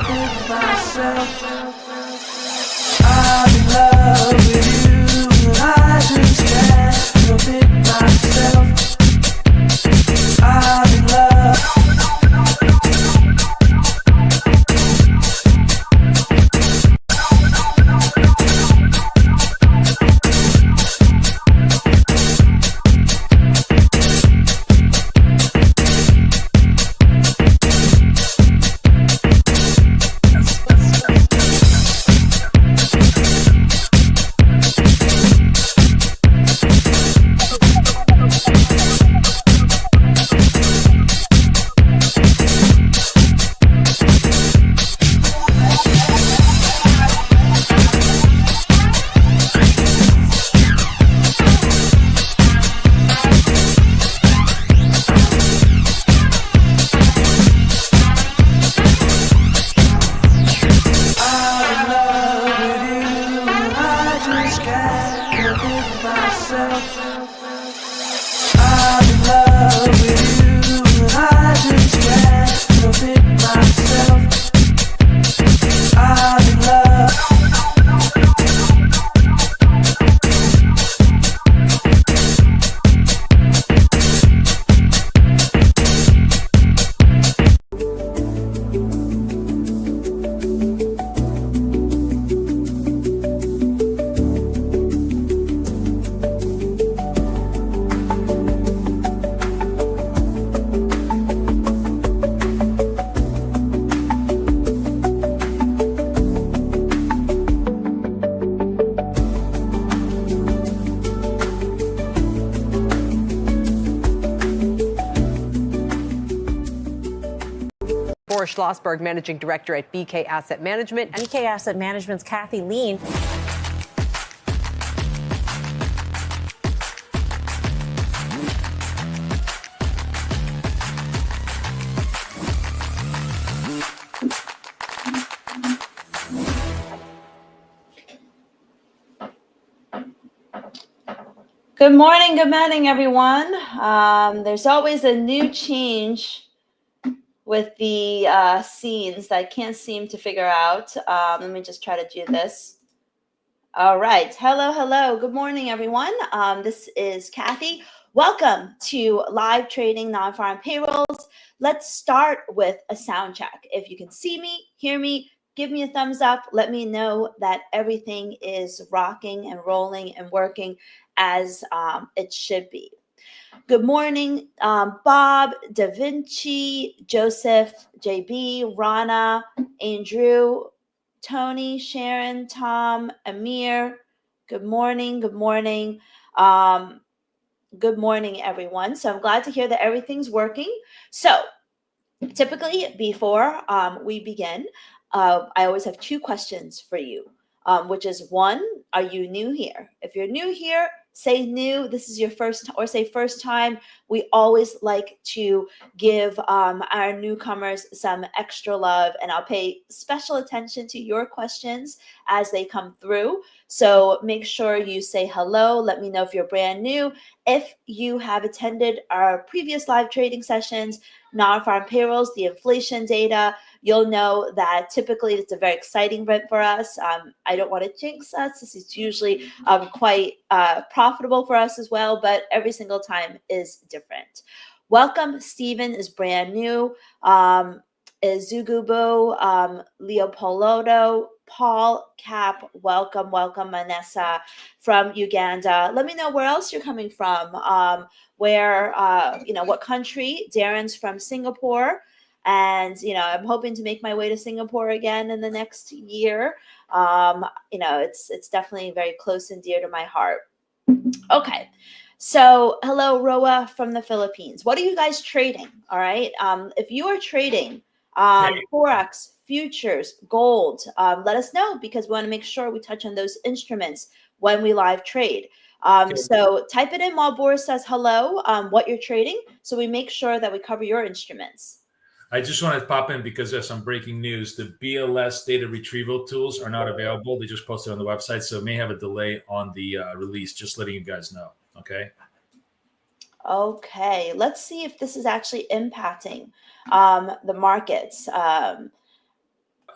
with myself. I'm in love with you, and I just can't help it myself. I'm in love. Boris Schlossberg, Managing Director at BK Asset Management. BK Asset Management's Kathy Lean. Good morning, everyone. There's always a new change with the scenes that I can't seem to figure out. Let me just try to do this. All right. Hello. Good morning, everyone. This is Kathy. Welcome to Live Trading Non-Farm Payrolls. Let's start with a sound check. If you can see me, hear me, give me a thumbs up. Let me know that everything is rocking and rolling and working as it should be. Good morning, Bob, Da Vinci, Joseph, JB, Rana, Andrew, Tony, Sharon, Tom, Amir. Good morning. Good morning, everyone. So I'm glad to hear that everything's working. So typically before we begin, I always have two questions for you, which is one, are you new here? If you're new here, say new. This is your first, or say first time. We always like to give our newcomers some extra love, and I'll pay special attention to your questions as they come through. So make sure you say hello. Let me know if you're brand new. If you have attended our previous live trading sessions, non-farm payrolls, the inflation data, you'll know that typically it's a very exciting event for us. I don't want to jinx us. This is usually quite profitable for us as well, but every single time is different. Welcome. Stephen is brand new. Zugubo, Leopoldo, Paul, Cap, welcome, Manessa from Uganda. Let me know where else you're coming from, what country. Darren's from Singapore, and, I'm hoping to make my way to Singapore again in the next year. It's definitely very close and dear to my heart. Okay. So hello, Roa from the Philippines. What are you guys trading? All right. If you are trading Forex, futures, gold, let us know, because we want to make sure we touch on those instruments when we live trade. So type it in while Boris says hello, what you're trading, so we make sure that we cover your instruments. I just wanted to pop in because there's some breaking news. The BLS data retrieval tools are not available. They just posted on the website, so it may have a delay on the release. Just letting you guys know. Okay. Okay. Let's see if this is actually impacting the markets.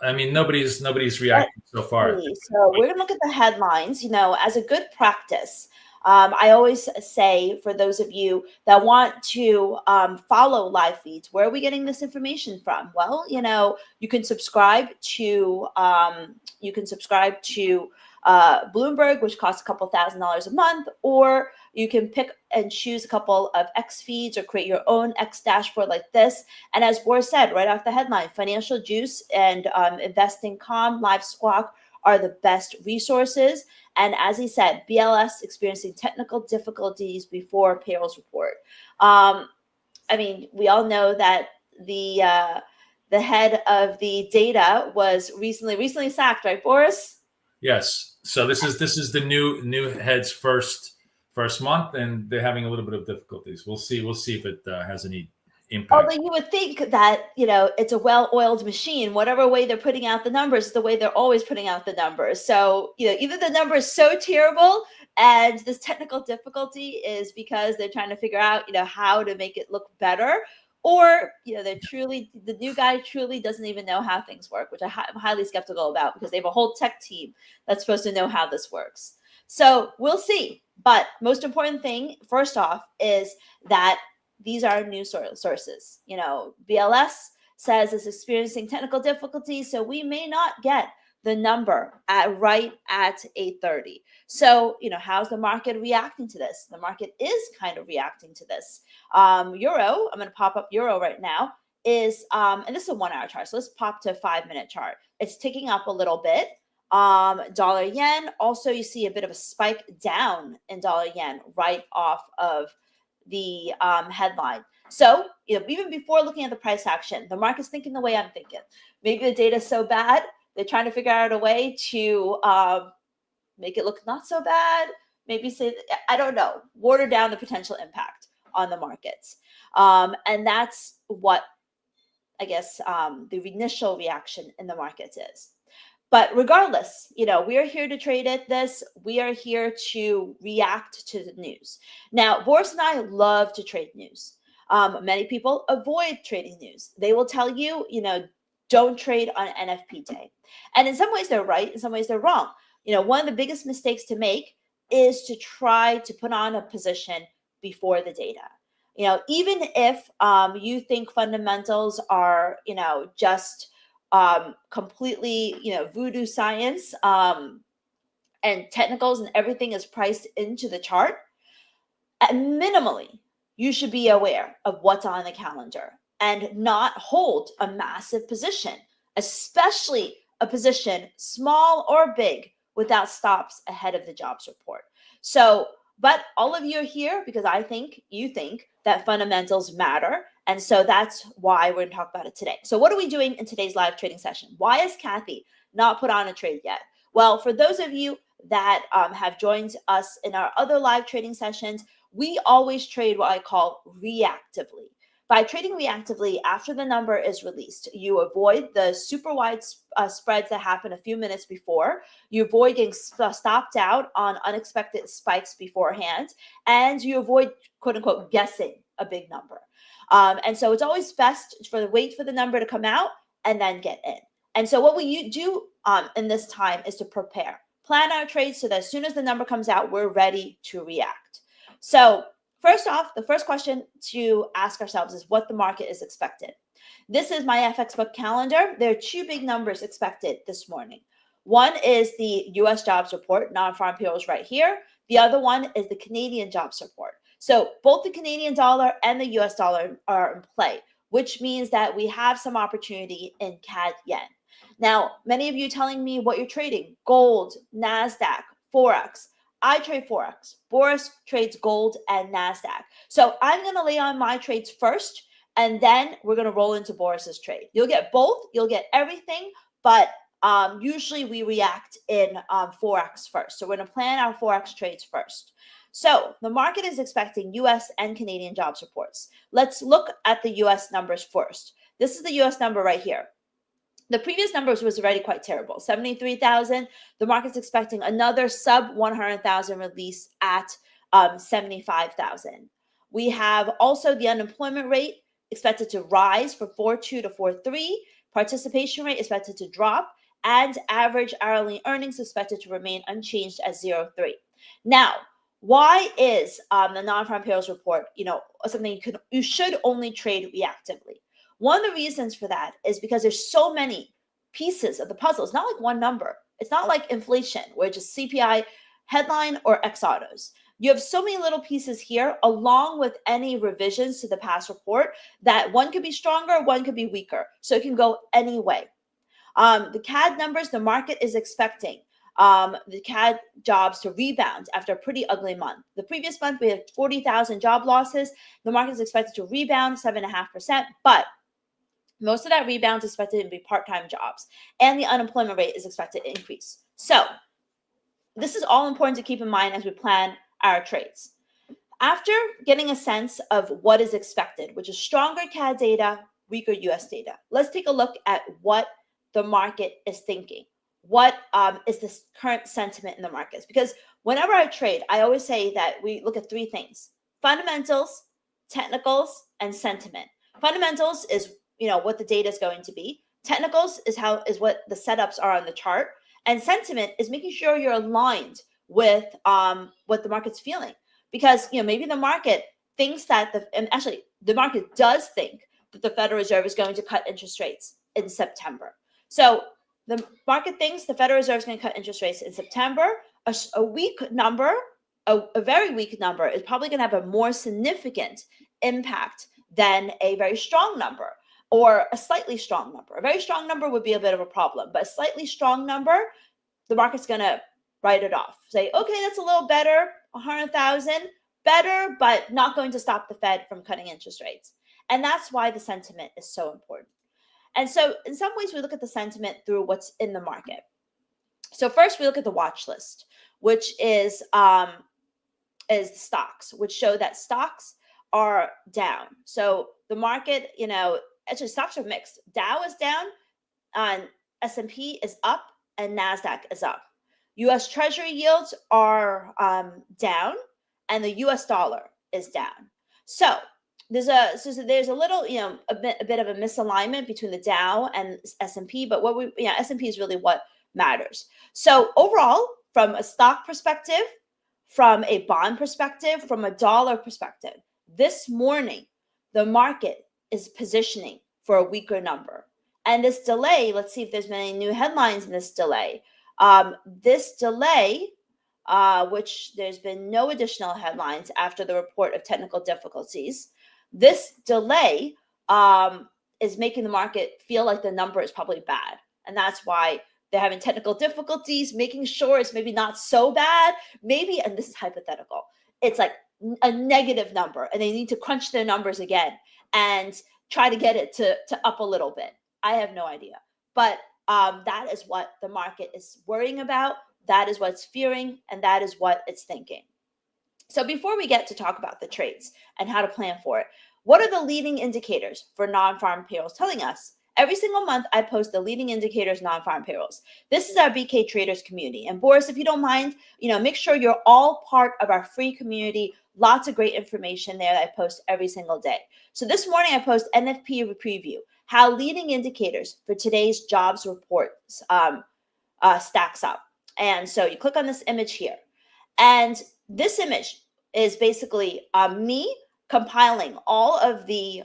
I mean, nobody's reacting so far. So we're gonna look at the headlines. You know, as a good practice, I always say for those of you that want to follow live feeds, where are we getting this information from? Well, you know, you can subscribe to Bloomberg, which costs a couple $1,000s a month, or you can pick and choose a couple of X feeds or create your own X dashboard like this. And as Boris said right off the headline, Financial Juice and Investing.com, Live Squawk are the best resources. And as he said, BLS experiencing technical difficulties before payrolls report. I mean, we all know that the head of the data was recently sacked, right, Boris? Yes. So this is the new head's first month, and they're having a little bit of difficulties. We'll see if it has any impact. Although you would think that, you know, it's a well-oiled machine. Whatever way they're putting out the numbers is the way they're always putting out the numbers. So, you know, either the number is so terrible and this technical difficulty is because they're trying to figure out, you know, how to make it look better, or, you know, the new guy truly doesn't even know how things work, which I'm highly skeptical about, because they have a whole tech team that's supposed to know how this works. So we'll see. But most important thing, first off, is that these are news sources. You know, BLS says it's experiencing technical difficulties, so we may not get the number right at 8:30. So, you know, how's the market reacting to this? The market is kind of reacting to this. Euro, I'm going to pop up Euro right now, is, and this is a 1 hour chart. So let's pop to a 5-minute chart. It's ticking up a little bit. Dollar yen, also you see a bit of a spike down in dollar yen right off of the headline. So, you know, even before looking at the price action, the market's thinking the way I'm thinking. Maybe the data is so bad, they're trying to figure out a way to make it look not so bad. Maybe say, I don't know, water down the potential impact on the markets. And that's what I guess the initial reaction in the markets is. But regardless, you know, we are here to trade this. We are here to react to the news. Now, Boris and I love to trade news. Many people avoid trading news. They will tell you, you know, don't trade on NFP day. And in some ways they're right, in some ways they're wrong. You know, one of the biggest mistakes to make is to try to put on a position before the data. You know, even if you think fundamentals are, you know, just completely, you know, voodoo science and technicals and everything is priced into the chart, at minimally, you should be aware of what's on the calendar and not hold a massive position, especially a position small or big without stops ahead of the jobs report. So, but all of you are here because you think that fundamentals matter. And so that's why we're going to talk about it today. So what are we doing in today's live trading session? Why is Kathy not put on a trade yet? Well, for those of you that have joined us in our other live trading sessions, we always trade what I call reactively. By trading reactively after the number is released, you avoid the super wide spreads that happen a few minutes before. You avoid getting stopped out on unexpected spikes beforehand, and you avoid, quote unquote, guessing a big number. And so it's always best for wait for the number to come out and then get in. And so what we do in this time is to prepare, plan our trades so that as soon as the number comes out, we're ready to react. So first off, the first question to ask ourselves is what the market is expected. This is my FX book calendar. There are two big numbers expected this morning. One is the US jobs report, non-farm payrolls right here. The other one is the Canadian jobs report. So both the Canadian dollar and the US dollar are in play, which means that we have some opportunity in CAD yen. Now, many of you telling me what you're trading, gold, NASDAQ, Forex. I trade Forex. Boris trades gold and NASDAQ. So I'm going to lay on my trades first, and then we're going to roll into Boris's trade. You'll get both. You'll get everything, but usually we react in Forex first. So we're going to plan our Forex trades first. So the market is expecting US and Canadian jobs reports. Let's look at the US numbers first. This is the US number right here. The previous numbers was already quite terrible, 73,000. The market's expecting another sub 100,000 release at 75,000. We have also the unemployment rate expected to rise from 4.2 to 4.3. Participation rate expected to drop, and average hourly earnings expected to remain unchanged at 0.3. Now, why is the non-farm payrolls report, something you should only trade reactively? One of the reasons for that is because there's so many pieces of the puzzle. It's not like one number. It's not like inflation, where it's just CPI headline or X autos. You have so many little pieces here, along with any revisions to the past report, that one could be stronger, one could be weaker. So it can go any way. The CAD numbers, the market is expecting the CAD jobs to rebound after a pretty ugly month. The previous month, we had 40,000 job losses. The market is expected to rebound 7.5%, but most of that rebound is expected to be part-time jobs, and the unemployment rate is expected to increase. So this is all important to keep in mind as we plan our trades. After getting a sense of what is expected, which is stronger CAD data, weaker US data, let's take a look at what the market is thinking. What is the current sentiment in the markets? Because whenever I trade, I always say that we look at three things: fundamentals, technicals, and sentiment. Fundamentals is what the data is going to be. Technicals is what the setups are on the chart, and sentiment is making sure you're aligned with what the market's feeling. Because maybe the market thinks that the market does think that the Federal Reserve is going to cut interest rates in September. So the market thinks the Federal Reserve is going to cut interest rates in September. A weak number, a very weak number, is probably going to have a more significant impact than a very strong number or a slightly strong number. A very strong number would be a bit of a problem, but a slightly strong number, the market's going to write it off. Say, okay, that's a little better, 100,000, better, but not going to stop the Fed from cutting interest rates. And that's why the sentiment is so important. And so in some ways, we look at the sentiment through what's in the market. So first, we look at the watch list, which is stocks, which show that stocks are down. So the market, actually stocks are mixed. Dow is down, S&P is up, and NASDAQ is up. U.S. Treasury yields are down, and the U.S. dollar is down. So there's a little, a bit of a misalignment between the Dow and S&P, but S&P is really what matters. So overall, from a stock perspective, from a bond perspective, from a dollar perspective, this morning the market is positioning for a weaker number. And this delay, let's see if there's been any new headlines in this delay. This delay, which there's been no additional headlines after the report of technical difficulties, this delay is making the market feel like the number is probably bad. And that's why they're having technical difficulties, making sure it's maybe not so bad. Maybe, and this is hypothetical, it's like a negative number, and they need to crunch their numbers again and try to get it to up a little bit. I have no idea. But that is what the market is worrying about. That is what it's fearing, and that is what it's thinking. So before we get to talk about the trades and how to plan for it, what are the leading indicators for non-farm payrolls telling us? Every single month, I post the leading indicators non-farm payrolls. This is our BK Traders community. And Boris, if you don't mind, make sure you're all part of our free community. Lots of great information there that I post every single day. So this morning, I post NFP preview, how leading indicators for today's jobs report stacks up. And so you click on this image here. And this image is basically me compiling all of the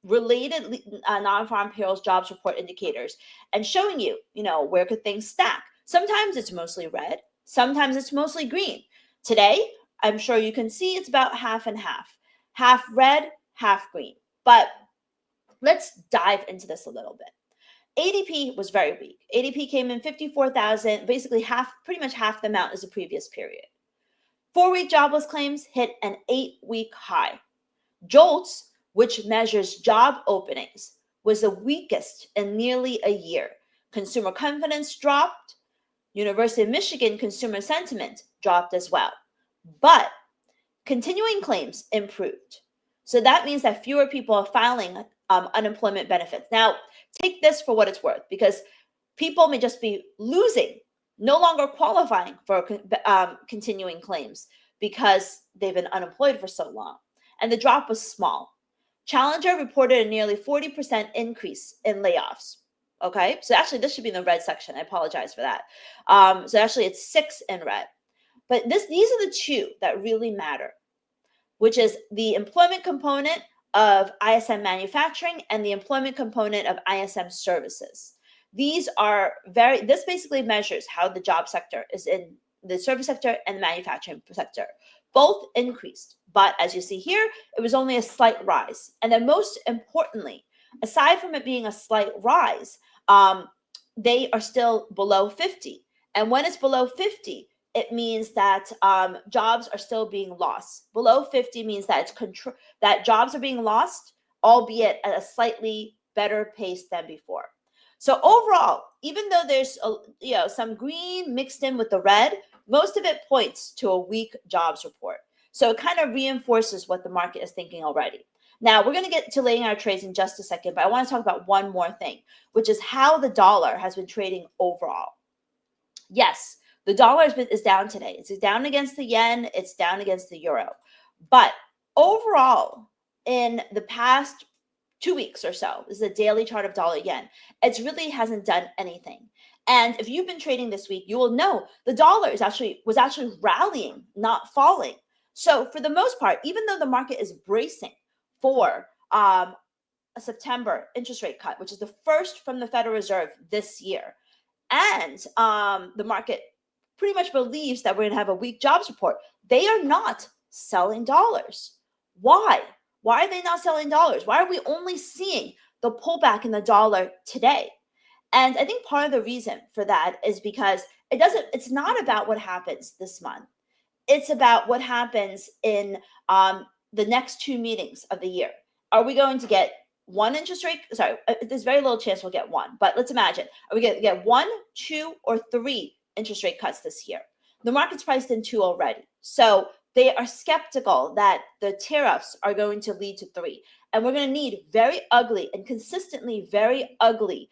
related non-farm payrolls jobs report indicators and showing you, where could things stack. Sometimes it's mostly red. Sometimes it's mostly green. Today, I'm sure you can see it's about half and half. Half red, half green. But let's dive into this a little bit. ADP was very weak. ADP came in 54,000, basically pretty much half the amount as the previous period. 4-week jobless claims hit an 8-week high. JOLTS, which measures job openings, was the weakest in nearly a year. Consumer confidence dropped. University of Michigan consumer sentiment dropped as well. But continuing claims improved. So that means that fewer people are filing unemployment benefits. Now, take this for what it's worth, because people may just be losing, no longer qualifying for continuing claims because they've been unemployed for so long. And the drop was small. Challenger reported a nearly 40% increase in layoffs. Okay, so actually this should be in the red section. I apologize for that. So actually it's 6 in red. But these are the two that really matter, which is the employment component of ISM manufacturing and the employment component of ISM services. These are this basically measures how the job sector is in the service sector and the manufacturing sector. Both increased, but as you see here, it was only a slight rise. And then most importantly, aside from it being a slight rise, they are still below 50. And when it's below 50, it means that jobs are still being lost. Below 50 means that that jobs are being lost, albeit at a slightly better pace than before. So overall, even though there's some green mixed in with the red, most of it points to a weak jobs report. So it kind of reinforces what the market is thinking already. Now, we're going to get to laying our trades in just a second, but I want to talk about one more thing, which is how the dollar has been trading overall. Yes, the dollar is down today. It's down against the yen. It's down against the euro. But overall, in the past 2 weeks or so, this is a daily chart of dollar yen, it really hasn't done anything. And if you've been trading this week, you will know the dollar was actually rallying, not falling. So for the most part, even though the market is bracing for a September interest rate cut, which is the first from the Federal Reserve this year, and the market pretty much believes that we're going to have a weak jobs report, they are not selling dollars. Why? Why are they not selling dollars? Why are we only seeing the pullback in the dollar today? And I think part of the reason for that is because it's not about what happens this month. It's about what happens in the next 2 meetings of the year. Are we going to get one interest rate? Sorry, there's very little chance we'll get one, but let's imagine. Are we going to get 1, 2, or 3 interest rate cuts this year? The market's priced in 2 already. So they are skeptical that the tariffs are going to lead to 3. And we're going to need very ugly and consistently very ugly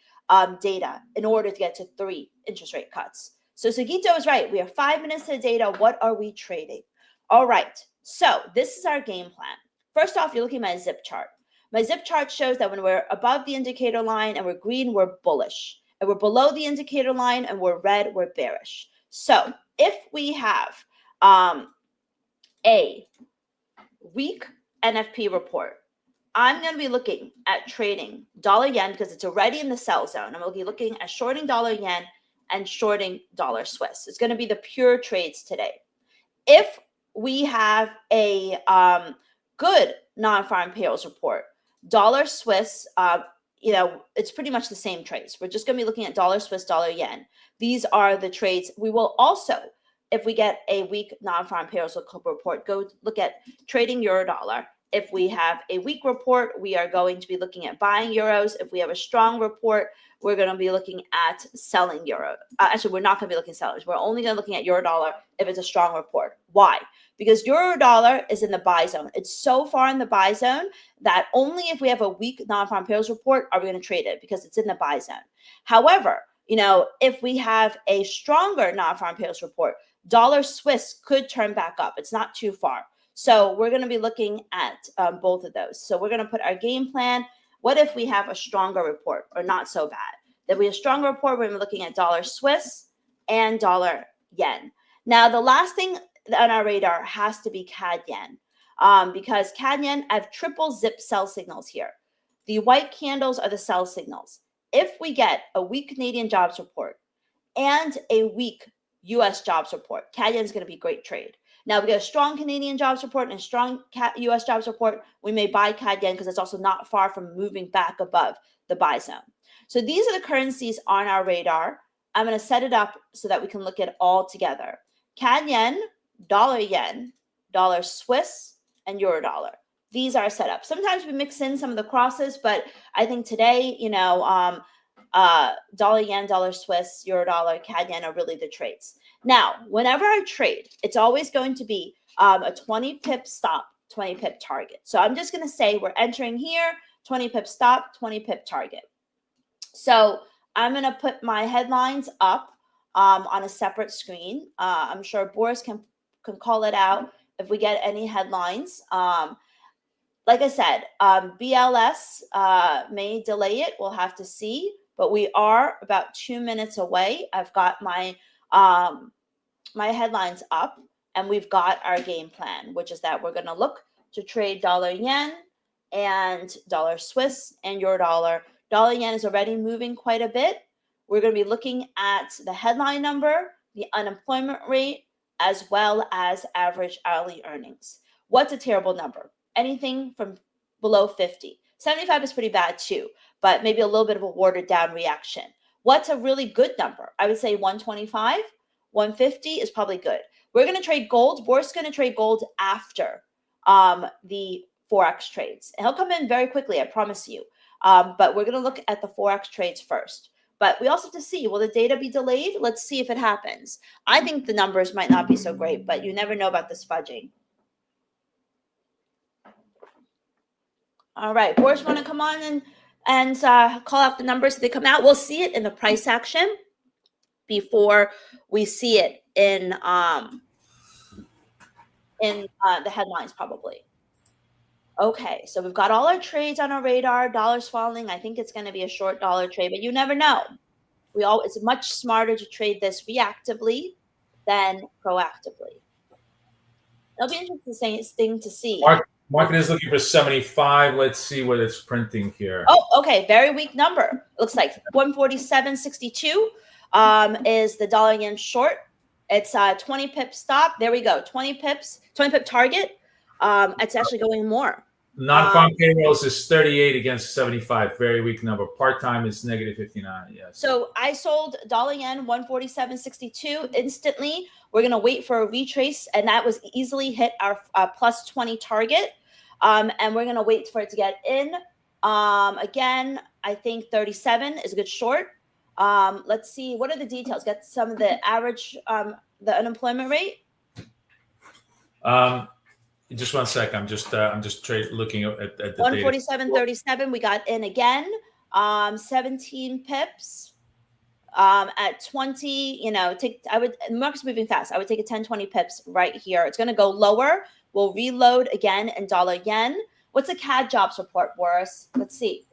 data in order to get to 3 interest rate cuts. So Sugito is right. We have 5 minutes to the data. What are we trading? All right. So this is our game plan. First off, you're looking at my zip chart. My zip chart shows that when we're above the indicator line and we're green, we're bullish. And we're below the indicator line and we're red, we're bearish. So if we have a weak NFP report, I'm going to be looking at trading dollar yen because it's already in the sell zone. I'm going to be looking at shorting dollar yen and shorting dollar Swiss. It's going to be the pure trades today. If we have a good non-farm payrolls report, dollar Swiss, it's pretty much the same trades. We're just going to be looking at dollar Swiss, dollar yen. These are the trades. We will also, if we get a weak non-farm payrolls report, go look at trading euro dollar. If we have a weak report, we are going to be looking at buying euros. If we have a strong report, we're going to be looking at selling euro. Actually, we're not going to be looking at sellers. We're only going to be looking at euro dollar if it's a strong report. Why? Because euro dollar is in the buy zone. It's so far in the buy zone that only if we have a weak non-farm payrolls report are we going to trade it because it's in the buy zone. However, if we have a stronger non-farm payrolls report, dollar Swiss could turn back up. It's not too far. So we're going to be looking at both of those. So we're going to put our game plan. What if we have a stronger report or not so bad? Then we have a stronger report. We're looking at dollar Swiss and dollar yen. Now, the last thing on our radar has to be CAD yen because CAD yen, I have triple zip sell signals here. The white candles are the sell signals. If we get a weak Canadian jobs report and a weak US jobs report, CAD yen is going to be a great trade. Now, if we get a strong Canadian jobs report and a strong US jobs report, we may buy CAD yen because it's also not far from moving back above the buy zone. So these are the currencies on our radar. I'm going to set it up so that we can look at it all together. CAD yen, dollar Swiss, and euro dollar. These are set up. Sometimes we mix in some of the crosses, but I think today, dollar yen, dollar Swiss, euro dollar, CAD yen are really the trades. Now, whenever I trade, it's always going to be a 20 pip stop, 20 pip target. So I'm just going to say we're entering here, 20 pip stop, 20 pip target. So I'm going to put my headlines up on a separate screen. I'm sure Boris can call it out if we get any headlines. Like I said, BLS may delay it. We'll have to see. but we are about 2 minutes away. I've got my my headlines up, and we've got our game plan, which is that we're going to look to trade dollar yen and dollar Swiss and euro dollar. Dollar yen is already moving quite a bit. We're going to be looking at the headline number, the unemployment rate, as well as average hourly earnings. What's a terrible number? Anything from below 50. 75 is pretty bad too, but maybe a little bit of a watered down reaction. What's a really good number? I would say 125, 150 is probably good. We're going to trade gold. Boris is going to trade gold after the Forex trades. And he'll come in very quickly, I promise you. But we're going to look at the Forex trades first. But we also have to see, will the data be delayed? Let's see if it happens. I think the numbers might not be so great, but you never know about this fudging. All right, Boris, want to come on and call out the numbers so they come out? We'll see it in the price action before we see it in the headlines probably. Okay, so we've got all our trades on our radar. Dollar's falling. I think it's going to be a short dollar trade, but you never know. It's much smarter to trade this reactively than proactively. It'll be interesting to see. Market is looking for 75. Let's see what it's printing here. Oh, okay, very weak number. Looks like 147.62 is the dollar yen short. It's 20 pip stop. There we go. 20 pips, 20 pip target. It's actually going more. Non-farm payrolls is 38 against 75. Very weak number. Part-time is negative 59. Yes. So I sold dollar yen 147.62 instantly. We're going to wait for a retrace, and that was easily hit our plus 20 target. And we're going to wait for it to get in. Again, I think 37 is a good short. Let's see. What are the details? Get some of the average, the unemployment rate. Just one sec. I'm just looking at the 147.37. We got in again. 17 pips. At 20, you know, the market's moving fast. I would take a 10, 20 pips right here. It's going to go lower. We'll reload again in dollar yen. What's a CAD jobs report, Boris? Let's see.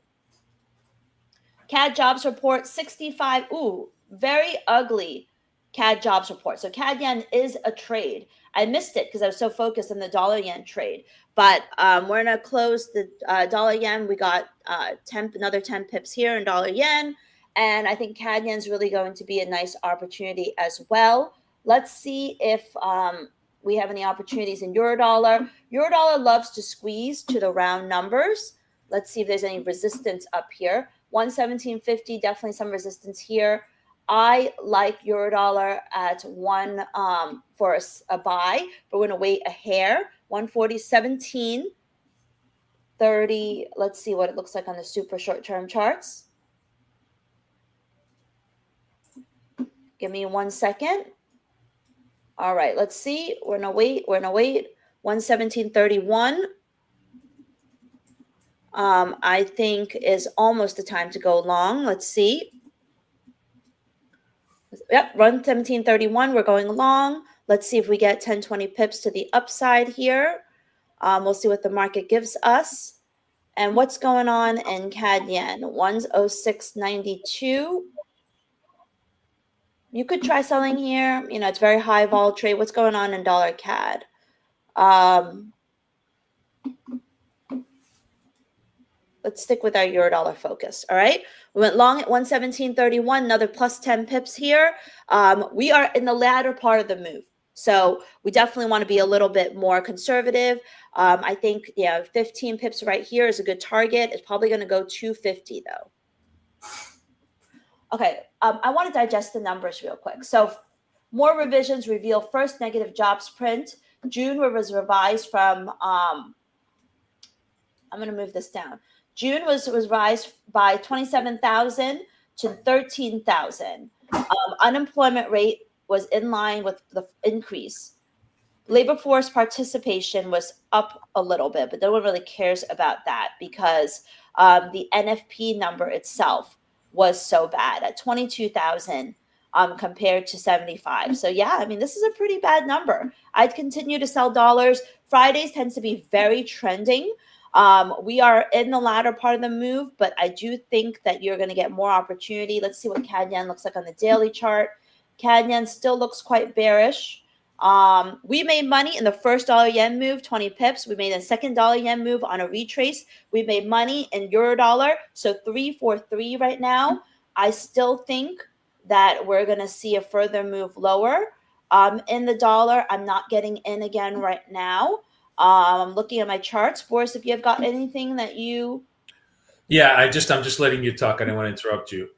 CAD jobs report 65. Ooh, very ugly CAD jobs report. So CAD yen is a trade. I missed it because I was so focused on the dollar yen trade. But we're going to close the dollar yen. We got another 10 pips here in dollar yen. And I think CAD yen is really going to be a nice opportunity as well. Let's see if we have any opportunities in euro dollar. Euro dollar loves to squeeze to the round numbers. Let's see if there's any resistance up here. 117.50, definitely some resistance here. I like euro dollar at one for a buy, but we're going to wait a hair. 140.17.30. Let's see what it looks like on the super short-term charts. Give me 1 second. All right, let's see. We're going to wait. 117.31. I think is almost the time to go long. Let's see. Yep, 117.31. We're going long. Let's see if we get 10, 20 pips to the upside here. We'll see what the market gives us. And what's going on in CAD yen? 106.92. You could try selling here. You know, it's very high vol trade. What's going on in dollar CAD? Let's stick with our euro dollar focus. All right. We went long at 117.31, another plus 10 pips here. We are in the latter part of the move. So we definitely want to be a little bit more conservative. I think, 15 pips right here is a good target. It's probably going to go 250 though. Okay. I want to digest the numbers real quick. So more revisions reveal first negative jobs print. June was revised from, I'm going to move this down. June was revised by 27,000 to 13,000. Unemployment rate was in line with the increase. Labor force participation was up a little bit, but no one really cares about that because the NFP number itself was so bad at 22,000 compared to 75. So yeah, I mean, this is a pretty bad number. I'd continue to sell dollars. Fridays tends to be very trending. We are in the latter part of the move, but I do think that you're going to get more opportunity. Let's see what CAD yen looks like on the daily chart. CAD yen still looks quite bearish. We made money in the first dollar yen move, 20 pips. We made a second dollar yen move on a retrace. We made money in euro dollar, so 343 right now. I still think that we're going to see a further move lower. In the dollar, I'm not getting in again right now. I'm looking at my charts. Boris, if you have got anything that you... Yeah, I'm just letting you talk. I didn't want to interrupt you.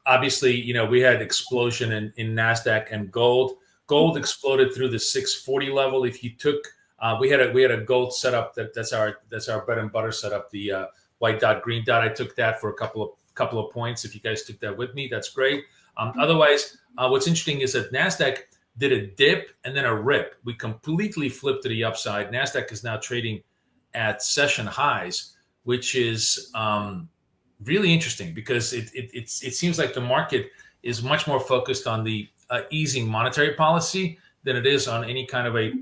Obviously, we had explosion in NASDAQ and gold. Gold exploded through the 640 level. If you took, we had a gold setup that's our bread and butter setup. The white dot, green dot. I took that for a couple of points. If you guys took that with me, that's great. Otherwise, what's interesting is that NASDAQ did a dip and then a rip. We completely flipped to the upside. NASDAQ is now trading at session highs, which is really interesting because it seems like the market is much more focused on the easing monetary policy than it is on any kind of a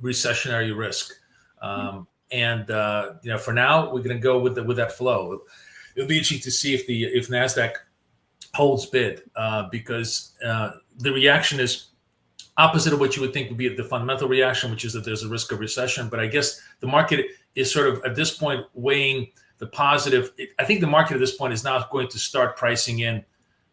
recessionary risk. For now, we're going to go with that flow. It'll be interesting to see if NASDAQ holds bid because the reaction is opposite of what you would think would be the fundamental reaction, which is that there's a risk of recession. But I guess the market is sort of at this point weighing the positive. I think the market at this point is now going to start pricing in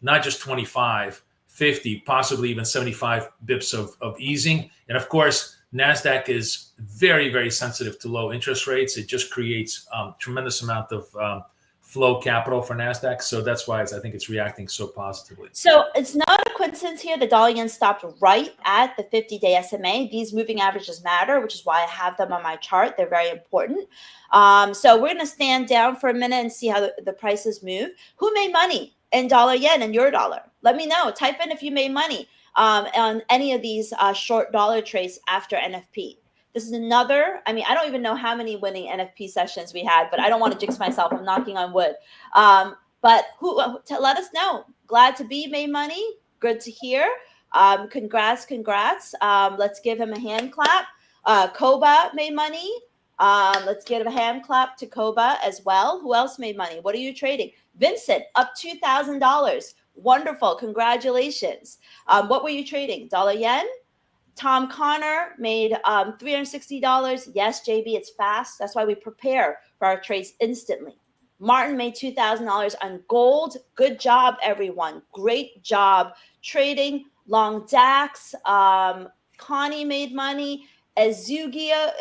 not just 25, 50, possibly even 75 bips of easing. And of course, NASDAQ is very, very sensitive to low interest rates. It just creates tremendous amount of flow capital for NASDAQ. So that's why I think it's reacting so positively. So it's not a coincidence here. The dollar yen stopped right at the 50-day SMA. These moving averages matter, which is why I have them on my chart. They're very important. So we're going to stand down for a minute and see how the prices move. Who made money in dollar yen and euro dollar? Let me know. Type in if you made money on any of these short dollar trades after NFP. This is another, I don't even know how many winning NFP sessions we had, but I don't want to jinx myself. I'm knocking on wood. But let us know. Glad to be made money. Good to hear. Congrats. Let's give him a hand clap. Koba made money. Let's give a hand clap to Koba as well. Who else made money? What are you trading? Vincent, up $2,000. Wonderful. Congratulations. What were you trading? Dollar yen? Tom Connor made $360. Yes, JB, it's fast. That's why we prepare for our trades instantly. Martin made $2,000 on gold. Good job, everyone. Great job trading. Long DAX. Connie made money. Zugbo,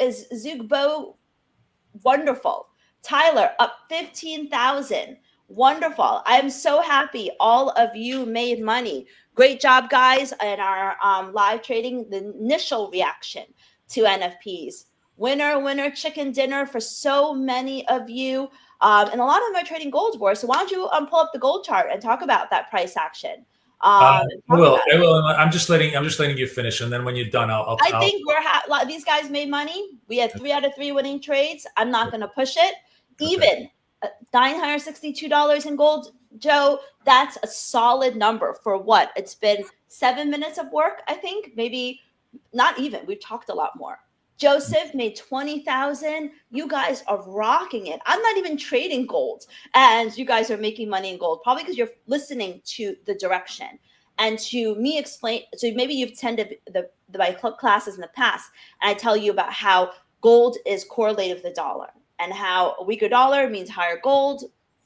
wonderful. Tyler, up 15,000. Wonderful. I'm so happy all of you made money. Great job, guys, in our live trading, the initial reaction to NFPs. Winner, chicken dinner for so many of you. And a lot of them are trading gold, Boris. So why don't you pull up the gold chart and talk about that price action? I will. I'm just letting you finish, and then when you're done, I'll I think these guys made money. We had 3 out of 3 winning trades. I'm not going to push it. Even $962 in gold, Joe, that's a solid number for what? It's been 7 minutes of work, I think. Maybe not even. We've talked a lot more. Joseph made 20,000. You guys are rocking it. I'm not even trading gold, and you guys are making money in gold, probably because you're listening to the direction and to me explain. So maybe you've attended my classes in the past, and I tell you about how gold is correlated with the dollar and how a weaker dollar means higher gold,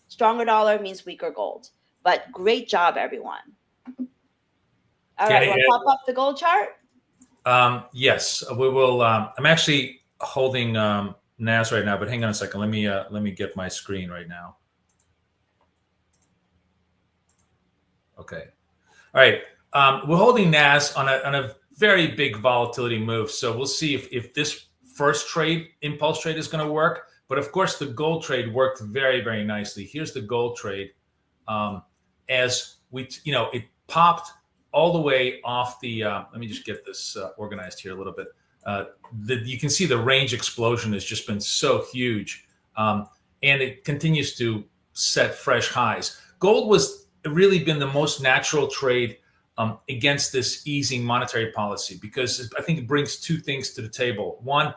stronger dollar means weaker gold. But great job, everyone. All right, want to pop up the gold chart? Yes, we will. I'm actually holding NAS right now, but hang on a second. Let me get my screen right now. Okay. All right. We're holding NAS on a very big volatility move. So we'll see if this first trade, impulse trade, is going to work. But of course, the gold trade worked very, very nicely. Here's the gold trade. As we, it popped all the way off the, let me just get this organized here a little bit. You can see the range explosion has just been so huge. And it continues to set fresh highs. Gold was really been the most natural trade against this easing monetary policy, because I think it brings two things to the table. One,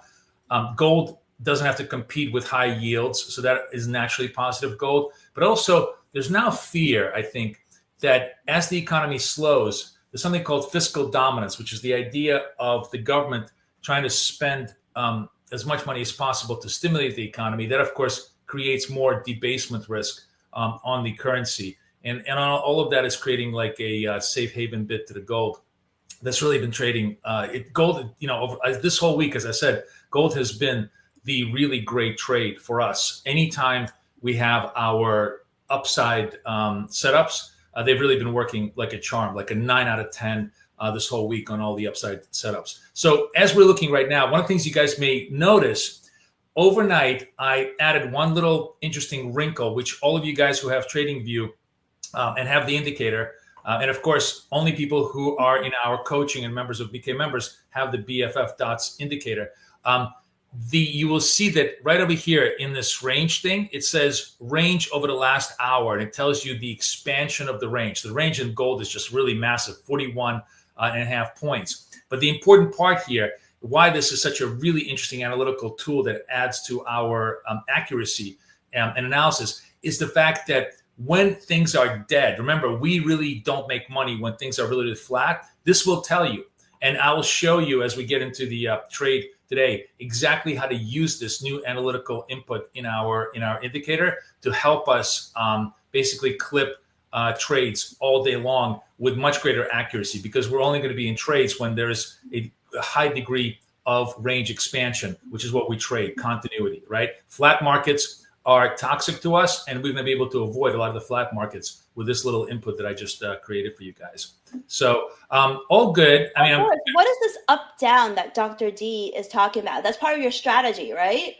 gold doesn't have to compete with high yields. So that is naturally positive gold. But also there's now fear, I think, that as the economy slows, there's something called fiscal dominance, which is the idea of the government trying to spend as much money as possible to stimulate the economy. That, of course, creates more debasement risk on the currency. And all of that is creating like a safe haven bid to the gold. That's really been trading. Gold, over this whole week, as I said, gold has been the really great trade for us. Anytime we have our upside setups, they've really been working like a charm, like a 9 out of 10 this whole week on all the upside setups. So as we're looking right now, one of the things you guys may notice, overnight, I added one little interesting wrinkle, which all of you guys who have TradingView and have the indicator, and of course, only people who are in our coaching and members of BK members have the BFF dots indicator. You will see that right over here in this range thing, it says range over the last hour, and it tells you the expansion of the range. The range in gold is just really massive, 41.5 points. But the important part here, why this is such a really interesting analytical tool that adds to our accuracy and analysis, is the fact that when things are dead, remember, we really don't make money when things are really flat. This will tell you, and I will show you as we get into the trade today exactly how to use this new analytical input in our indicator to help us basically clip trades all day long with much greater accuracy, because we're only going to be in trades when there's a high degree of range expansion, which is what we trade, continuity, right? Flat markets are toxic to us, and we're going to be able to avoid a lot of the flat markets with this little input that I just created for you guys. So all good. I mean, what is this up down that Dr. D is talking about? That's part of your strategy, right?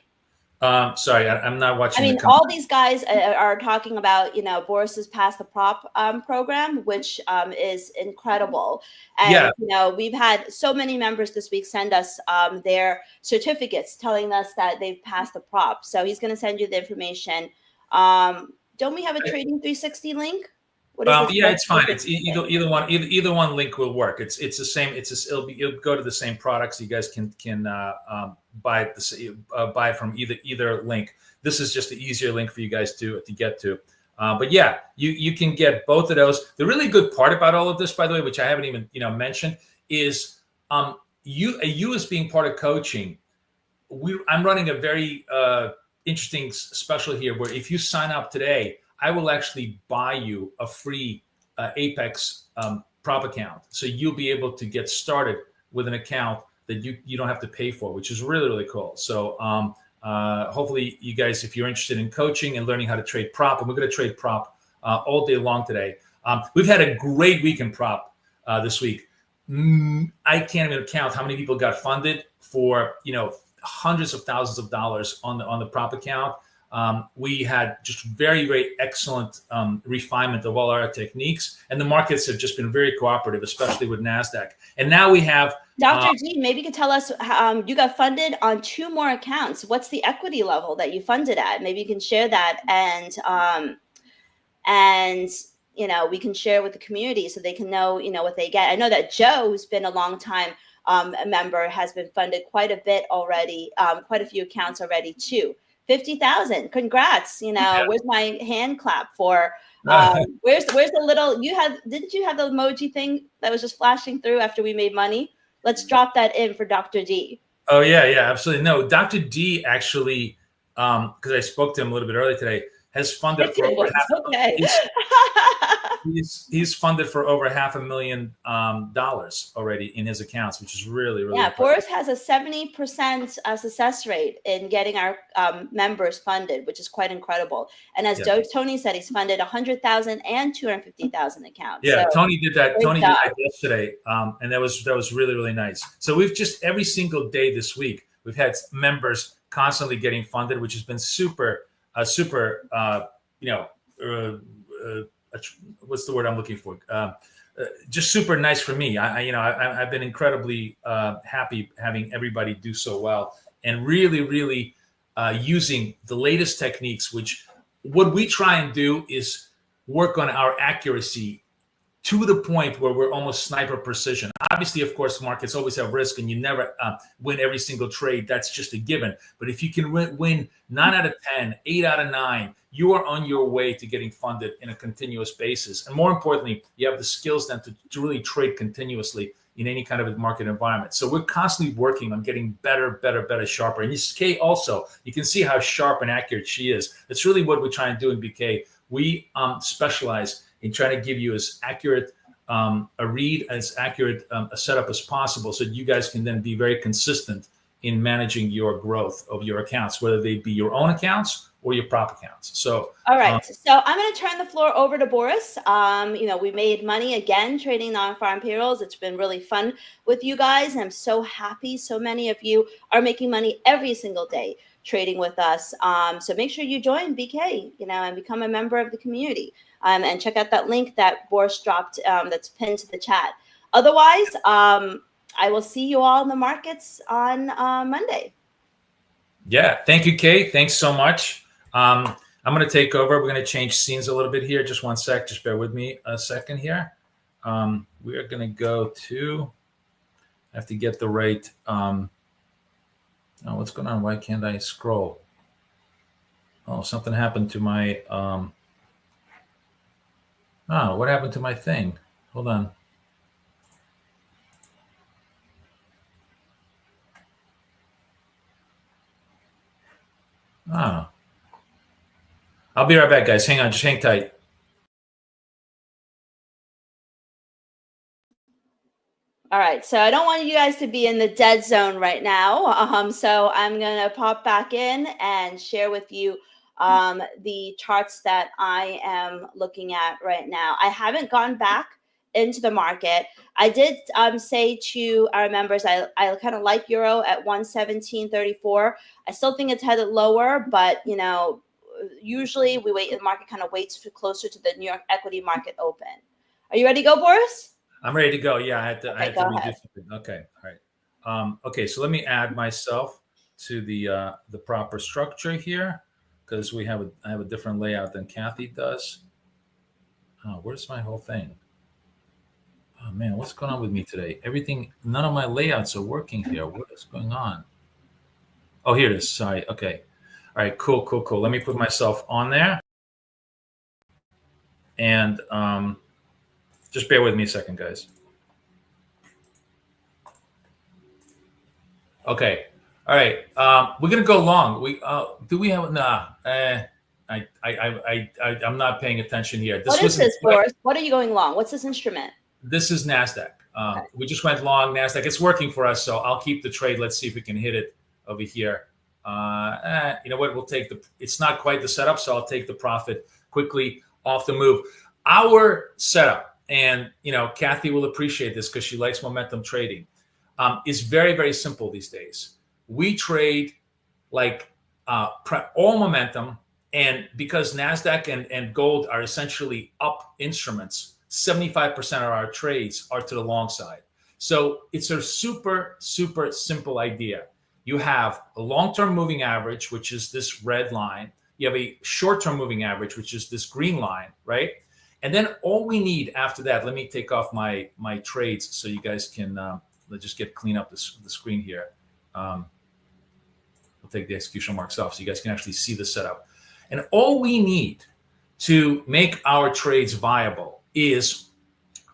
Sorry, I'm not watching. I mean, all these guys are talking about, Boris's Pass the Prop program, which is incredible. And, we've had so many members this week send us their certificates telling us that they've passed the prop. So he's going to send you the information. Don't we have a Trading 360 link? Yeah, it's fine. It's either one link will work. It's the same. It'll go to the same products. You guys can buy buy from either link. This is just the easier link for you guys to get to. But yeah, you can get both of those. The really good part about all of this, by the way, which I haven't even mentioned, is you as being part of coaching. I'm running a very interesting special here where if you sign up today, I will actually buy you a free Apex prop account. So you'll be able to get started with an account that you don't have to pay for, which is really, really cool. So hopefully you guys, if you're interested in coaching and learning how to trade prop, and we're going to trade prop all day long today. We've had a great week in prop this week. I can't even count how many people got funded for, hundreds of thousands of dollars on the prop account. We had just very, very excellent refinement of all our techniques, and the markets have just been very cooperative, especially with NASDAQ. And now we have Dr. D, maybe you could tell us you got funded on 2 more accounts. What's the equity level that you funded at? Maybe you can share that, and we can share with the community so they can know what they get. I know that Joe, who's been a long time a member, has been funded quite a bit already, quite a few accounts already too. 50,000. Congrats. Where's my hand clap for where's the little didn't you have the emoji thing that was just flashing through after we made money? Let's drop that in for Dr. D. Oh yeah, absolutely. No, Dr. D actually, because I spoke to him a little bit earlier today, has funded for over he's funded for over $500,000 already in his accounts, which is really, really impressive. Boris has a 70% success rate in getting our members funded, which is quite incredible. And as Tony said, he's funded 100,000 and 250,000 accounts. Yeah, so, Tony did that. Tony did that yesterday, and that was really, really nice. So we've just every single day this week we've had members constantly getting funded, which has been super. What's the word I'm looking for? Just super nice for me. I've been incredibly happy having everybody do so well, and really, really using the latest techniques. Which what we try and do is work on our accuracy to the point where we're almost sniper precision. Obviously, of course, markets always have risk and you never win every single trade. That's just a given. But if you can win 9 out of 10, 8 out of 9, you are on your way to getting funded in a continuous basis. And more importantly, you have the skills then to really trade continuously in any kind of a market environment. So we're constantly working on getting better, sharper. And this Kay also, you can see how sharp and accurate she is. That's really what we're trying to do in BK. We specialize in trying to give you as accurate a read, as accurate a setup as possible, so that you guys can then be very consistent in managing your growth of your accounts, whether they be your own accounts or your prop accounts. So, all right. So I'm going to turn the floor over to Boris. We made money again trading non-farm payrolls. It's been really fun with you guys. And I'm so happy. So many of you are making money every single day trading with us. So make sure you join BK, and become a member of the community. And check out that link that Boris dropped that's pinned to the chat. Otherwise, I will see you all in the markets on Monday. Yeah. Thank you, Kay. Thanks so much. I'm going to take over. We're going to change scenes a little bit here. Just one sec. Just bear with me a second here. We are going to go to, I have to get the right, oh, what's going on? Why can't I scroll? Oh, something happened to my, what happened to my thing? Hold on. Oh. I'll be right back, guys. Hang on. Just hang tight. All right. So I don't want you guys to be in the dead zone right now. So I'm going to pop back in and share with you the charts that I am looking at right now. I haven't gone back into the market. I did say to our members, I kind of like Euro at 117.34. I still think it's headed lower, but, usually we wait, the market kind of waits for closer to the New York equity market open. Are you ready to go, Boris? I'm ready to go. Yeah, I had to redo ahead. something. Okay, all right. Okay, so let me add myself to the proper structure here, because I have a different layout than Kathy does. Oh, where's my whole thing? Oh man, what's going on with me today? None of my layouts are working here. What is going on? Oh, here it is. Sorry. Okay. All right, cool. Let me put myself on there. And just bear with me a second, guys. Okay. All right. We're gonna go long. Do we have I'm not paying attention here. What is this, Boris? What are you going long? What's this instrument? This is NASDAQ. Okay. We just went long NASDAQ. It's working for us, so I'll keep the trade. Let's see if we can hit it over here. You know what? We'll take it's not quite the setup, so I'll take the profit quickly off the move. Our setup, and Kathy will appreciate this because she likes momentum trading, is very, very simple these days. We trade like all momentum, and because NASDAQ and gold are essentially up instruments, 75% of our trades are to the long side. So it's a super, super simple idea. You have a long-term moving average, which is this red line. You have a short-term moving average, which is this green line, right? And then all we need after that, let me take off my trades so you guys can, let's just clean up the screen here. We'll take the execution marks off so you guys can actually see the setup. And all we need to make our trades viable is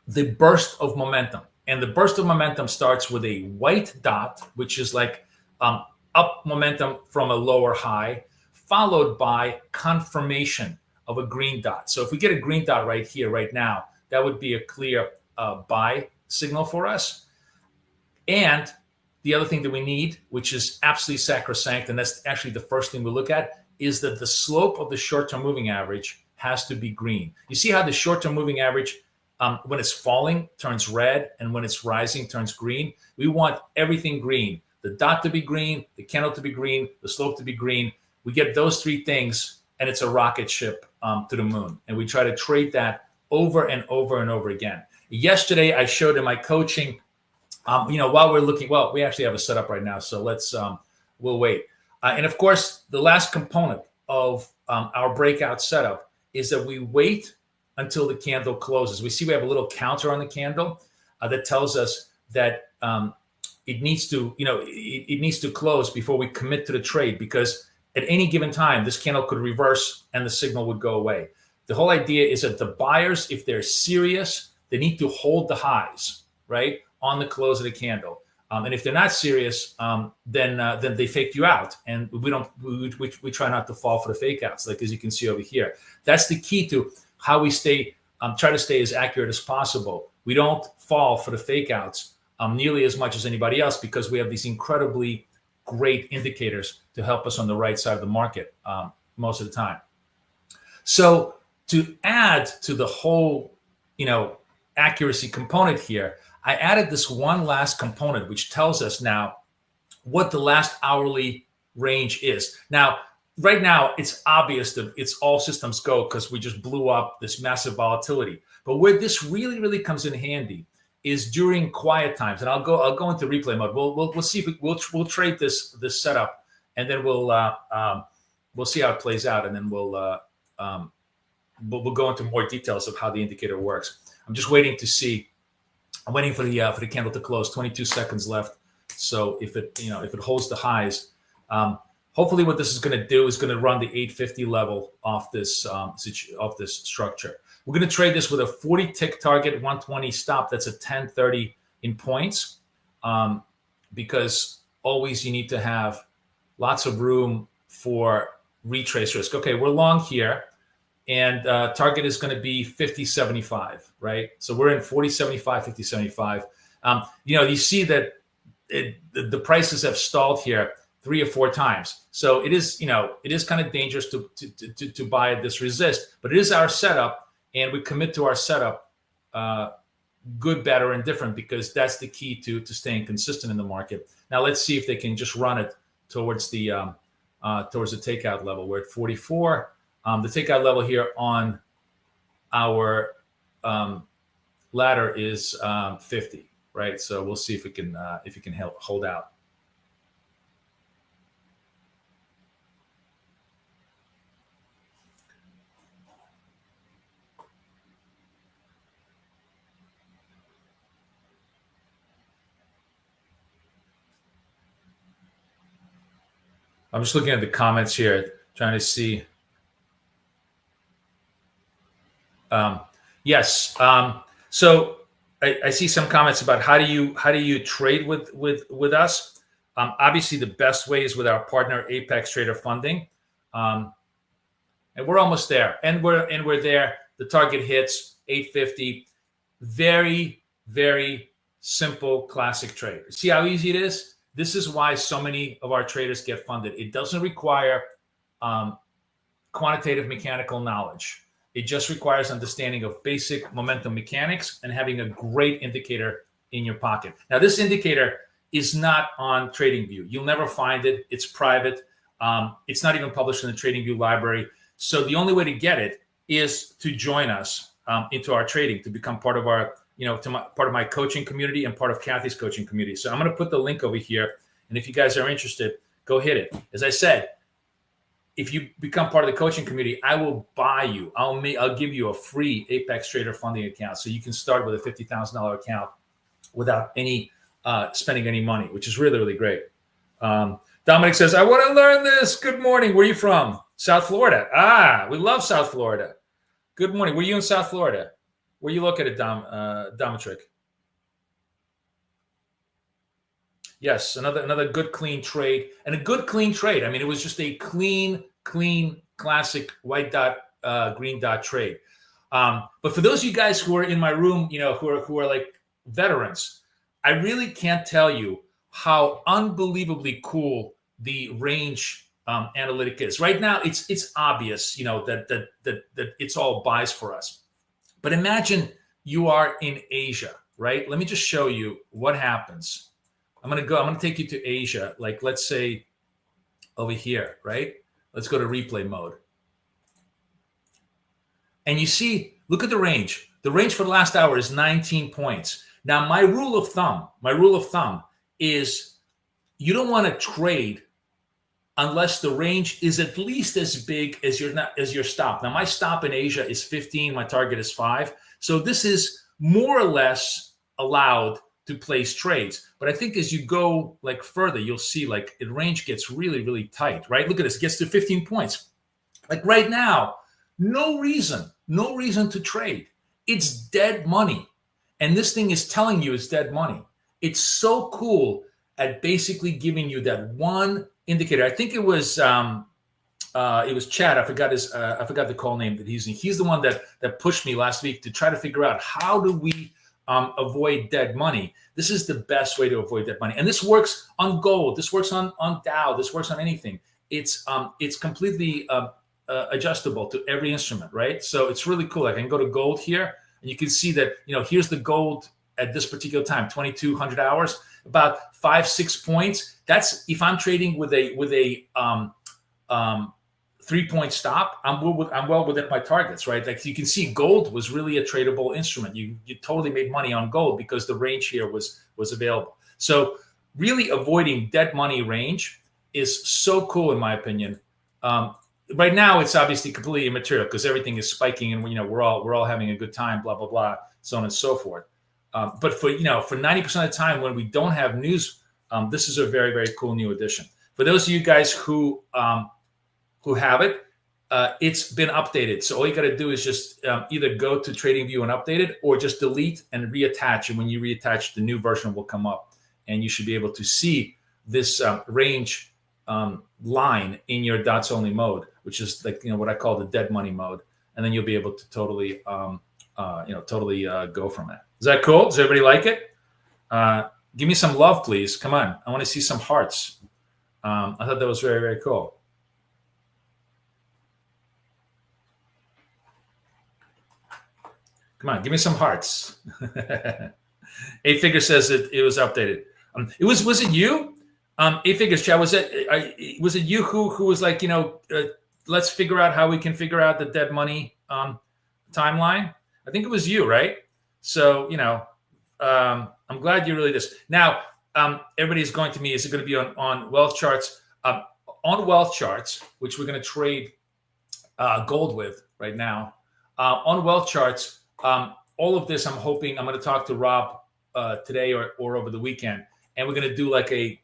the burst of momentum. And the burst of momentum starts with a white dot, which is like up momentum from a lower high, followed by confirmation of a green dot. So if we get a green dot right here, right now, that would be a clear buy signal for us. And the other thing that we need, which is absolutely sacrosanct, and that's actually the first thing we look at, is that the slope of the short-term moving average has to be green. You see how the short-term moving average, when it's falling, turns red, and when it's rising, turns green? We want everything green. The dot to be green, the candle to be green, the slope to be green. We get those three things, and it's a rocket ship to the moon. And we try to trade that over and over and over again. Yesterday, I showed in my coaching, while we're looking, we actually have a setup right now, so we'll wait. And of course, the last component of our breakout setup is that we wait until the candle closes. We see we have a little counter on the candle that tells us that it needs to, it needs to close before we commit to the trade, because at any given time, this candle could reverse and the signal would go away. The whole idea is that the buyers, if they're serious, they need to hold the highs, right, on the close of the candle. And if they're not serious, then they faked you out, and we try not to fall for the fake outs, like as you can see over here. That's the key to how we try to stay as accurate as possible. We don't fall for the fake outs nearly as much as anybody else, because we have these incredibly great indicators to help us on the right side of the market most of the time. So to add to the whole, accuracy component here, I added this one last component, which tells us now what the last hourly range is. Now, right now, it's obvious that it's all systems go because we just blew up this massive volatility. But where this really, really comes in handy is during quiet times. And I'll go into replay mode. We'll see if we'll trade this setup, and then we'll see how it plays out, and then we'll go into more details of how the indicator works. I'm just waiting to see. I'm waiting for the candle to close. 22 seconds left. So if it holds the highs, hopefully what this is going to do is going to run the 850 level off this structure. We're going to trade this with a 40 tick target, 120 stop. That's a 1030 in points, because always you need to have lots of room for retrace risk. Okay, we're long here. And target is going to be 50.75, right? So we're in 40.75, 50.75. You see that the prices have stalled here 3 or 4 times. So it is kind of dangerous to buy at this resist, but it is our setup, and we commit to our setup, good, bad, or indifferent, because that's the key to staying consistent in the market. Now let's see if they can just run it towards the takeout level. We're at 44. The takeout level here on our ladder is 50, right? So we'll see if it can hold out. I'm just looking at the comments here, trying to see. Yes. So I see some comments about how do you trade with us? Obviously, the best way is with our partner Apex Trader Funding, and we're almost there. And we're there. The target hits 850. Very, very simple, classic trade. See how easy it is? This is why so many of our traders get funded. It doesn't require quantitative mechanical knowledge. It just requires understanding of basic momentum mechanics and having a great indicator in your pocket. Now, this indicator is not on TradingView. You'll never find it. It's private. It's not even published in the TradingView library. So the only way to get it is to join us into our trading, to become part of our, part of my coaching community and part of Kathy's coaching community. So I'm going to put the link over here. And if you guys are interested, go hit it. As I said, if you become part of the coaching community, I will buy you. I'll give you a free Apex Trader Funding account, so you can start with a $50,000 account without any spending any money, which is really, really great. Dominic says, I want to learn this. Good morning. Where are you from? South Florida. We love South Florida. Good morning. Were you in South Florida? Where you located, Domitric? Yes, another good, clean trade. And a good, clean trade. I mean, it was just a clean, classic white dot, green dot trade. But for those of you guys who are in my room, who are like veterans, I really can't tell you how unbelievably cool the range analytic is. Right now, it's obvious, that it's all buys for us. But imagine you are in Asia, right? Let me just show you what happens. I'm going to take you to Asia. Like, let's say over here, right? Let's go to replay mode. And you see, look at the range. The range for the last hour is 19 points. Now, my rule of thumb is you don't want to trade unless the range is at least as big as your stop. Now, my stop in Asia is 15. My target is 5. So this is more or less allowed to place trades. But I think as you go like further, you'll see like the range gets really, really tight, right? Look at this, it gets to 15 points. Like right now, no reason to trade. It's dead money. And this thing is telling you it's dead money. It's so cool at basically giving you that one indicator. I think it was Chad. I forgot the call name that he's using. He's the one that pushed me last week to try to figure out how do we avoid dead money. This is the best way to avoid dead money, and this works on gold. This works on Dow. This works on anything. It's completely adjustable to every instrument, right? So it's really cool. I can go to gold here, and you can see that here's the gold at this particular time, 2,200 hours, about 5-6 points. That's if I'm trading with a 3-point stop, I'm well within my targets, right? Like you can see, gold was really a tradable instrument. You totally made money on gold because the range here was available. So really avoiding dead money range is so cool in my opinion. Right now, it's obviously completely immaterial because everything is spiking, and we're all having a good time, blah blah blah, so on and so forth. But for 90% of the time when we don't have news, this is a very, very cool new addition. For those of you guys who have it, it's been updated. So all you got to do is just either go to TradingView and update it, or just delete and reattach. And when you reattach, the new version will come up, and you should be able to see this range line in your dots only mode, which is like what I call the dead money mode. And then you'll be able to totally go from it. Is that cool? Does everybody like it? Give me some love, please. Come on. I want to see some hearts. I thought that was very, very cool. Come on, give me some hearts. 8 Figure says it was updated. Was it you? 8 Figures, Chad, was it you who was like, let's figure out how we can figure out the dead money timeline? I think it was you, right? So, I'm glad you really this. Now, everybody's going to me, is it going to be on wealth charts? On wealth charts, which we're going to trade gold with right now. On wealth charts, all of this, I'm hoping I'm going to talk to Rob today or over the weekend. And we're going to do like a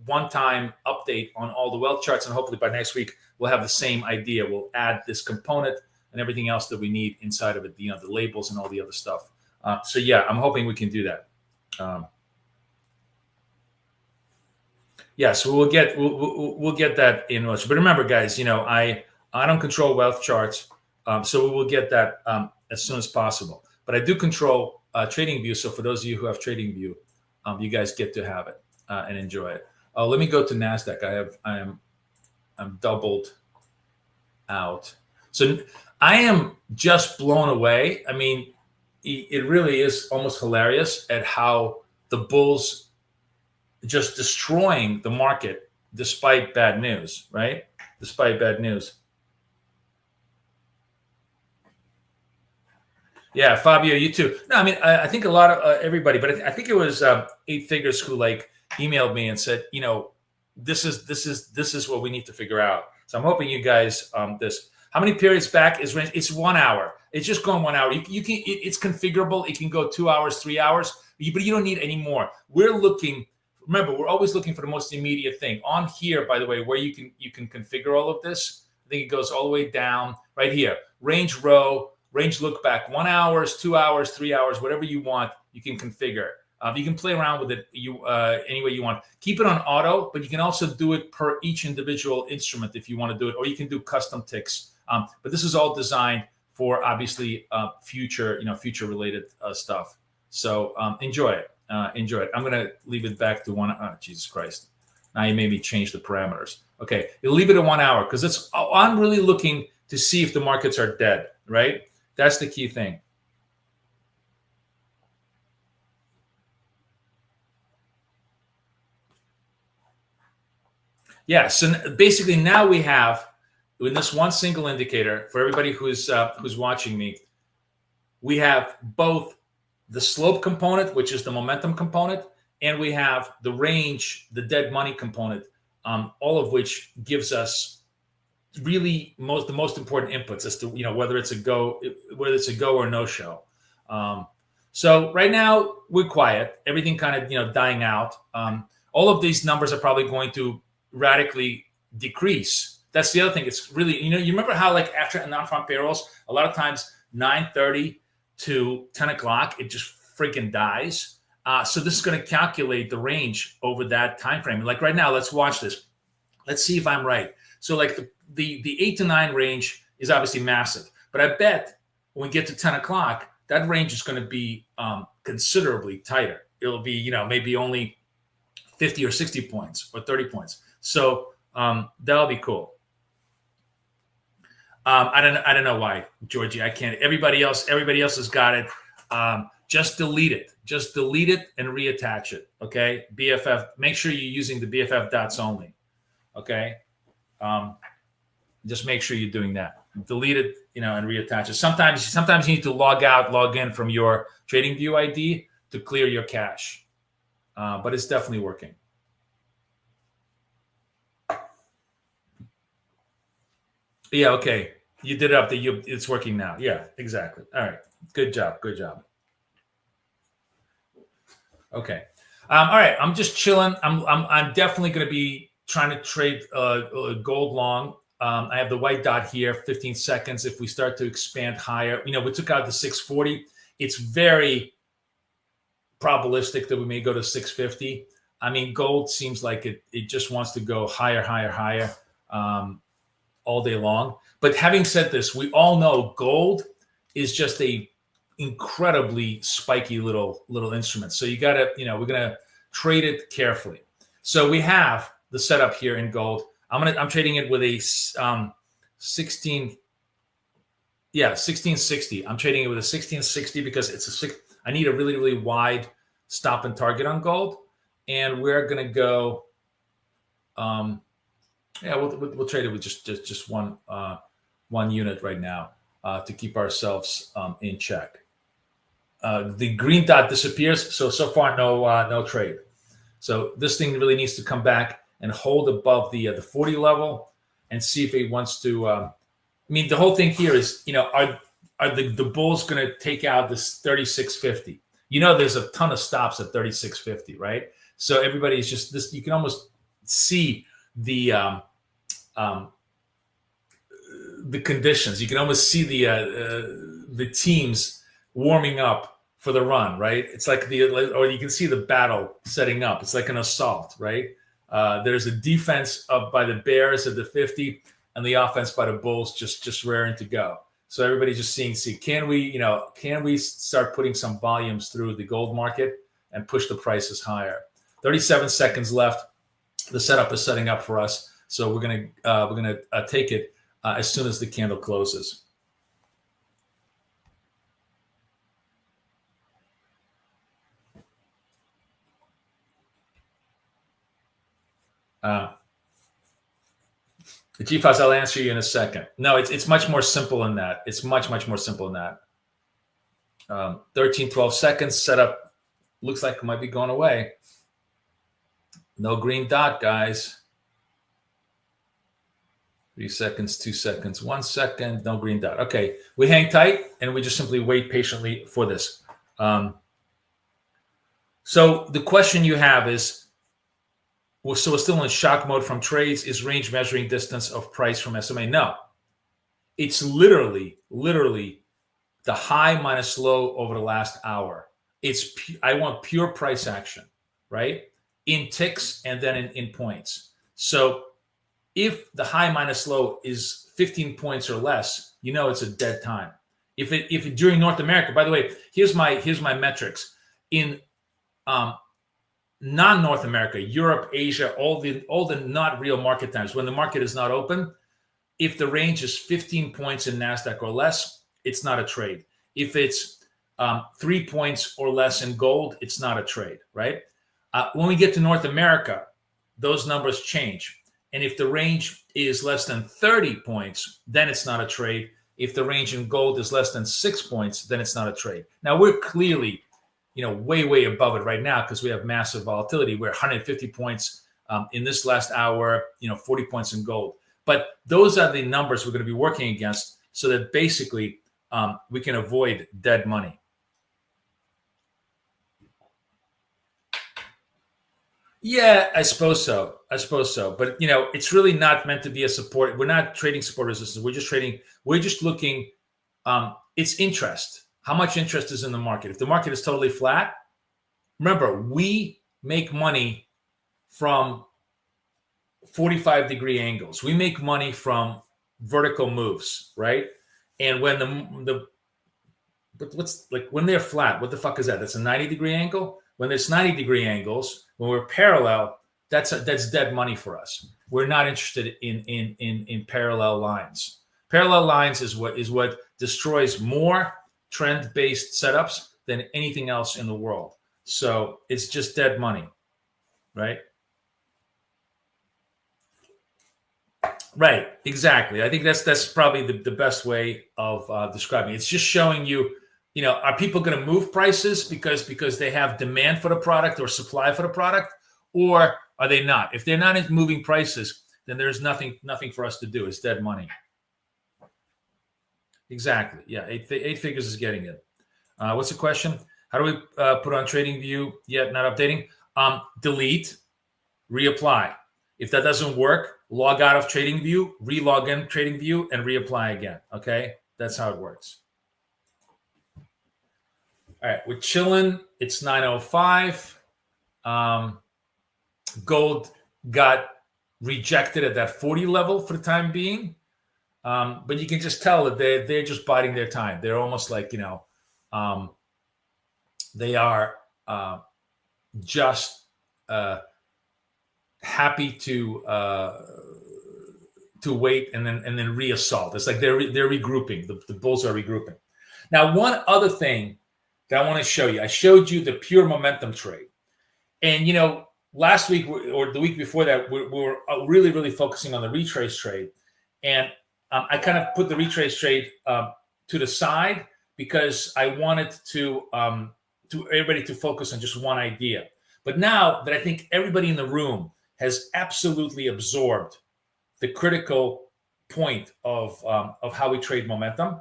one-time update on all the wealth charts. And hopefully by next week, we'll have the same idea. We'll add this component and everything else that we need inside of it, the labels and all the other stuff. So yeah, I'm hoping we can do that. Yeah, so we'll get that in motion. But remember, guys, I don't control wealth charts, so we will get that as soon as possible. But I do control TradingView. So for those of you who have TradingView, you guys get to have it and enjoy it. Let me go to NASDAQ. I'm doubled out. So I am just blown away. I mean, it really is almost hilarious at how the bulls just destroying the market despite bad news, right? Despite bad news. Yeah, Fabio, you too. No, I mean, I think a lot of everybody, but I think it was 8 Figures who emailed me and said, this is what we need to figure out. So I'm hoping you guys this. How many periods back is range? It's 1 hour. It's just going 1 hour. You can. It's configurable. It can go 2 hours, 3 hours, but you don't need any more. We're looking. Remember, we're always looking for the most immediate thing. On here, by the way, where you can configure all of this. I think it goes all the way down right here. Range row, range look back. 1 hour, 2 hours, 3 hours, whatever you want, you can configure. You can play around with it any way you want. Keep it on auto, but you can also do it per each individual instrument if you want to do it, or you can do custom ticks. But this is all designed for obviously future related stuff. So enjoy it. Enjoy it. I'm going to leave it back to 1 hour. Oh, Jesus Christ. Now you made me change the parameters. Okay, you'll leave it at 1 hour because I'm really looking to see if the markets are dead, right? That's the key thing. Yeah, so basically now we have, in this one single indicator, for everybody who's watching me, we have both the slope component, which is the momentum component, and we have the range, the dead money component all of which gives us really the most important inputs as to whether it's a go or no show. So right now we're quiet, everything kind of dying out. All of these numbers are probably going to radically decrease. That's the other thing. It's really, you remember how like after non-farm payrolls, a lot of times 9:30 to 10 o'clock, it just freaking dies. So this is going to calculate the range over that time frame. Like right now, let's watch this. Let's see if I'm right. So like the 8 to 9 range is obviously massive, but I bet when we get to 10 o'clock, that range is going to be considerably tighter. It'll be, maybe only 50 or 60 points or 30 points. So that'll be cool. I don't know why, Georgie. I can't. Everybody else has got it. Just delete it. Just delete it and reattach it. Okay. BFF. Make sure you're using the BFF dots only. Okay. Just make sure you're doing that. Delete it, and reattach it. Sometimes you need to log out, log in from your TradingView ID to clear your cache. But it's definitely working. Yeah, okay. You did it up. It's working now. Yeah, exactly. All right. Good job. Good job. Okay. All right. I'm just chilling. I'm definitely going to be trying to trade gold long. I have the white dot here, 15 seconds. If we start to expand higher, we took out the 640. It's very probabilistic that we may go to 650. I mean, gold seems like it just wants to go higher, higher, higher all day long. But having said this, we all know gold is just a incredibly spiky little instrument. So you gotta, we're gonna trade it carefully. So we have the setup here in gold. I'm trading it with a 1660. I'm trading it with a 1660 because I need a really, really wide stop and target on gold. And we're gonna go, we'll trade it with just one unit right now to keep ourselves in check. The green dot disappears, so far no trade. So this thing really needs to come back and hold above the 40 level and see if it wants to. The whole thing here is, are the bulls going to take out this 3650? There's a ton of stops at 3650, right? So everybody's just this. You can almost see the conditions. You can almost see the teams warming up for the run, right? It's like or you can see the battle setting up. It's like an assault, right? There's a defense up by the Bears at the 50 and the offense by the Bulls just raring to go. So everybody's just see, can we start putting some volumes through the gold market and push the prices higher? 37 seconds left. The setup is setting up for us. So we're gonna take it as soon as the candle closes. The GFAS, I'll answer you in a second. No, it's much more simple than that. It's much more simple than that. 13, 12 seconds. Setup looks like it might be going away. No green dot, guys. 3 seconds, 2 seconds, 1 second. No green dot. Okay, we hang tight and we just simply wait patiently for this. So the question you have is, so we're still in shock mode from trades. Is range measuring distance of price from SMA? No. It's literally the high minus low over the last hour. I want pure price action, right? In ticks and then in points. So if the high minus low is 15 points or less, it's a dead time. If during North America, by the way, here's my metrics. In non-North America, Europe, Asia, all the not real market times, when the market is not open, if the range is 15 points in NASDAQ or less, it's not a trade. If it's 3 points or less in gold, it's not a trade, right? When we get to North America, those numbers change. And if the range is less than 30 points, then it's not a trade. If the range in gold is less than 6 points, then it's not a trade. Now, we're clearly way above it right now because we have massive volatility. We're 150 points In this last hour, 40 points in gold. But those are the numbers we're going to be working against so that basically we can avoid dead money. Yeah, I suppose so. But it's really not meant to be a support. We're not trading support resistance. We're just trading. We're just looking. It's interest. How much interest is in the market? If the market is totally flat, remember, we make money from 45-degree angles. We make money from vertical moves, right? And when when they're flat, what the fuck is that? That's a 90-degree angle. When there's 90-degree angles, when we're parallel, that's dead money for us. We're not interested in parallel lines. Parallel lines is what destroys more trend-based setups than anything else in the world. So it's just dead money, right? Right, exactly. I think that's probably the best way of describing it. It's just showing you, are people going to move prices because they have demand for the product or supply for the product, or are they not? If they're not moving prices, then there's nothing for us to do. It's dead money. Exactly. Yeah, eight figures is getting it. What's the question? How do we put on TradingView yet not updating? Delete, reapply. If that doesn't work, log out of TradingView, re-log in TradingView, and reapply again. Okay, that's how it works. All right, we're chilling. It's 9:05. Gold got rejected at that 40 level for the time being, but you can just tell that they're just biding their time. They're almost like they are just happy to wait and then reassault. It's like they're regrouping. The bulls are regrouping. Now, one other thing that I want to show you. I showed you the pure momentum trade, and last week or the week before that, we were really, really focusing on the retrace trade, and I kind of put the retrace trade to the side because I wanted to everybody to focus on just one idea. But now that I think everybody in the room has absolutely absorbed the critical point of how we trade momentum,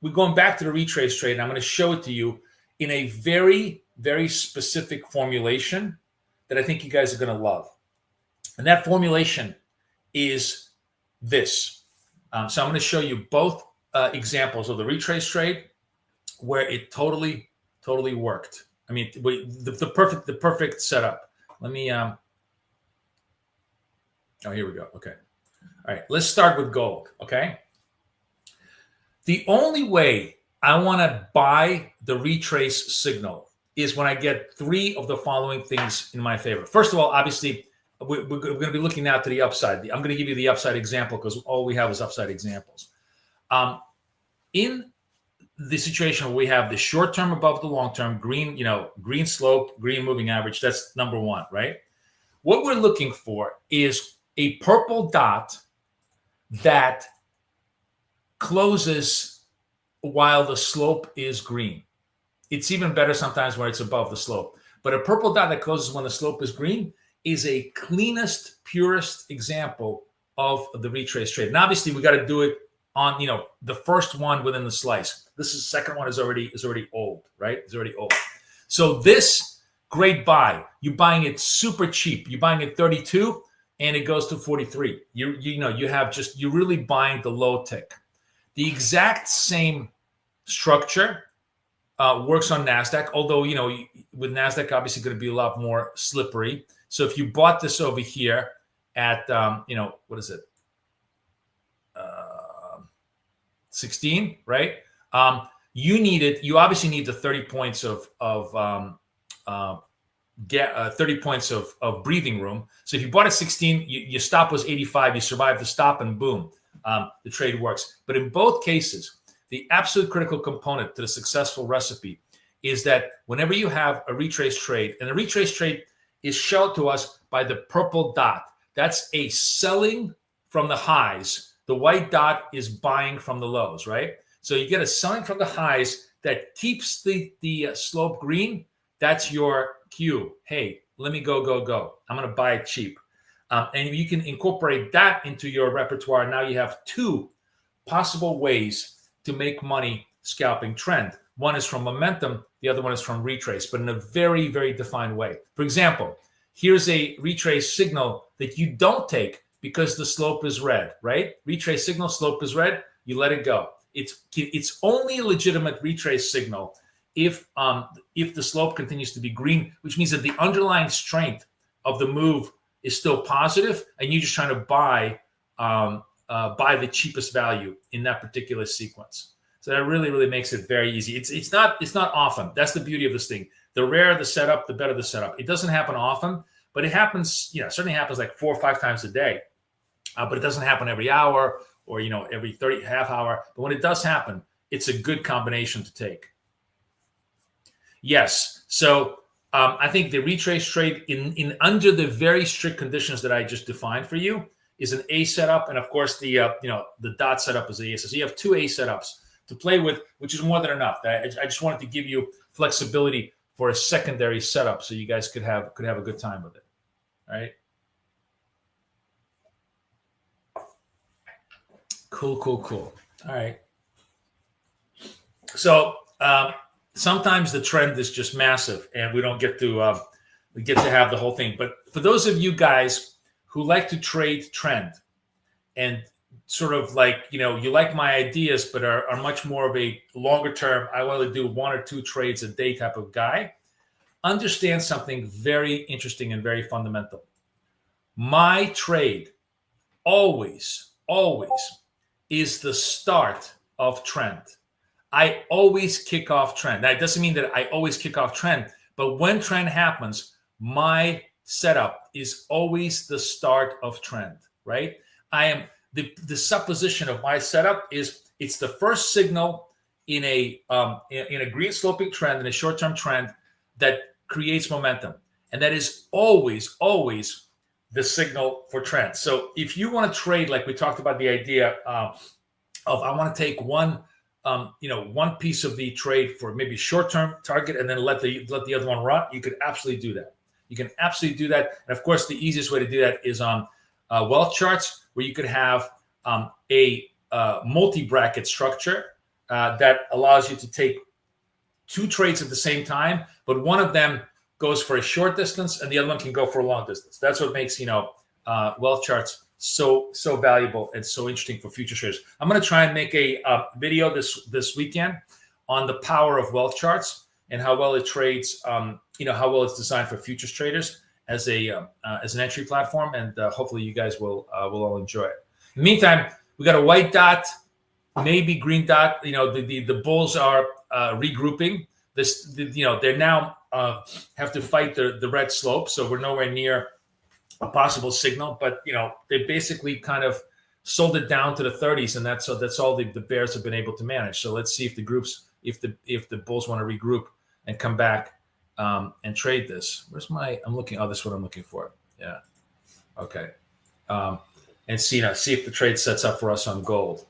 we're going back to the retrace trade, and I'm going to show it to you in a very, very specific formulation that I think you guys are going to love. And that formulation is this. So I'm going to show you both examples of the retrace trade where it totally worked. I mean, the perfect setup. Let me. Oh, here we go. Okay. All right. Let's start with gold. Okay. The only way I want to buy the retrace signal is when I get three of the following things in my favor. First of all, obviously, we're going to be looking now to the upside. I'm going to give you the upside example because all we have is upside examples. In the situation where we have the short term above the long term, green slope, green moving average, that's number one, right? What we're looking for is a purple dot that closes while the slope is green. It's even better sometimes when it's above the slope. But a purple dot that closes when the slope is green is a cleanest, purest example of the retrace trade. And obviously, we got to do it on the first one within the slice. This is the second one is already old, right? It's already old. So this great buy, you're buying it super cheap. You're buying it 32, and it goes to 43. You're really buying the low tick. The exact same structure works on NASDAQ, although, with NASDAQ, obviously going to be a lot more slippery. So if you bought this over here at, what is it? 16, right? You obviously need the 30 points of 30 points of breathing room. So if you bought at 16, your stop was 85, you survived the stop, and boom, the trade works. But in both cases, the absolute critical component to the successful recipe is that whenever you have a retrace trade, and the retrace trade is shown to us by the purple dot, that's a selling from the highs. The white dot is buying from the lows, right? So you get a selling from the highs that keeps the slope green that's your cue. Hey, let me go. I'm going to buy it cheap. And you can incorporate that into your repertoire. Now you have two possible ways to make money scalping trend. One is from momentum, the other one is from retrace, but in a very, very defined way. For example, here's a retrace signal that you don't take because the slope is red, right? Retrace signal, slope is red, you let it go. It's only a legitimate retrace signal if the slope continues to be green, which means that the underlying strength of the move is still positive, and you're just trying to buy the cheapest value in that particular sequence. So that really, really makes it very easy. It's not often. That's the beauty of this thing. The rarer the setup, the better the setup. It doesn't happen often, but it happens. Certainly happens like 4 or 5 times a day. But it doesn't happen every hour or every half hour. But when it does happen, it's a good combination to take. Yes. So I think the retrace trade in under the very strict conditions that I just defined for you is an A setup, and of course the dot setup is a A. So you have 2 A setups to play with, which is more than enough. I just wanted to give you flexibility for a secondary setup, so you guys could have a good time with it. All right. Cool. All right. So sometimes the trend is just massive, and we don't get to have the whole thing. But for those of you guys who like to trade trend and sort of like, you like my ideas, but are much more of a longer term, I want to do 1 or 2 trades a day type of guy, understand something very interesting and very fundamental. My trade always is the start of trend. I always kick off trend. Now, it doesn't mean that I always kick off trend, but when trend happens, my setup is always the start of trend, right? I am the supposition of my setup is it's the first signal in a green sloping trend, in a short-term trend that creates momentum. And that is always the signal for trend. So if you want to trade, like we talked about the idea of I want to take one piece of the trade for maybe short-term target and then let the other one run, you could absolutely do that. You can absolutely do that. And of course, the easiest way to do that is on wealth charts, where you could have a multi-bracket structure that allows you to take 2 trades at the same time, but one of them goes for a short distance and the other one can go for a long distance. That's what makes wealth charts so valuable and so interesting for future traders. I'm going to try and make a video this weekend on the power of wealth charts and how well it trades, how well it's designed for futures traders as an entry platform, and hopefully you guys will all enjoy it. In the meantime, we got a white dot, maybe green dot. The bulls are regrouping. They now have to fight the red slope, so we're nowhere near a possible signal. But they basically kind of sold it down to the 30s, and that's all the bears have been able to manage. So let's see if the bulls want to regroup and come back and trade this. This is what I'm looking for. Yeah. Okay. And see if the trade sets up for us on gold.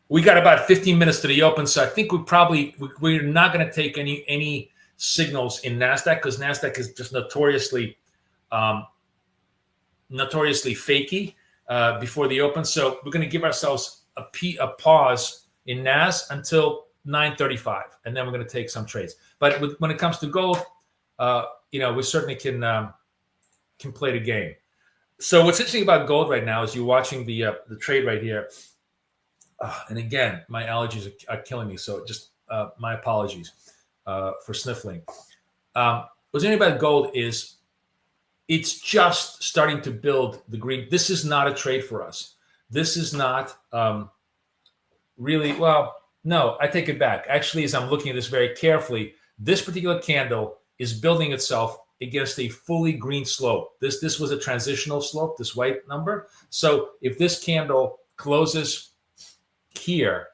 We got about 15 minutes to the open, so I think we're not going to take any signals in NASDAQ, because NASDAQ is just notoriously fakey before the open. So we're going to give ourselves a pause in NAS until 9:35, and then we're going to take some trades. But when it comes to gold, we certainly can play the game. So what's interesting about gold right now is you're watching the trade right here. And again, my allergies are killing me, so just my apologies for sniffling. What's interesting about gold is it's just starting to build the green. This is not a trade for us. This is not really, well, no, I take it back. Actually, as I'm looking at this very carefully, this particular candle is building itself against a fully green slope. This was a transitional slope, this white number. So if this candle closes here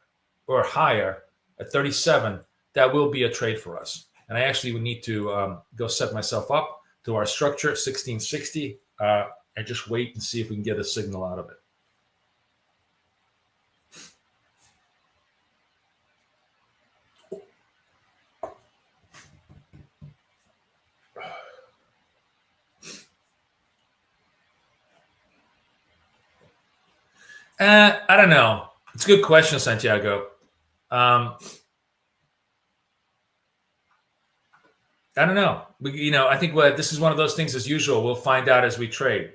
or higher at 37, that will be a trade for us. And I actually would need to go set myself up to our structure 1660 and just wait and see if we can get a signal out of it. I don't know. It's a good question, Santiago. I don't know. I think this is one of those things. As usual, we'll find out as we trade.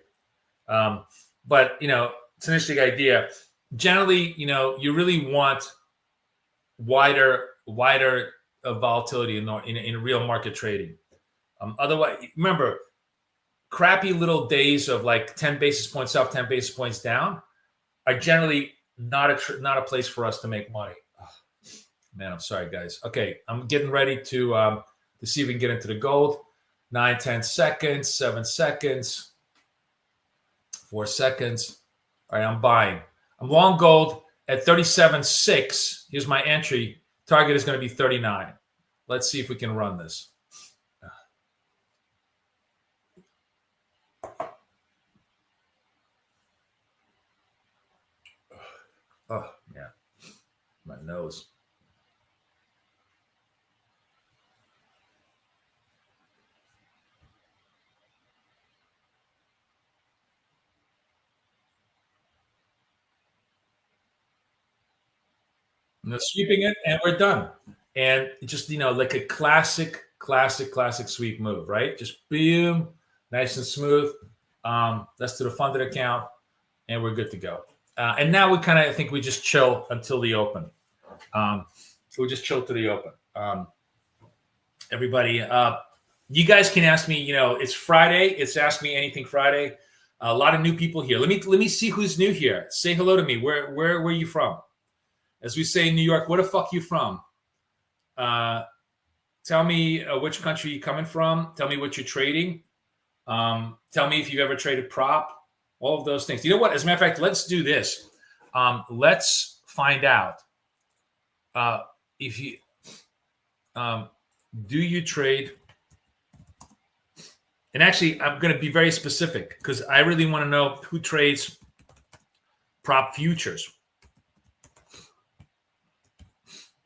But it's an interesting idea. Generally, you really want wider volatility in real market trading. Otherwise, remember, crappy little days of like 10 basis points up, 10 basis points down are generally not a place for us to make money. Oh, man, I'm sorry, guys. Okay, I'm getting ready to see if we can get into the gold. 9, 10 seconds, 7 seconds, 4 seconds. All right, I'm buying. I'm long gold at 37.6. Here's my entry. Target is going to be 39. Let's see if we can run this. Oh, yeah. My nose. And sweeping it, and we're done. And just, like a classic sweep move, right? Just boom, nice and smooth. That's to the funded account, and we're good to go. And now we I think we just chill until the open. We'll just chill to the open. Everybody, you guys can ask me, it's Friday. It's Ask Me Anything Friday. A lot of new people here. Let me see who's new here. Say hello to me. Where are you from? As we say in New York, where the fuck you from? Tell me which country you're coming from. Tell me what you're trading. Tell me if you've ever traded prop. All of those things. You know what? As a matter of fact, let's do this. Let's find out if you do you trade. And actually, I'm going to be very specific because I really want to know who trades prop futures.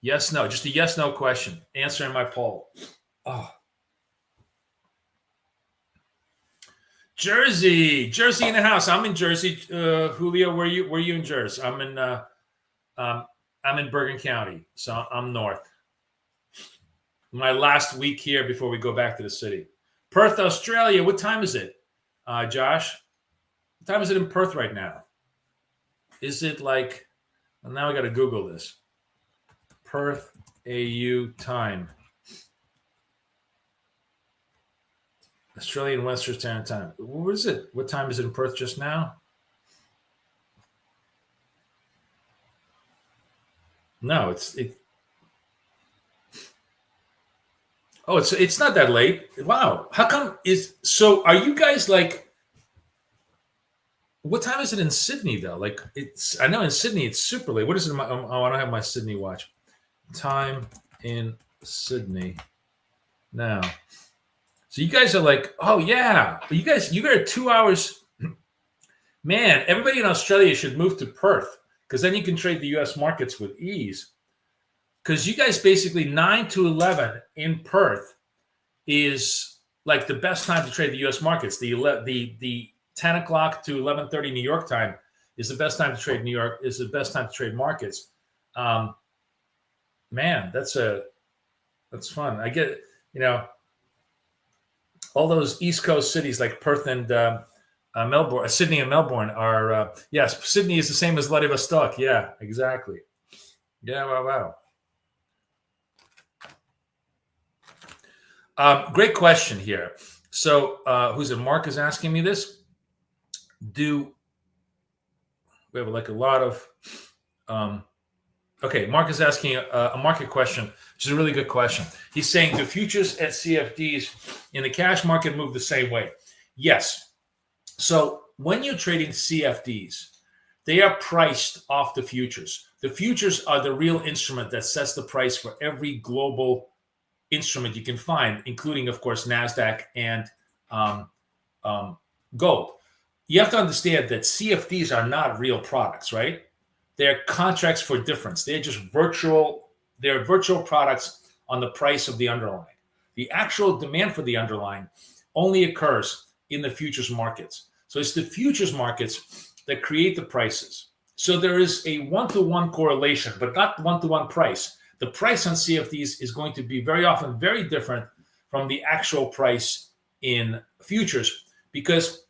Yes, no, just a yes, no question. Answering my poll. Oh. Jersey in the house. I'm in Jersey. Julio, where you in Jersey? I'm in Bergen County, so I'm north. My last week here before we go back to the city. Perth, Australia. What time is it, Josh? What time is it in Perth right now? Is it like? Well, now I got to Google this. Perth AU time. Australian Western Standard Time. What is it? What time is it in Perth just now? No, it's not that late. Wow. How come are you guys like, what time is it in Sydney though? Like I know in Sydney it's super late. What is it? I don't have my Sydney watch. Time in Sydney now. So you guys are like, oh yeah, you got 2 hours. Man, everybody in Australia should move to Perth because then you can trade the U.S. markets with ease. Because you guys basically 9 to 11 in Perth is like the best time to trade the U.S. markets. The 10 o'clock to 11:30 New York time is the best time to trade New York. Is the best time to trade markets. Man, that's fun. I get all those East Coast cities like Perth and Melbourne, Sydney and Melbourne are yes. Sydney is the same as Vladivostok. Yeah, exactly. Yeah, wow. Great question here. So, who's it? Mark is asking me this. We have like a lot of. Okay, Mark is asking a market question, which is a really good question. He's saying, do futures at CFDs in the cash market move the same way? Yes. So when you're trading CFDs, they are priced off the futures. The futures are the real instrument that sets the price for every global instrument you can find, including, of course, NASDAQ and gold. You have to understand that CFDs are not real products, right? They're contracts for difference. They're just virtual products on the price of the underlying. The actual demand for the underlying only occurs in the futures markets. So it's the futures markets that create the prices. So there is a one-to-one correlation, but not one-to-one price. The price on CFDs is going to be very often very different from the actual price in futures, because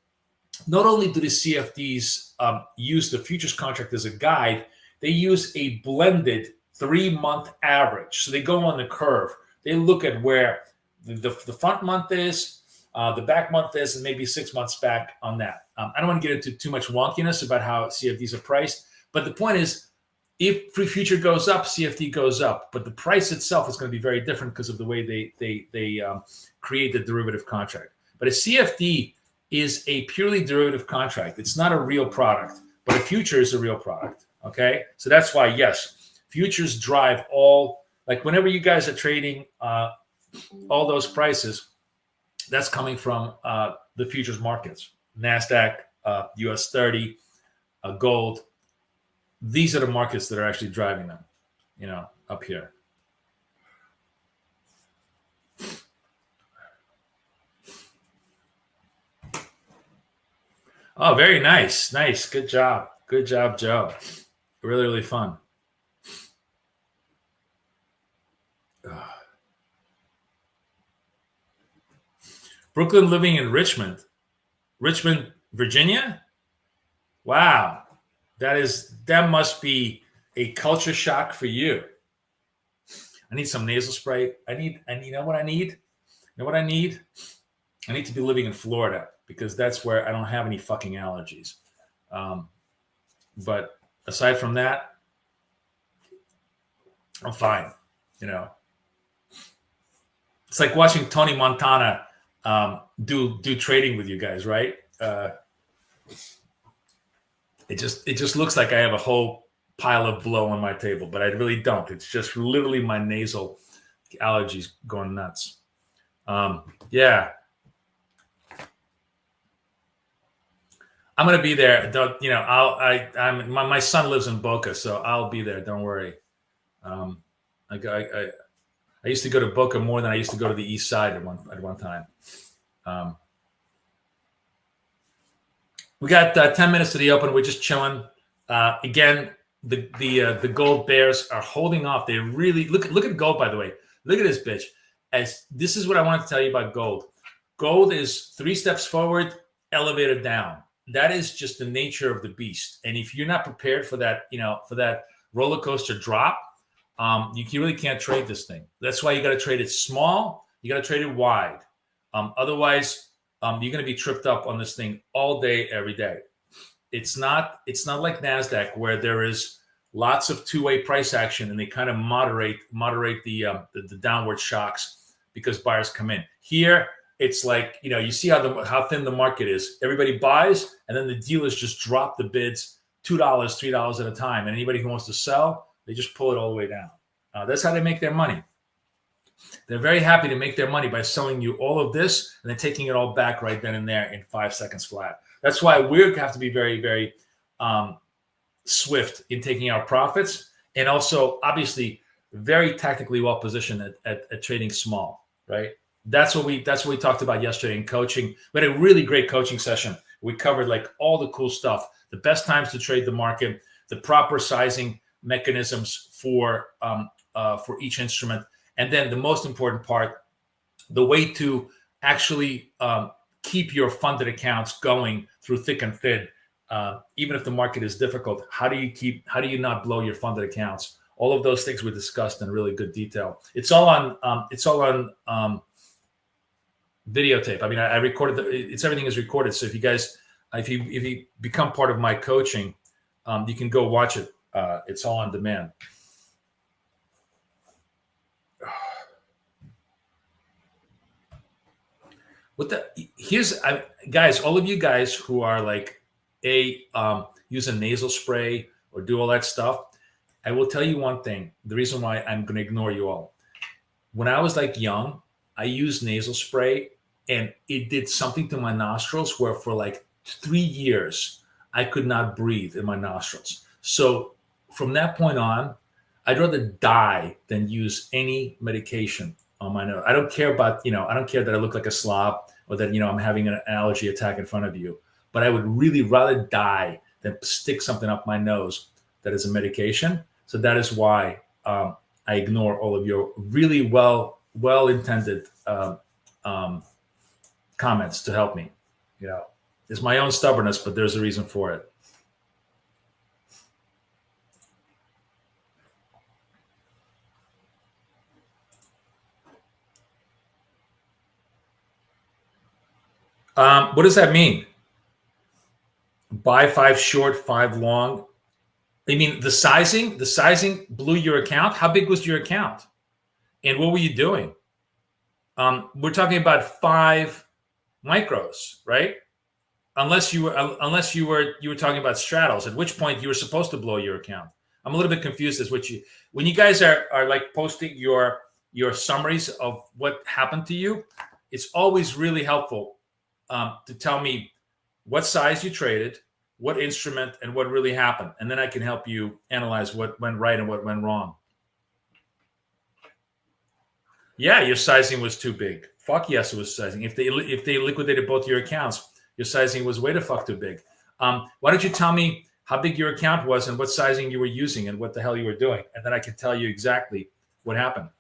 not only do the CFDs use the futures contract as a guide, they use a blended 3-month average. So they go on the curve. They look at where the front month is, the back month is, and maybe 6 months back on that. I don't want to get into too much wonkiness about how CFDs are priced, but the point is, if free future goes up, CFD goes up, but the price itself is going to be very different because of the way they create the derivative contract. But a CFD is a purely derivative contract. It's not a real product, but a future is a real product. Okay, so that's why, yes, futures drive all. Like whenever you guys are trading all those prices, that's coming from the futures markets, NASDAQ, US 30, gold. These are the markets that are actually driving them, you know, up here. Oh, very nice. Nice. Good job. Good job, Joe. Really, really fun. Brooklyn living in Richmond, Virginia. Wow. That must be a culture shock for you. I need some nasal spray. You know what I need? You know what I need? I need to be living in Florida because that's where I don't have any fucking allergies. But aside from that, I'm fine. You know, it's like watching Tony Montana do trading with you guys, right? It just looks like I have a whole pile of blow on my table, but I really don't. It's just literally my nasal allergies going nuts. Yeah. I'm gonna be there. Don't, you know? My son lives in Boca, so I'll be there. Don't worry. I used to go to Boca more than I used to go to the East Side at one time. We got 10 minutes to the open. We're just chilling. Again, the gold bears are holding off. They really look at gold. By the way, look at this bitch. As this is what I wanted to tell you about gold. Gold is 3 steps forward, elevator down. That is just the nature of the beast. And if you're not prepared for that, you know, for that roller coaster drop, you really can't trade this thing. That's why you got to trade it small. You got to trade it wide. Otherwise, you're going to be tripped up on this thing all day, every day. It's not like NASDAQ where there is lots of two-way price action and they kind of moderate the downward shocks because buyers come in. Here, it's like, you know, you see how thin the market is. Everybody buys, and then the dealers just drop the bids $2, $3 at a time. And anybody who wants to sell, they just pull it all the way down. That's how they make their money. They're very happy to make their money by selling you all of this and then taking it all back right then and there in 5 seconds flat. That's why we have to be very, very swift in taking our profits, and also obviously very tactically well positioned at trading small, right? That's what we talked about yesterday in coaching. We had a really great coaching session. We covered like all the cool stuff, the best times to trade the market, the proper sizing mechanisms for each instrument, and then the most important part, the way to actually keep your funded accounts going through thick and thin, even if the market is difficult. How do you not blow your funded accounts? All of those things were discussed in really good detail. It's all on videotape. I mean, I recorded everything is recorded. So if you become part of my coaching, you can go watch it. It's all on demand. Guys, all of you guys who are like use a nasal spray or do all that stuff, I will tell you one thing. The reason why I'm going to ignore you all. When I was like young, I used nasal spray and it did something to my nostrils where for like 3 years, I could not breathe in my nostrils. So from that point on, I'd rather die than use any medication on my nose. I don't care about, I don't care that I look like a slob or that, I'm having an allergy attack in front of you, but I would really rather die than stick something up my nose that is a medication. So that is why I ignore all of your really well-intended comments to help me. You know, it's my own stubbornness, but there's a reason for it. What does that mean? Buy 5 short, 5 long. I mean, the sizing blew your account. How big was your account? And what were you doing? We're talking about 5 micros, right? Unless you were talking about straddles, at which point you were supposed to blow your account. I'm a little bit confused as when you guys are like posting your summaries of what happened to you. It's always really helpful to tell me what size you traded, what instrument, and what really happened. And then I can help you analyze what went right and what went wrong. Yeah, your sizing was too big. Fuck yes, it was sizing. If they liquidated both your accounts, your sizing was way the fuck too big. Why don't you tell me how big your account was and what sizing you were using and what the hell you were doing? And then I can tell you exactly what happened.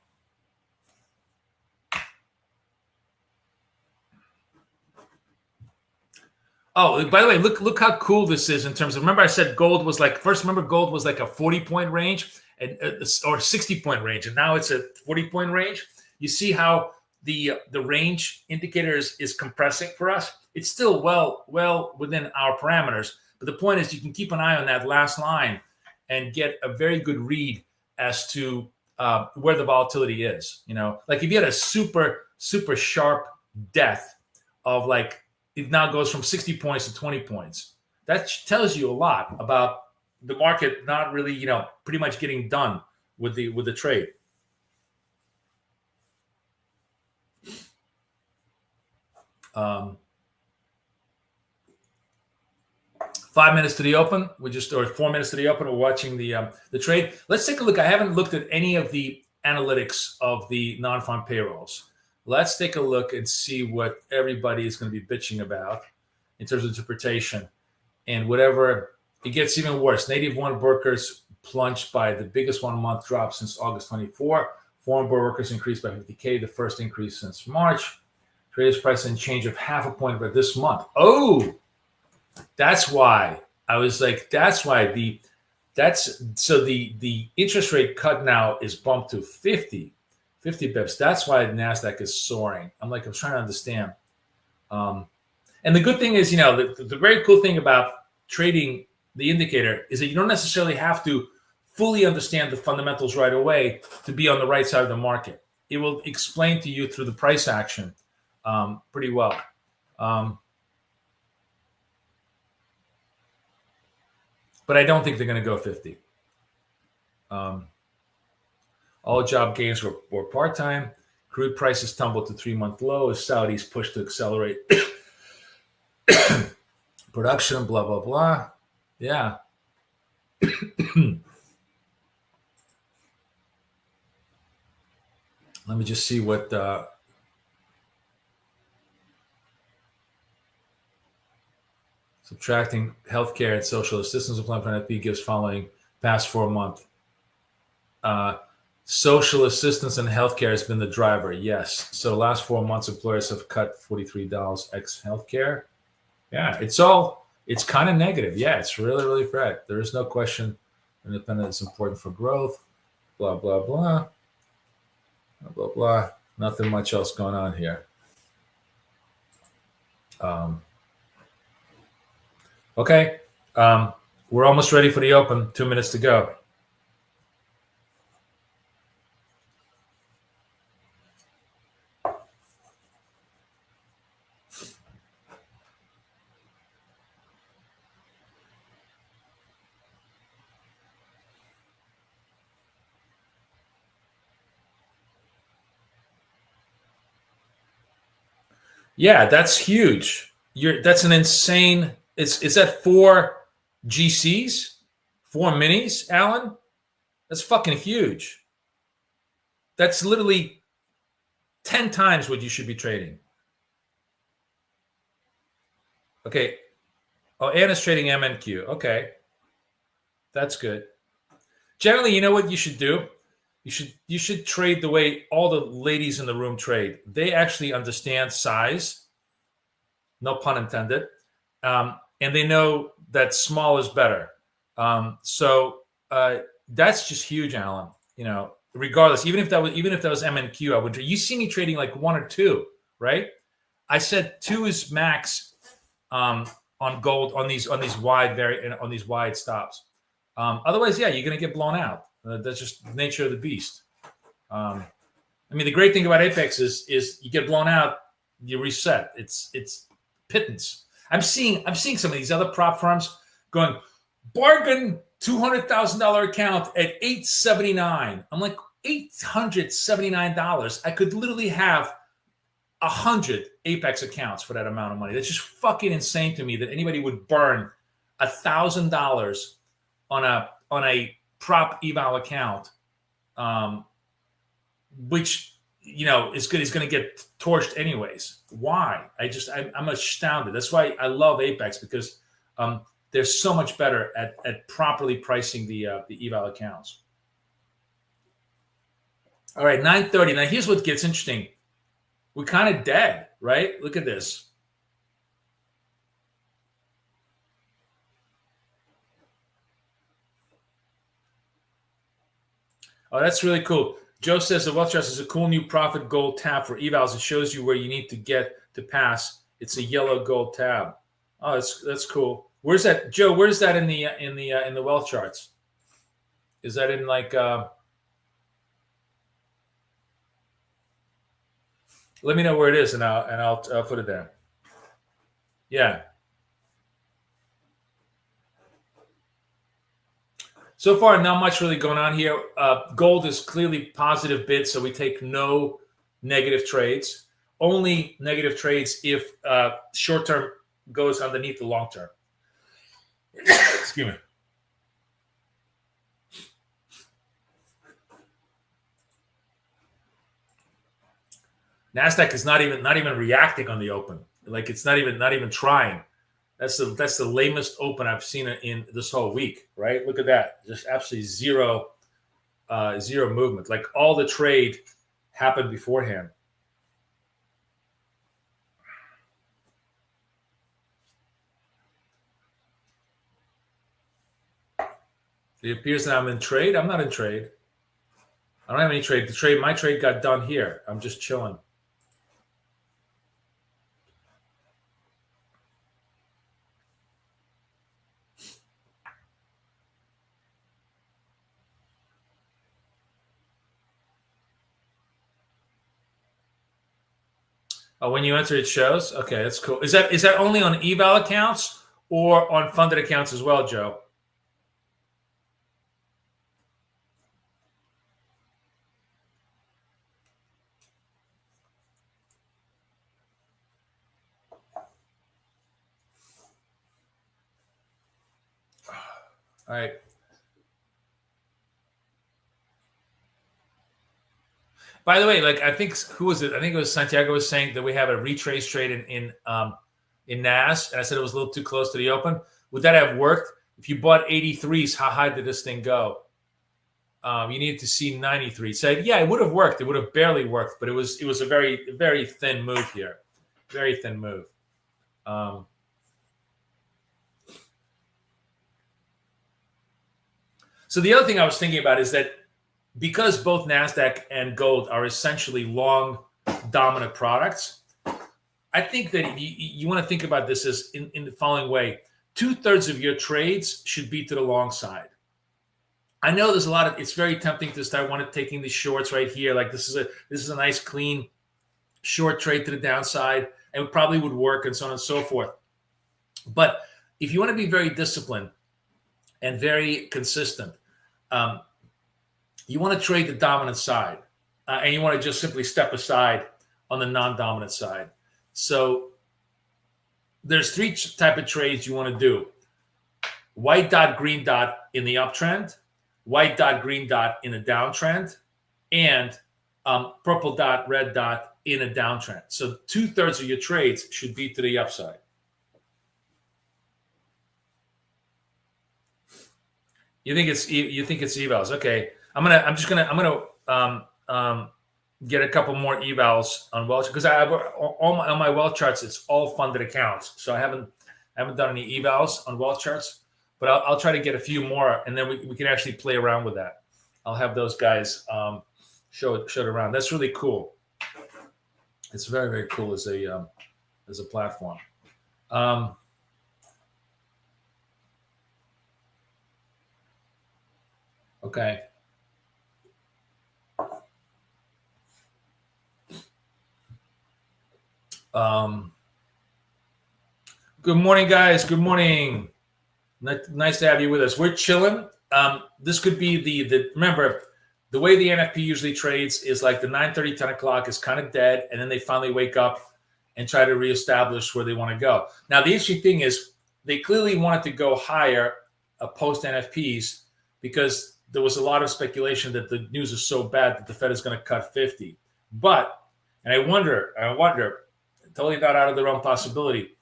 Oh, by the way, look how cool this is in terms of, remember I said gold was like, first remember gold was like a 40-point range and or 60-point range, and now it's a 40-point range. You see how the range indicator is compressing for us? It's still well within our parameters, but the point is you can keep an eye on that last line and get a very good read as to where the volatility is. You know, like if you had a super sharp death of like, it now goes from 60 points to 20 points. That tells you a lot about the market not really, you know, pretty much getting done with the trade. Um, 5 minutes to the open. Or 4 minutes to the open. We're watching the trade. Let's take a look. I haven't looked at any of the analytics of the non-farm payrolls. Let's take a look and see what everybody is going to be bitching about in terms of interpretation. And whatever, it gets even worse. Native one workers plunged by the biggest 1 month drop since August 24. Foreign workers increased by 50K, the first increase since March. Traders price and change of 0.5 point by this month. Oh, that's why I was like, the interest rate cut now is bumped to 50 bips. That's why NASDAQ is soaring. I'm trying to understand. And the good thing is, you know, the very cool thing about trading the indicator is that you don't necessarily have to fully understand the fundamentals right away to be on the right side of the market. It will explain to you through the price action pretty well. But I don't think they're going to go 50. All job gains were part-time. Crude prices tumbled to 3-month low as Saudis pushed to accelerate production, blah, blah, blah. Yeah. Let me just see what subtracting healthcare and social assistance plan from NFP gives following past 4 month. Social assistance and healthcare has been the driver. Yes. So last 4 months, employers have cut $43 ex healthcare. Yeah, it's kind of negative. Yeah, it's really, really bad. There is no question. Independence is important for growth. Blah, blah, blah. Blah, blah, blah. Nothing much else going on here. Okay. We're almost ready for the open. 2 minutes to go. Yeah, that's huge. That's an insane. Is that 4 GCs, 4 minis, Alan? That's fucking huge. That's literally 10 times what you should be trading. Okay, Oh, Anna's trading MNQ. Okay, that's good. Generally, you know what you should do? You should trade the way all the ladies in the room trade. They actually understand size, no pun intended, and they know that small is better. So that's just huge, Alan. You know, regardless, even if that was MNQ, I would. You see me trading like 1 or 2, right? I said 2 is max on gold on these wide stops. Otherwise, yeah, you're going to get blown out. That's just the nature of the beast. I mean, the great thing about Apex is you get blown out, you reset. It's pittance. I'm seeing some of these other prop firms going bargain $200,000 account at $879. I'm like, $879. I could literally have 100 Apex accounts for that amount of money. That's just fucking insane to me that anybody would burn $1,000 on a prop eval account, which is going to get torched anyways. Why? I'm astounded. That's why I love Apex, because they're so much better at properly pricing the eval accounts. All right, 9:30. Now here's what gets interesting. We're kind of dead, right? Look at this. Oh, that's really cool. Joe says the Wealth Trust is a cool new profit gold tab for evals. It shows you where you need to get to pass. It's a yellow gold tab. Oh, that's cool. Where's that, Joe? Where's that in the wealth charts? Is that in like? Let me know where it is, and I'll put it there. Yeah. So far, not much really going on here. Gold is clearly positive bid, so we take no negative trades. Only negative trades if short term goes underneath the long term. Excuse me. NASDAQ is not even reacting on the open. Like, it's not even trying. That's the lamest open I've seen in this whole week, right? Look at that. Just absolutely zero movement. Like, all the trade happened beforehand. It appears that I'm in trade. I'm not in trade. I don't have any trade. My trade got done here. I'm just chilling. When you enter, it shows. Okay, that's cool. Is that only on eval accounts or on funded accounts as well, Joe? All right. By the way, like, I think, who was it? I think it was Santiago was saying that we have a retrace trade in NAS, and I said it was a little too close to the open. Would that have worked? If you bought 83s, how high did this thing go? You needed to see 93. Said, yeah, it would have worked. It would have barely worked, but it was a very, very thin move here. Very thin move. So the other thing I was thinking about is that because both NASDAQ and gold are essentially long dominant products, I think that you want to think about this as in the following way. 2/3 of your trades should be to the long side. I know there's it's very tempting to start taking these shorts right here. Like, this is a nice clean short trade to the downside, and it probably would work, and so on and so forth. But if you want to be very disciplined and very consistent, you want to trade the dominant side, and you want to just simply step aside on the non-dominant side. So there's 3 type of trades you want to do: white dot, green dot in the uptrend, white dot, green dot in a downtrend, and purple dot, red dot in a downtrend. So 2/3 of your trades should be to the upside. You think it's evals? Okay, I'm gonna get a couple more evals on Welch because I have on my Welch charts. It's all funded accounts, so I haven't done any evals on Welch charts, but I'll try to get a few more, and then we can actually play around with that. I'll have those guys show it around. That's really cool. It's very, very cool as a platform. Okay. Good morning, guys. Good morning. Nice to have you with us. We're chilling. This could be the remember, the way the NFP usually trades is like the 9:30, 10 o'clock is kind of dead, and then they finally wake up and try to reestablish where they want to go. Now, the interesting thing is they clearly wanted to go higher post NFPs because there was a lot of speculation that the news is so bad that the Fed is going to cut 50. But, and I wonder, totally not out of the realm possibility,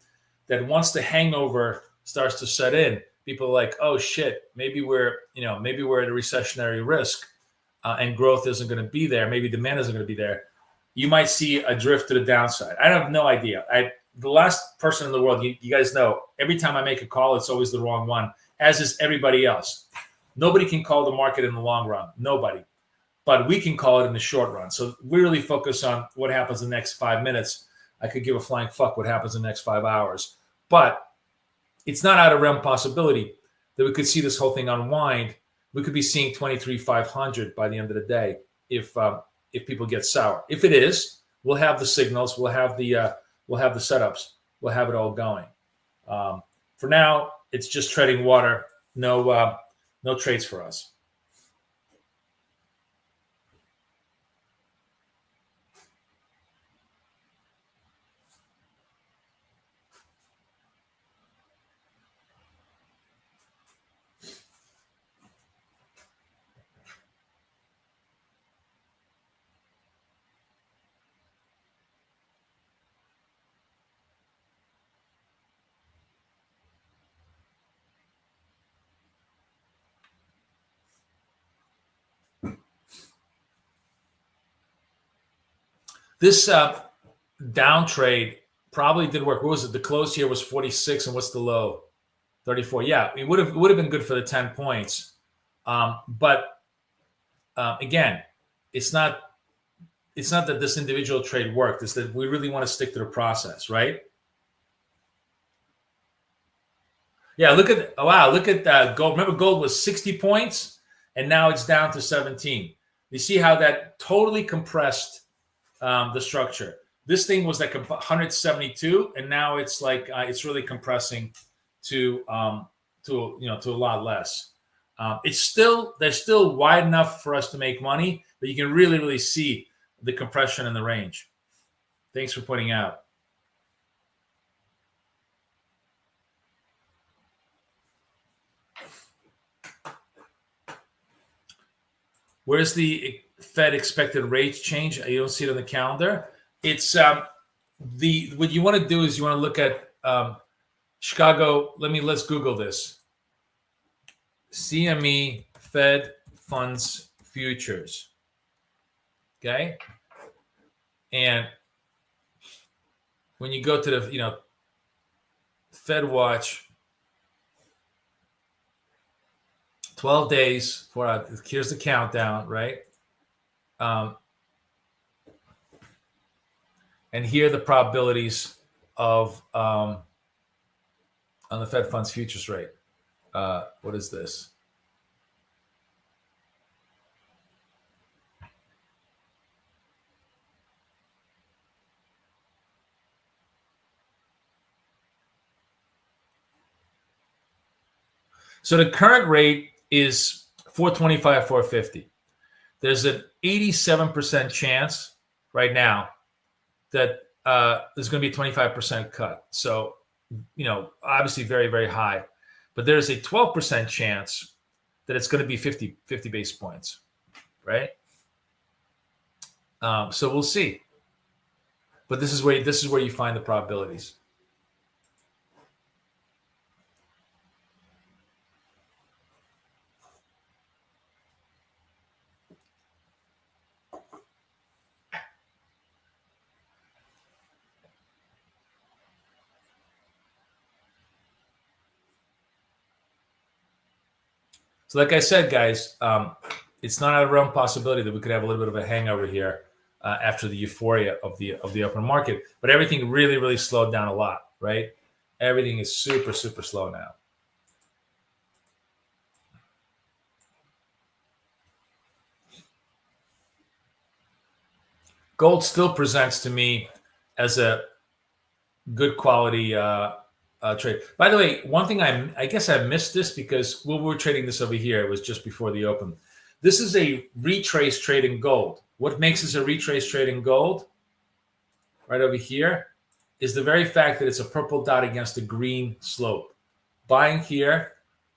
that once the hangover starts to set in, people are like, oh shit, maybe we're at a recessionary risk and growth isn't going to be there. Maybe demand isn't going to be there. You might see a drift to the downside. I have no idea. The last person in the world, you guys know, every time I make a call, it's always the wrong one, as is everybody else. Nobody can call the market in the long run. Nobody. But we can call it in the short run. So we really focus on what happens in the next 5 minutes. I could give a flying fuck what happens in the next 5 hours. But it's not out of realm possibility that we could see this whole thing unwind. We could be seeing 23,500 by the end of the day if people get sour. If it is, we'll have the signals, we'll have the setups, we'll have it all going. For now, it's just treading water. No trades for us. This down trade probably did work. What was it? The close here was 46, and what's the low? 34. Yeah, it would have been good for the 10 points. But again, it's not that this individual trade worked. It's that we really want to stick to the process, right? Yeah, look at gold. Remember, gold was 60 points, and now it's down to 17. You see how that totally compressed the structure. This thing was like 172, and now it's like it's really compressing to a lot less. They're still wide enough for us to make money, but you can really, really see the compression in the range. Thanks for pointing out. Where's the Fed expected rate change? You don't see it on the calendar. It's what you want to do is you want to look at Chicago. Let's Google this. CME Fed funds futures. Okay. And when you go to the Fed watch, 12 days for here's the countdown, right? And here are the probabilities of on the Fed funds futures rate. What is this? So the current rate is 425, 450. There's an 87% chance right now that there's going to be a 25% cut. So, obviously very, very high. But there's a 12% chance that it's going to be 50 basis points, right? So we'll see. But this is where you find the probabilities. So like I said, guys, it's not a realm possibility that we could have a little bit of a hangover here after the euphoria of the open market. But everything really, really slowed down a lot, right? Everything is super, super slow now. Gold still presents to me as a good quality trade. By the way, one thing I guess I missed this because we were trading this over here. It was just before the open. This is a retrace trade in gold. What makes this a retrace trade in gold? Right over here is the very fact that it's a purple dot against a green slope. Buying here,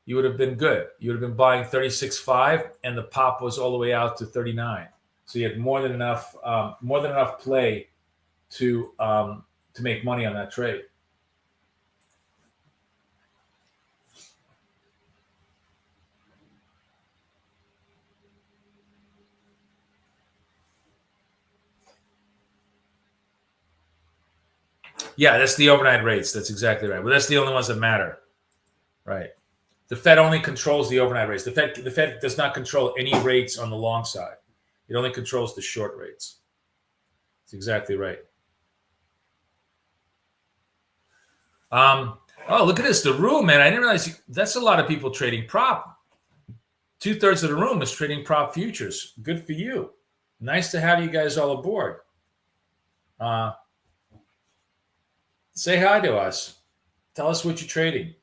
you would have been good. You would have been buying 36.5, and the pop was all the way out to 39. So you had more than enough play to make money on that trade. Yeah, that's the overnight rates. That's exactly right. Well, that's the only ones that matter, right? The Fed only controls the overnight rates. The Fed does not control any rates on the long side. It only controls the short rates. That's exactly right. Oh, look at this. The room, man. I didn't realize that's a lot of people trading prop. 2/3 of the room is trading prop futures. Good for you. Nice to have you guys all aboard. Say hi to us. Tell us what you're trading.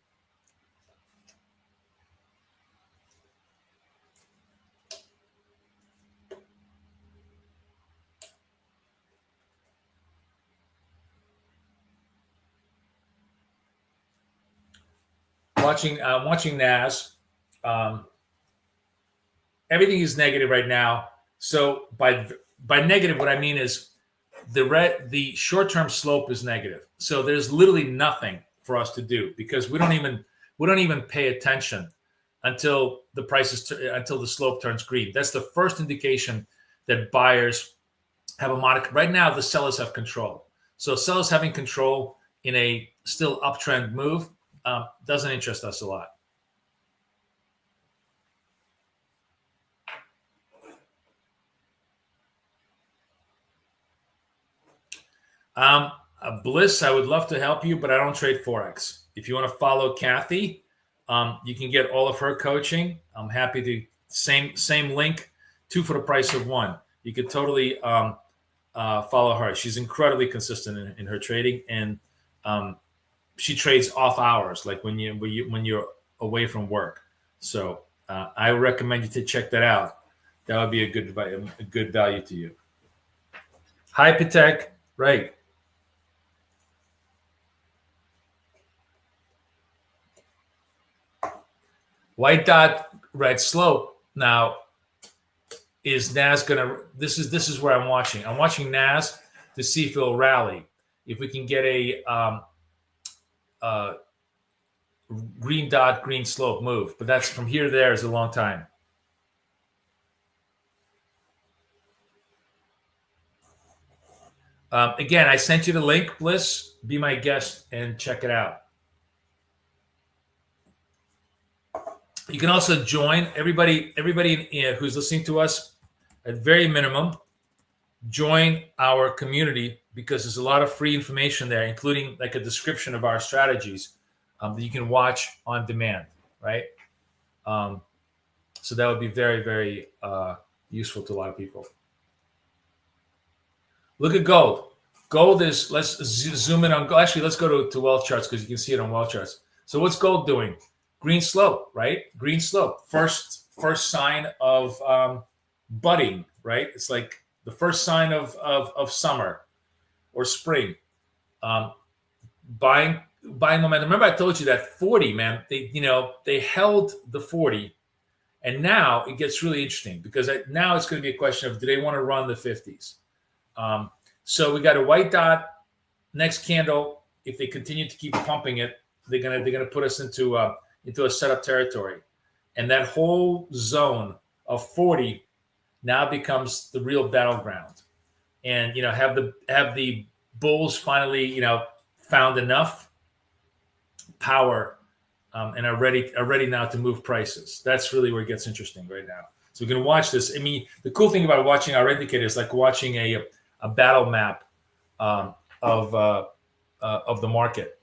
Watching NAS. Everything is negative right now. So by negative, what I mean is the short-term slope is negative. So there's literally nothing for us to do because we don't even pay attention until until the slope turns green. That's the first indication that buyers have a modicum. Right now, the sellers have control. So sellers having control in a still uptrend move doesn't interest us a lot. Bliss, I would love to help you, but I don't trade Forex. If you want to follow Kathy, you can get all of her coaching. I'm happy to same link, 2 for the price of 1. You could totally follow her. She's incredibly consistent in her trading, and she trades off hours, like when you're away from work. So I recommend you to check that out. That would be a good value to you. Hi, Patek. Right. White dot, red slope. Now, is NAS gonna? This is where I'm watching. I'm watching NAS to see if it'll rally. If we can get a green dot, green slope move, but that's from here to there is a long time. Again, I sent you the link, Bliss. Be my guest and check it out. You can also join everybody who's listening to us at very minimum. Join our community because there's a lot of free information there, including like a description of our strategies that you can watch on demand, right? So that would be very, very useful to a lot of people. Look at gold. Gold is, let's zoom in on gold. Actually, let's go to wealth charts because you can see it on wealth charts. So what's gold doing? Green slope, right? Green slope. First sign of budding, right? It's like the first sign of summer or spring. Buying momentum. Remember, I told you that 40, man. They held the 40, and now it gets really interesting because now it's going to be a question of do they want to run the 50s? So we got a white dot. Next candle, if they continue to keep pumping it, they're gonna put us into a setup territory, and that whole zone of 40 now becomes the real battleground. And have the bulls finally found enough power and are ready now to move prices. That's really where it gets interesting right now. So we can watch this. I mean, the cool thing about watching our indicators is like watching a battle map of the market.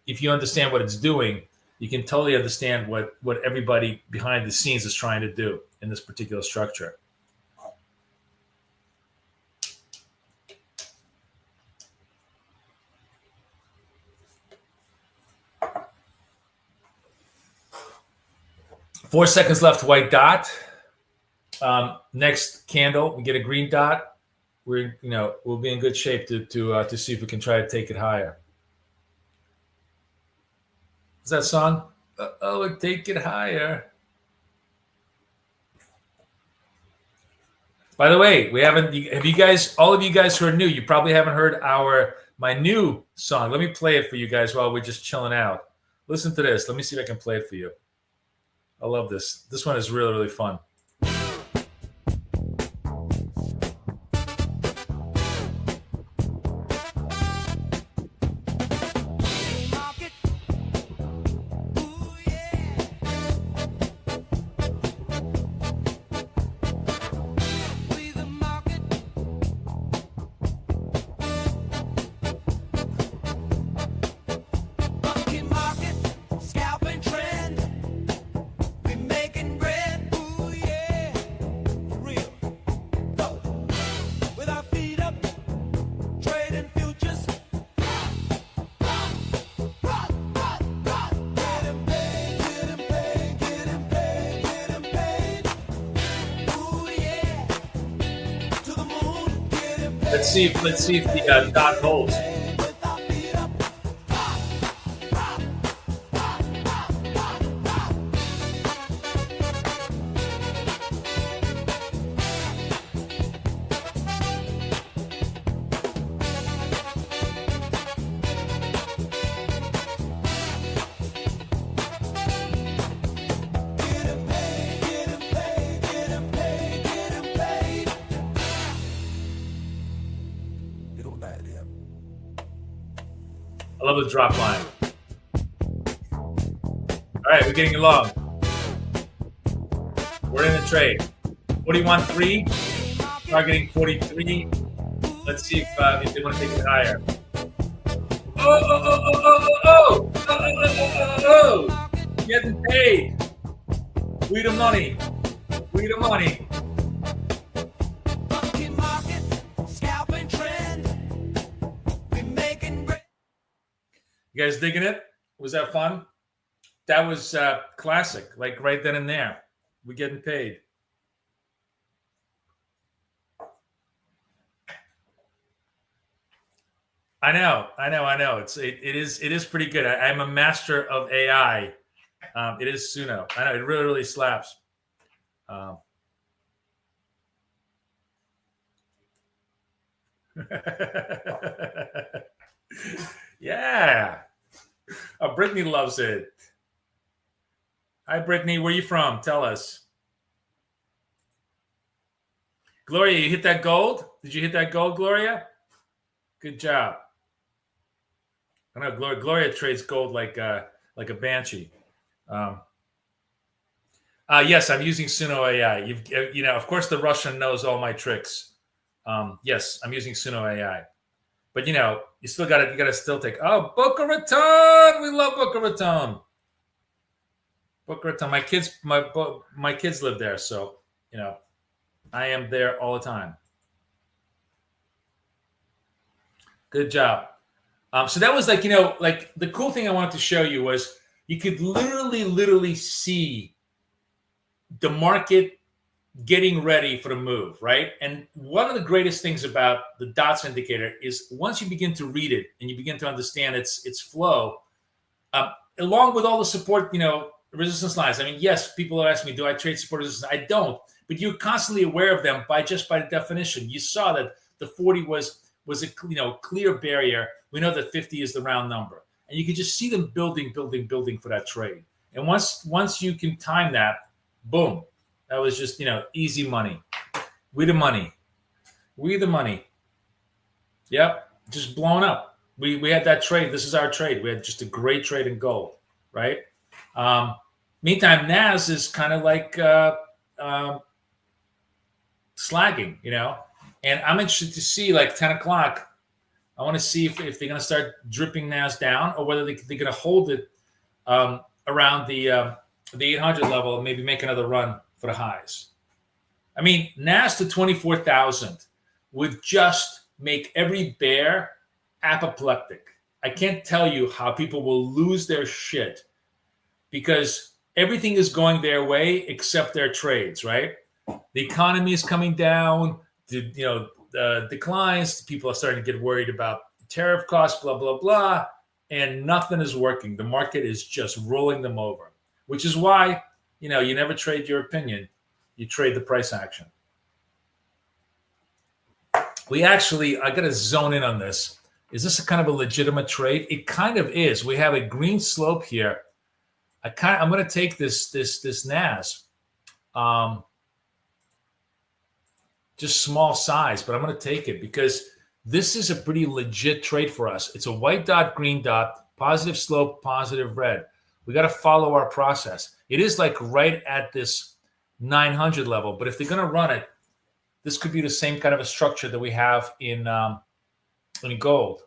If you understand what it's doing, you can totally understand what everybody behind the scenes is trying to do in this particular structure. Four seconds left, white dot. Next candle, we get a green dot. We'll be in good shape to see if we can try to take it higher. Is that song? Take it higher. By the way, have you guys, all of you guys who are new, you probably haven't heard my new song. Let me play it for you guys while we're just chilling out. Listen to this. Let me see if I can play it for you. I love this. This one is really, really fun. Let's see if the dot holds. I love the drop line. All right, we're getting along. We're in the trade. 41.3, targeting 43. Let's see if they want to take it higher. Oh! Getting paid. We the money. We the money. You guys digging it? Was that fun? That was classic, like right then and there. We're getting paid. I know. It is pretty good. I'm a master of AI. It is Suno. I know it really, really slaps. Yeah. Oh, Brittany loves it. Hi, Brittany. Where are you from? Tell us. Gloria, you hit that gold? Did you hit that gold, Gloria? Good job. I know Gloria trades gold like a banshee. Yes, I'm using Suno AI. Of course, the Russian knows all my tricks. Yes, I'm using Suno AI. But you still gotta still take. Oh, Boca Raton! We love Boca Raton. Boca Raton. My kids live there, so I am there all the time. Good job. So that was like the cool thing I wanted to show you was you could literally see the market getting ready for the move, right? And one of the greatest things about the dots indicator is once you begin to read it and you begin to understand its flow, along with all the support, resistance lines. I mean, yes, people are asking me, do I trade support resistance? I don't, but you're constantly aware of them by the definition. You saw that the 40 was a clear barrier. We know that 50 is the round number, and you can just see them building for that trade. And once you can time that, boom. That was just, easy money. We the money. Yep, just blown up. We had that trade. This is our trade. We had just a great trade in gold. right? Meantime, NAS is kind of like slagging, and I'm interested to see like 10 o'clock. I want to see if they're going to start dripping NAS down or whether they're going to hold it around the 800 level and maybe make another run for the highs. I mean, NAS to 24,000 would just make every bear apoplectic. I can't tell you how people will lose their shit because everything is going their way except their trades, right? The economy is coming down, declines. People are starting to get worried about tariff costs, blah, blah, blah, and nothing is working. The market is just rolling them over, which is why, you never trade your opinion. You trade the price action. I got to zone in on this. Is this a kind of a legitimate trade? It kind of is. We have a green slope here. I'm going to take this NAS, just small size, but I'm going to take it because this is a pretty legit trade for us. It's a white dot, green dot, positive slope, positive red. We got to follow our process. It is like right at this 900 level, but if they're going to run it, this could be the same kind of a structure that we have in gold,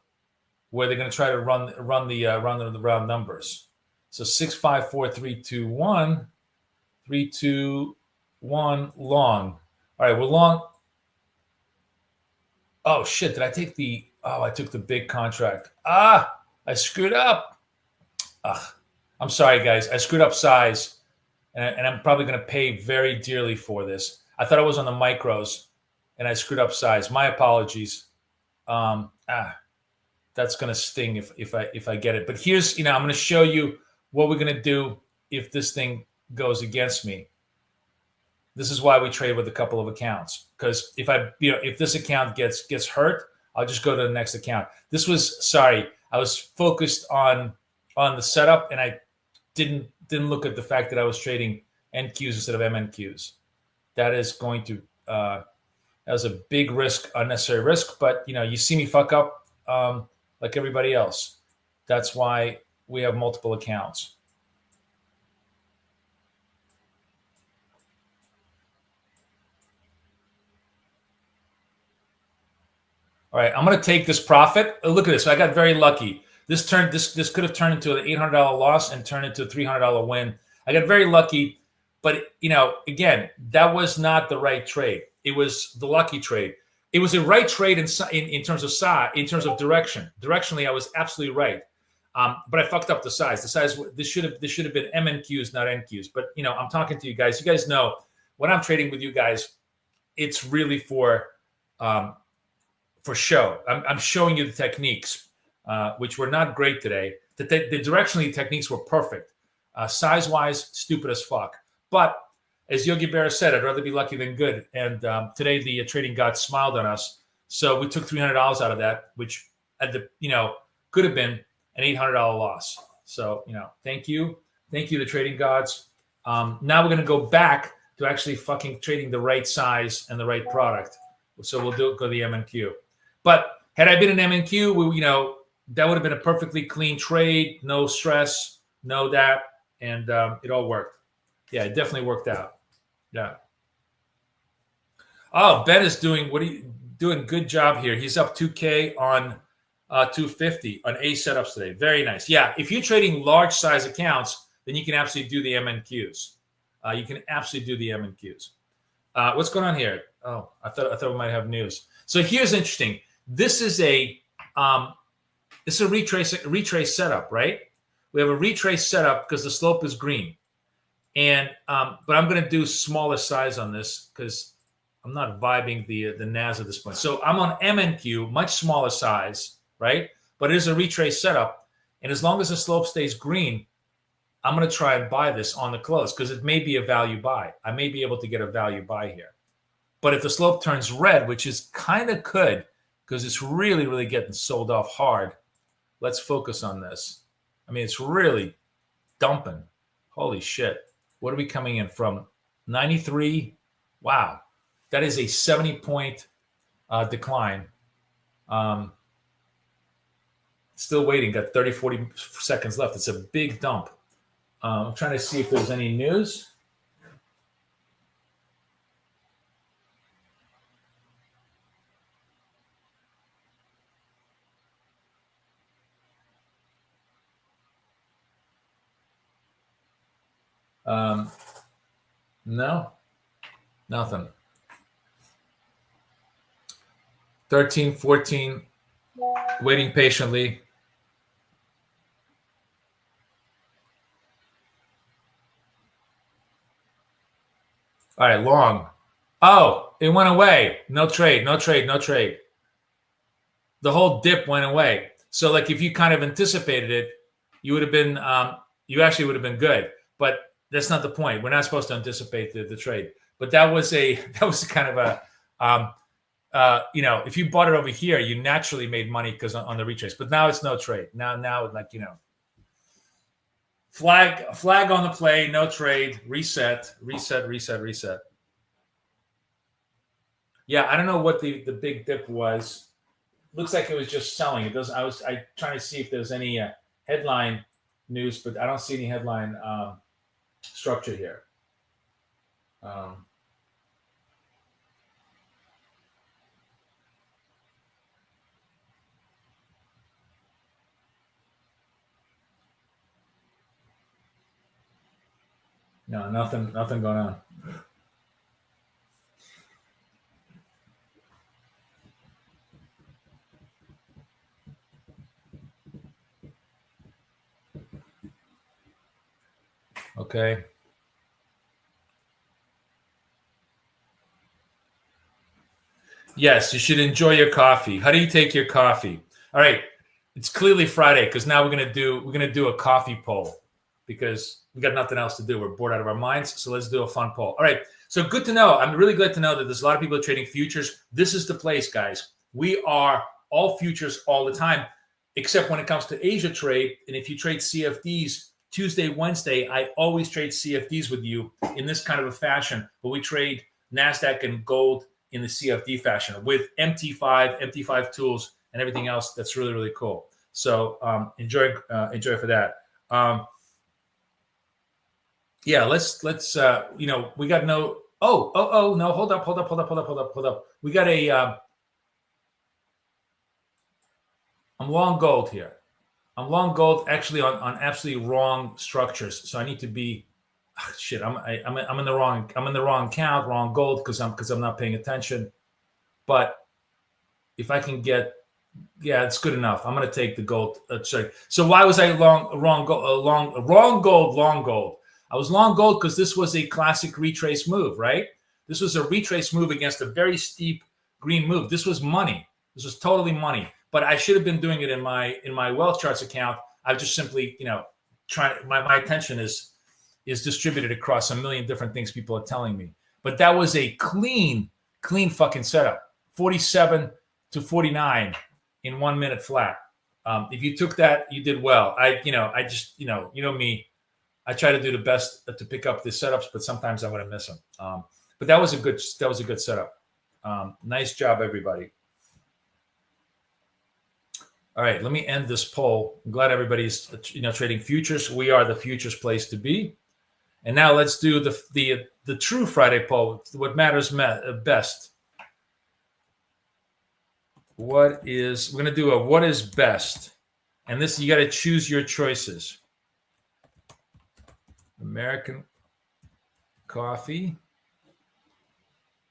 where they're going to try to run the round numbers. So 6, 5, 4, 3, 2, 1, 3, 2, 1, long. All right, we're long. Oh shit! Did I take I took the big contract. I screwed up. I'm sorry, guys. I screwed up size, and I'm probably going to pay very dearly for this. I thought I was on the micros, and I screwed up size. My apologies. That's going to sting if I get it. But here's, I'm going to show you what we're going to do if this thing goes against me. This is why we trade with a couple of accounts, because if this account gets hurt, I'll just go to the next account. I was focused on the setup, and I didn't look at the fact that I was trading NQs instead of MNQs. That is going to that was a big risk, unnecessary risk. But you see me fuck up like everybody else. That's why we have multiple accounts. All right, I'm going to take this profit. Look at this. I got very lucky. This could have turned into an $800 loss and turned into a $300 win. I got very lucky, but again, that was not the right trade. It was the lucky trade. It was a right trade in terms of size, in terms of direction. Directionally, I was absolutely right, but I fucked up the size. The size this should have been MNQs, not NQs. But I'm talking to you guys. You guys know when I'm trading with you guys, it's really for show. I'm showing you the techniques, which were not great today. The directionally techniques were perfect. Size-wise, stupid as fuck. But as Yogi Berra said, I'd rather be lucky than good. And today the trading god smiled on us. So we took $300 out of that, which could have been an $800 loss. So, thank you. Thank you, the trading gods. Now we're going to go back to actually fucking trading the right size and the right product. So we'll go to the MNQ. But had I been an MNQ, that would have been a perfectly clean trade, no stress, no that, and it all worked. Yeah, it definitely worked out. Yeah. Oh, Ben is doing good job here. He's up 2K on 250 on A setups today. Very nice. Yeah, if you're trading large size accounts, then you can absolutely do the MNQs. What's going on here? Oh, I thought we might have news. So here's interesting. This is a retrace setup, right? We have a retrace setup because the slope is green, and but I'm going to do smaller size on this because I'm not vibing the NAS at this point. So I'm on MNQ, much smaller size, right? But it is a retrace setup, and as long as the slope stays green, I'm going to try and buy this on the close because it may be a value buy. I may be able to get a value buy here. But if the slope turns red, which is kind of could, because it's really, really getting sold off hard, let's focus on this. I mean, it's really dumping. Holy shit. What are we coming in from? 93? Wow. That is a 70-point decline. Still waiting. Got 30, 40 seconds left. It's a big dump. I'm trying to see if there's any news. No, nothing. 13, 14, waiting patiently. All right, long. Oh, it went away. No trade, no trade, no trade. The whole dip went away. So like if you kind of anticipated it, you would have been, you actually would have been good. But that's not the point. We're not supposed to anticipate the trade. But that was kind of a, if you bought it over here, you naturally made money because on the retrace. But now it's no trade. Now like, flag on the play, no trade, reset. Yeah, I don't know what the big dip was. Looks like it was just selling. It doesn't. I trying to see if there's any headline news, but I don't see any headline structure here. No, nothing going on. Okay. Yes, you should enjoy your coffee. How do you take your coffee? All right. It's clearly Friday because now we're gonna do a coffee poll because we got nothing else to do. We're bored out of our minds. So let's do a fun poll. All right. So good to know. I'm really glad to know that there's a lot of people trading futures. This is the place, guys. We are all futures all the time, except when it comes to Asia trade. And if you trade CFDs Tuesday, Wednesday, I always trade CFDs with you in this kind of a fashion, but we trade NASDAQ and gold in the CFD fashion with MT5 tools and everything else. That's really, really cool. So enjoy for that. Yeah, let's we got no. Oh no, hold up. We got a. I'm long gold here. I'm long gold actually on absolutely wrong structures. So I need to be. Shit, I'm in the wrong account, wrong gold because I'm not paying attention. But if I can get, yeah, it's good enough. I'm gonna take the gold. So why was I wrong gold? I was long gold because this was a classic retrace move, right? This was a retrace move against a very steep green move. This was money. This was totally money. But I should have been doing it in my wealth charts account. I've just simply, trying. My attention is distributed across a million different things people are telling me. But that was a clean fucking setup. 47 to 49 in 1 minute flat. If you took that, you did well. I just, you know me, I try to do the best to pick up the setups, but sometimes I'm going to miss them. But that was a good setup. Nice job, everybody. All right, let me end this poll. I'm glad everybody's trading futures. We are the futures place to be. And now let's do the true Friday poll. What matters best? We're going to do a what is best, and this you got to choose your choices. American coffee.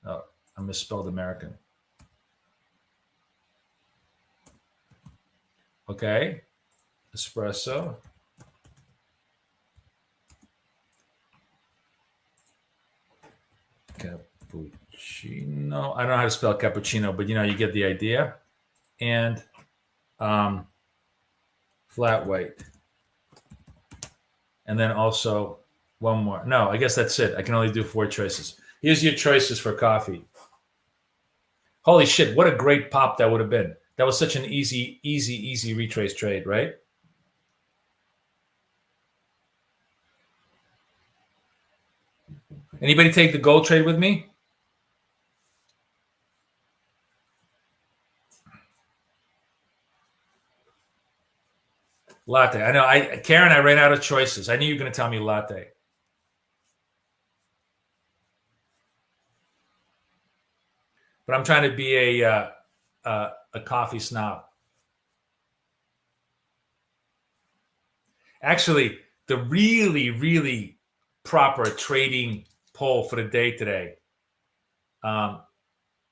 Oh, I misspelled American. Okay, espresso. Cappuccino. I don't know how to spell cappuccino, but you get the idea. And flat white. And then also one more. No, I guess that's it. I can only do 4 choices. Here's your choices for coffee. Holy shit, what a great pop that would have been. That was such an easy retrace trade, right? Anybody take the gold trade with me? Latte. I know. Karen, I ran out of choices. I knew you were going to tell me latte. But I'm trying to be a coffee snob. Actually, the really, really proper trading poll for the day today.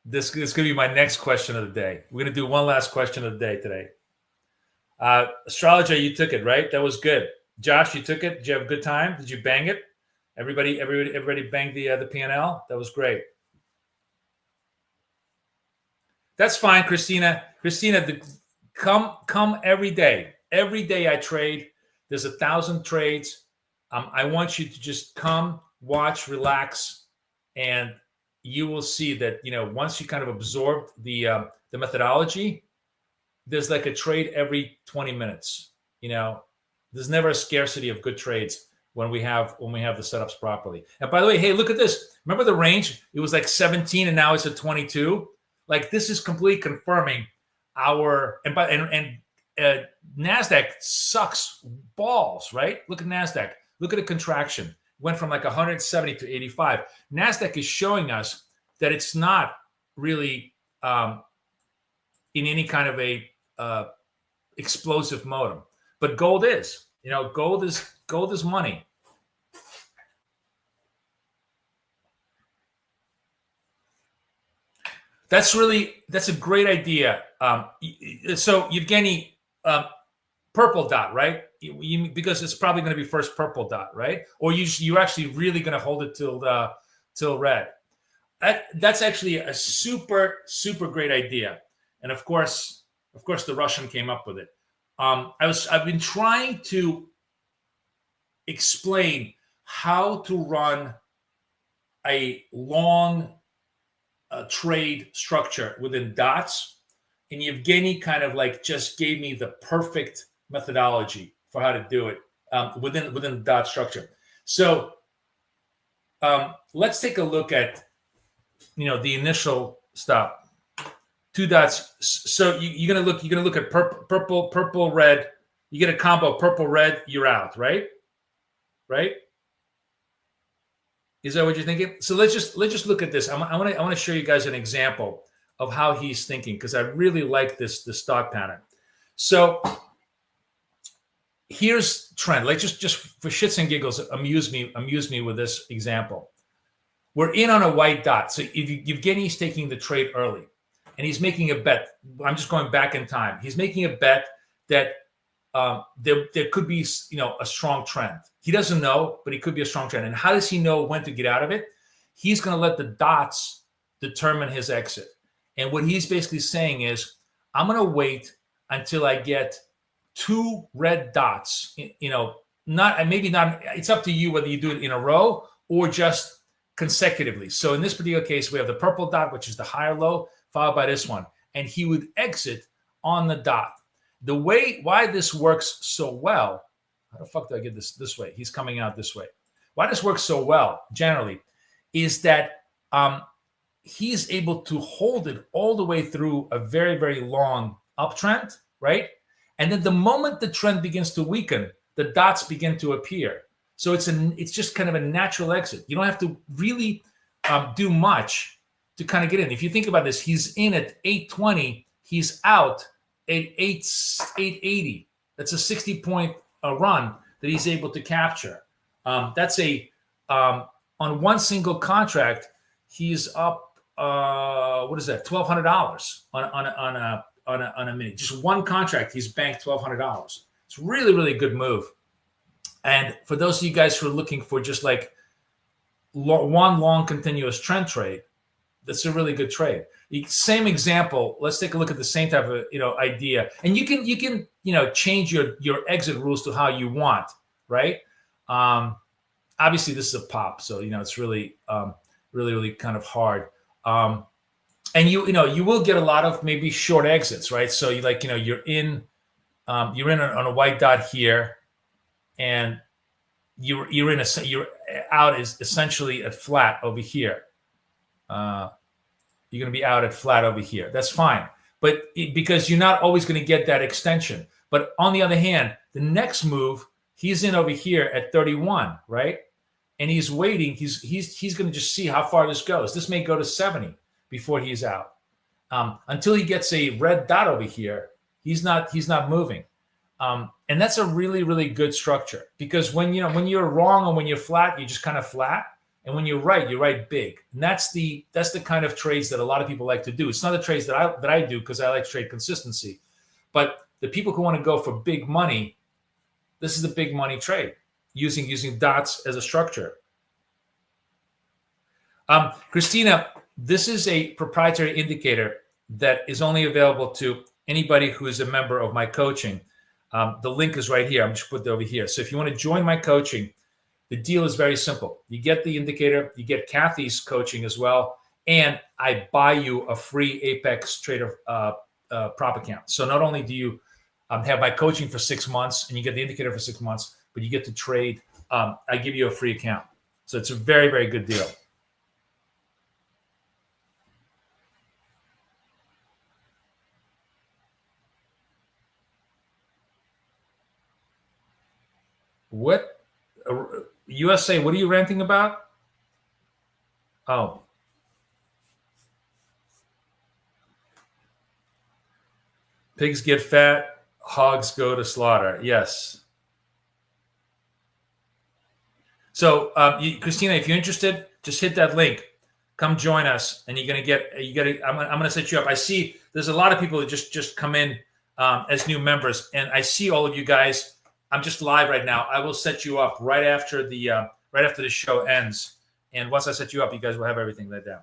This is going to be my next question of the day. We're going to do one last question of the day today. Astrologer, you took it, right? That was good. Josh, you took it. Did you have a good time? Did you bang it? Everybody banged the P&L. That was great. That's fine, Christina. Christina, come every day. Every day I trade. There's 1,000 trades. I want you to just come, watch, relax, and you will see that, once you kind of absorb the methodology, there's like a trade every 20 minutes. There's never a scarcity of good trades when we have the setups properly. And by the way, hey, look at this. Remember the range? It was like 17 and now it's at 22. Like, this is completely confirming our NASDAQ sucks balls, right? Look at NASDAQ. Look at the contraction. Went from like 170 to 85. NASDAQ is showing us that it's not really in any kind of a explosive mode. But gold is. Gold is money. That's a great idea. So Evgeny, purple dot, right? Because it's probably going to be first purple dot, right? Or you're actually really going to hold it till red. That's actually a super, super great idea. And of course, the Russian came up with it. I've been trying to explain how to run a long trade structure within dots, and Evgeny kind of like just gave me the perfect methodology for how to do it within the dot structure. So let's take a look at the initial stop. 2 dots. So you're gonna look at purple, red. You get a combo purple, red. You're out, right? Right? Is that what you're thinking? So let's just look at this. I want to show you guys an example of how he's thinking, because I really like this thought pattern. So here's trend. Like just for shits and giggles, amuse me with this example. We're in on a white dot. So if Evgeny's taking the trade early, and he's making a bet. I'm just going back in time. He's making a bet that there could be a strong trend. He doesn't know, but it could be a strong trend. And how does he know when to get out of it? He's going to let the dots determine his exit. And what he's basically saying is, I'm going to wait until I get 2 red dots. Maybe not. It's up to you whether you do it in a row or just consecutively. So in this particular case, we have the purple dot, which is the higher low, followed by this one, and he would exit on the dot. The why this works so well, how the fuck do I get this way? He's coming out this way. Why this works so well generally is that he's able to hold it all the way through a very, very long uptrend, right? And then the moment the trend begins to weaken, the dots begin to appear. So it's just kind of a natural exit. You don't have to really do much to kind of get in. If you think about this, he's in at 820, he's out at 880. That's a 60-point run that he's able to capture. That's on one single contract, he's up. What is that? $1,200 on a minute. Just one contract, he's banked $1,200. It's really, really good move. And for those of you guys who are looking for just like one long continuous trend trade, that's a really good trade. Same example. Let's take a look at the same type of idea, and you can change your exit rules to how you want, right? Obviously, this is a pop, so it's really really kind of hard. And you will get a lot of maybe short exits, right? So you're in on a white dot here, and you're out is essentially at flat over here. You're going to be out at flat over here. That's fine. But because you're not always going to get that extension. But on the other hand, the next move, he's in over here at 31, right? And he's waiting. He's going to just see how far this goes. This may go to 70 before he's out. Until he gets a red dot over here, he's not moving. And that's a really, really good structure, because when you're wrong or when you're flat, you're just kind of flat. And when you're right big. And that's the kind of trades that a lot of people like to do. It's not the trades that I do, because I like to trade consistency. But the people who want to go for big money, this is a big money trade using dots as a structure. Christina, this is a proprietary indicator that is only available to anybody who is a member of my coaching. The link is right here. I'm just put it over here. So if you want to join my coaching, the deal is very simple. You get the indicator, you get Kathy's coaching as well, and I buy you a free Apex Trader prop account. So not only do you have my coaching for 6 months and you get the indicator for 6 months, but you get to trade. I give you a free account. So it's a very, very good deal. What? USA, what are you ranting about? Oh. Pigs get fat, hogs go to slaughter. Yes. So, Christina, if you're interested, just hit that link. Come join us, and I'm going to set you up. I see there's a lot of people that just come in as new members, and I see all of you guys. I'm just live right now. I will set you up right after the show ends. And once I set you up, you guys will have everything laid down.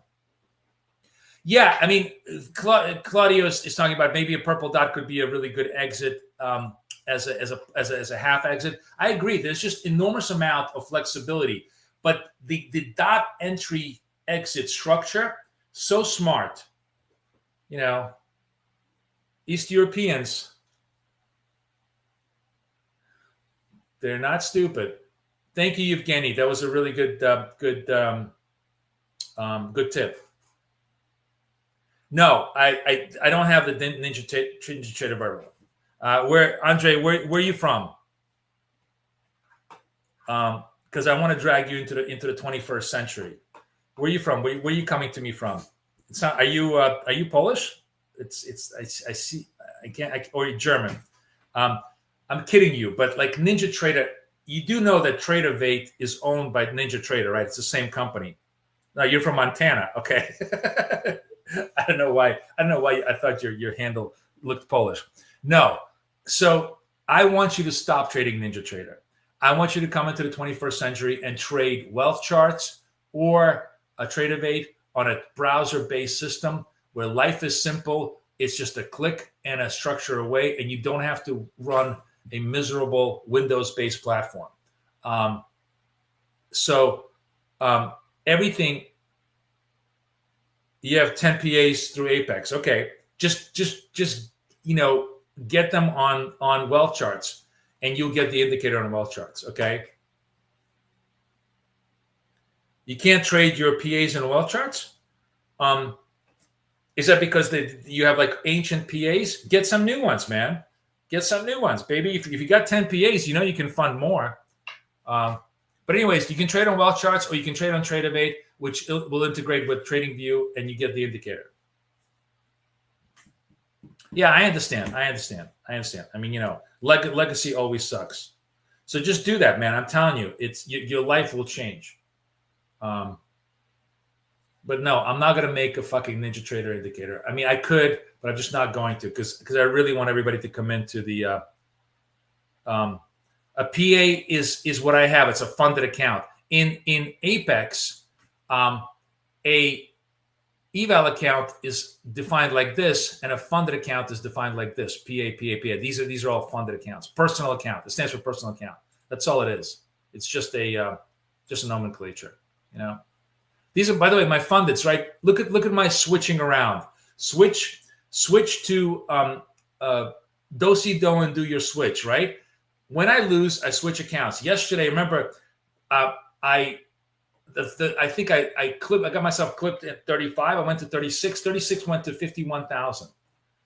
Yeah, I mean, Claudio is talking about maybe a purple dot could be a really good exit as a half exit. I agree. There's just enormous amount of flexibility, but the dot entry exit structure, so smart. East Europeans, they're not stupid. Thank you, Evgeny. That was a really good tip. No, I don't have the Ninja Trader Bible. Where are you from? Because I want to drag you into the 21st century. Where are you from? Where are you coming to me from? It's not. Are you Polish? I see. I can't. Or German. I'm kidding you, but like Ninja Trader, you do know that TradeOvate is owned by Ninja Trader, right? It's the same company. No, you're from Montana, okay? I don't know why I thought your handle looked Polish. No. So I want you to stop trading Ninja Trader. I want you to come into the 21st century and trade wealth charts or a TradeOvate on a browser-based system where life is simple. It's just a click and a structure away, and you don't have to run a miserable Windows-based platform. Everything, you have 10 PAs through Apex. Okay, just get them on wealth charts, and you'll get the indicator on wealth charts. Okay. You can't trade your PAs in wealth charts. Is that because you have like ancient PAs? Get some new ones, man. Get some new ones, baby. If you got 10 PAs, you can fund more. But anyways, you can trade on wealth charts or you can trade on TradeOvate, which will integrate with TradingView, and you get the indicator. Yeah, I understand. I mean, legacy always sucks. So just do that, man. I'm telling you, your life will change. But no, I'm not going to make a fucking Ninja Trader indicator. I mean, I could, but I'm just not going to because I really want everybody to come into the a PA is what I have. It's a funded account. In Apex, a eval account is defined like this, and a funded account is defined like this. PA. These are all funded accounts. Personal account. It stands for personal account. That's all it is. It's just a nomenclature. These are, by the way, my fundeds, right? Look at my switching around. Switch to do-si-do and do your switch, right? When I lose, I switch accounts. Yesterday, remember, I think I got myself clipped at 35. I went to 36. 36 went to 51,000.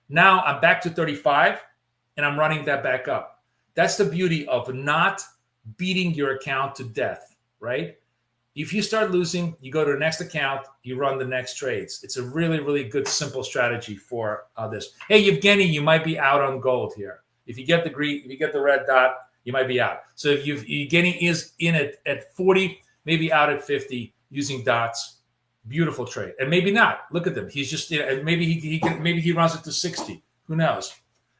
Now I'm back to 35. and I'm running that back up. That's the beauty of not beating your account to death, right? If you start losing, you go to the next account, you run the next trades. It's a really, really good, simple strategy for this. Hey, Evgeny, you might be out on gold here. If you get the green, if you get the red dot, you might be out. So if Evgeny is in at 40, maybe out at 50 using dots, beautiful trade. And maybe not. Look at them. He's just, maybe he runs it to 60. Who knows?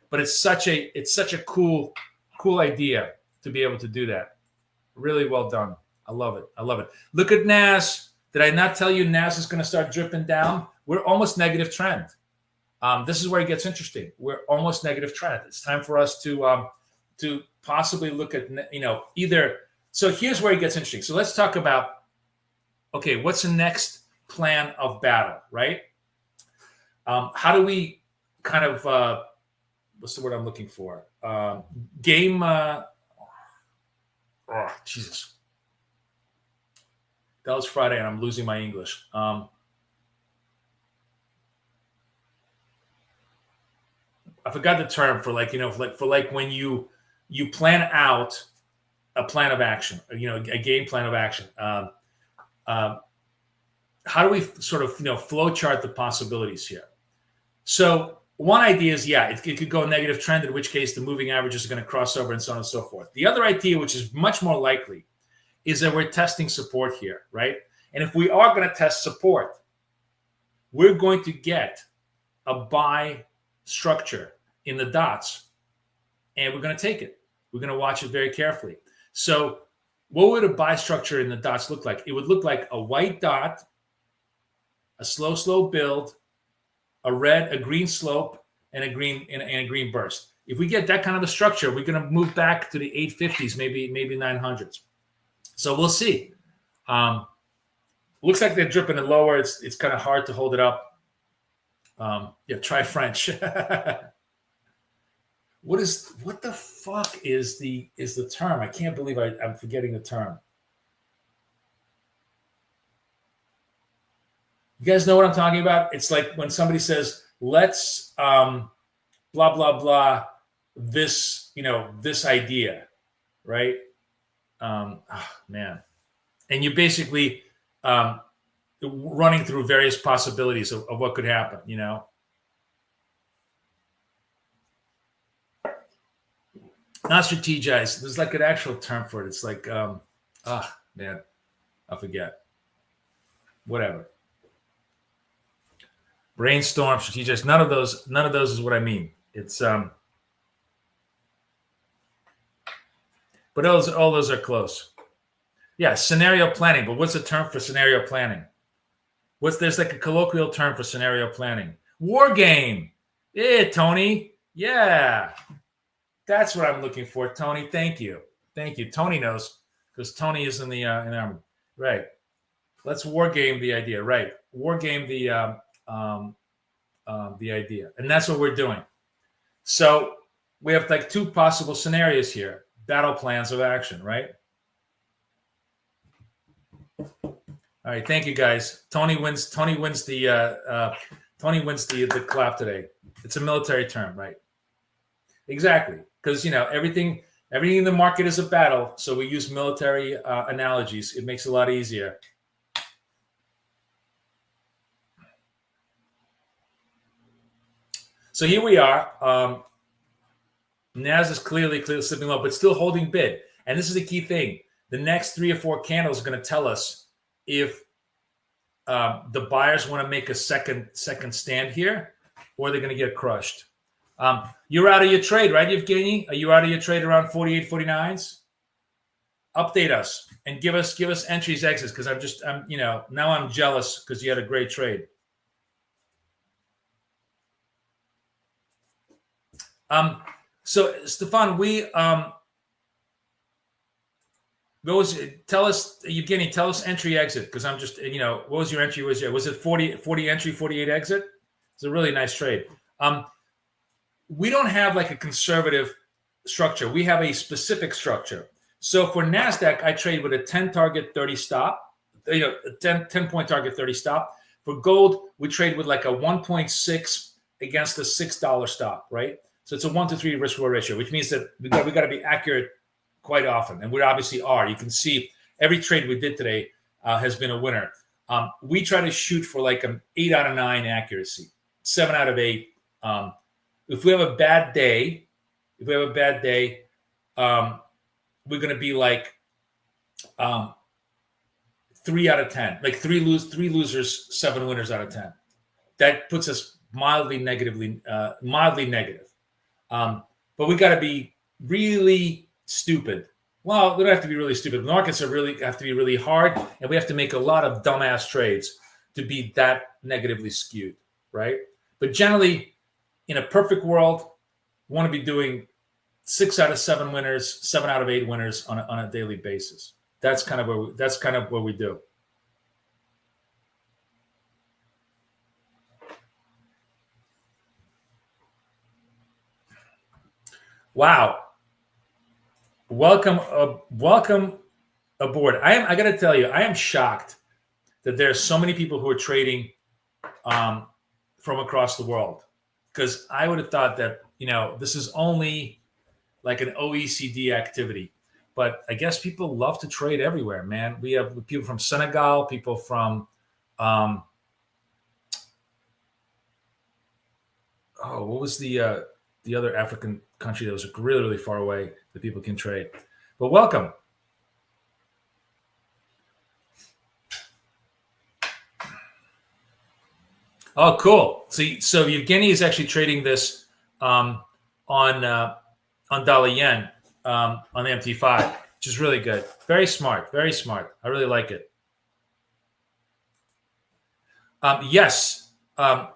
But it's such a cool idea to be able to do that. Really well done. I love it. I love it. Look at NAS. Did I not tell you NAS is going to start dripping down? We're almost negative trend. This is where it gets interesting. We're almost negative trend. It's time for us to possibly look at, either. So here's where it gets interesting. So let's talk about, okay, what's the next plan of battle, right? How do we kind of, what's the word I'm looking for? Jesus. That was Friday, and I'm losing my English. I forgot the term for when you plan out a plan of action, a game plan of action. How do we sort of flow chart the possibilities here? So one idea is, it could go negative trend, in which case the moving averages are going to cross over and so on and so forth. The other idea, which is much more likely, is that we're testing support here, right? And if we are going to test support, we're going to get a buy structure in the dots, and we're going to take it. We're going to watch it very carefully. So what would a buy structure in the dots look like? It would look like a white dot, a slow build, a green slope, and a green burst. If we get that kind of a structure, we're going to move back to the 850s, maybe 900s. So we'll see. Looks like they're dripping it lower. It's kind of hard to hold it up. Try French. What the fuck is the term? I can't believe I'm forgetting the term. You guys know what I'm talking about? It's like when somebody says, let's blah, blah, blah, this idea, right? Man. And you basically running through various possibilities of what could happen, Not strategize. There's like an actual term for it. It's like, man, I forget. Whatever. Brainstorm, strategize. None of those is what I mean. It's but all those are close. Yeah, scenario planning. But what's the term for scenario planning? There's like a colloquial term for scenario planning. War game. Yeah, Tony. Yeah. That's what I'm looking for, Tony. Thank you. Tony knows, because Tony is in the army. Right. Let's war game the idea. Right. War game the idea. And that's what we're doing. So we have like two possible scenarios here. Battle plans of action, right? All right, thank you guys. Tony wins the clap today. It's a military term, right? Exactly, because everything in the market is a battle, so we use military analogies. It makes it a lot easier. So here we are. NAS is clearly slipping low, but still holding bid. And this is the key thing. The next 3 or 4 candles are going to tell us if the buyers want to make a second stand here, or they're going to get crushed. You're out of your trade, right, Evgeny? Are you out of your trade around 48, 49s? Update us and give us entries, exits, because now I'm jealous because you had a great trade. So Stefan, tell us, Evgeny, tell us entry exit, because I'm just, what was your entry? Was it 40 entry, 48 exit? It's a really nice trade. We don't have like a conservative structure. We have a specific structure. So for NASDAQ, I trade with a 10 target, 30 stop, a 10 point target, 30 stop. For gold, we trade with like a 1.6 against a $6 stop, right? So it's a 1 to 3 risk reward ratio, which means that we got to be accurate quite often, and we obviously are. You can see every trade we did today has been a winner. We try to shoot for like an 8 out of 9 accuracy, 7 out of 8. If we have a bad day, we're going to be like 3 out of 10, like 3 losers, 7 winners out of 10. That puts us mildly negative. But we got to be really stupid. Well, we don't have to be really stupid. Markets have to be really hard, and we have to make a lot of dumbass trades to be that negatively skewed, right? But generally, in a perfect world, we want to be doing 6 out of 7 winners, 7 out of 8 winners on a daily basis. That's kind of what we do. Wow. Welcome aboard. I got to tell you, I am shocked that there are so many people who are trading from across the world, because I would have thought that, this is only like an OECD activity. But I guess people love to trade everywhere, man. We have people from Senegal, people from what was the other African country that was really, really far away that people can trade. But welcome. Oh, cool. See, so Evgeny is actually trading this on dollar yen on the MT5, which is really good. Very smart, very smart. I really like it. Yes, the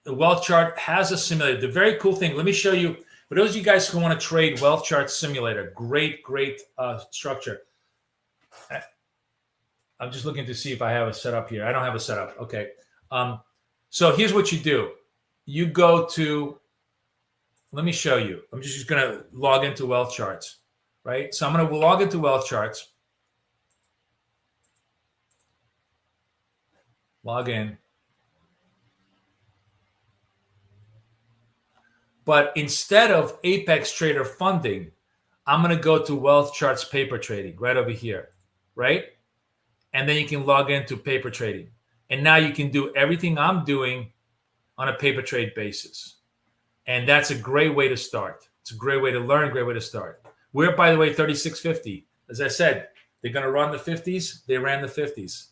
wealth chart has a simulator. The very cool thing, let me show you, for those of you guys who want to trade wealth chart simulator, great structure. I'm just looking to see if I have a setup here. I don't have a setup. Okay. So here's what you do. You go to, let me show you. I'm just going to log into wealth charts, right? So I'm going to log into wealth charts. Log in. But instead of Apex Trader funding, I'm going to go to wealth charts paper trading right over here, right? And then you can log into paper trading. And now you can do everything I'm doing on a paper trade basis. And that's a great way to start. It's a great way to learn, great way to start. We're, by the way, 3650. As I said, they're going to run the 50s. They ran the 50s.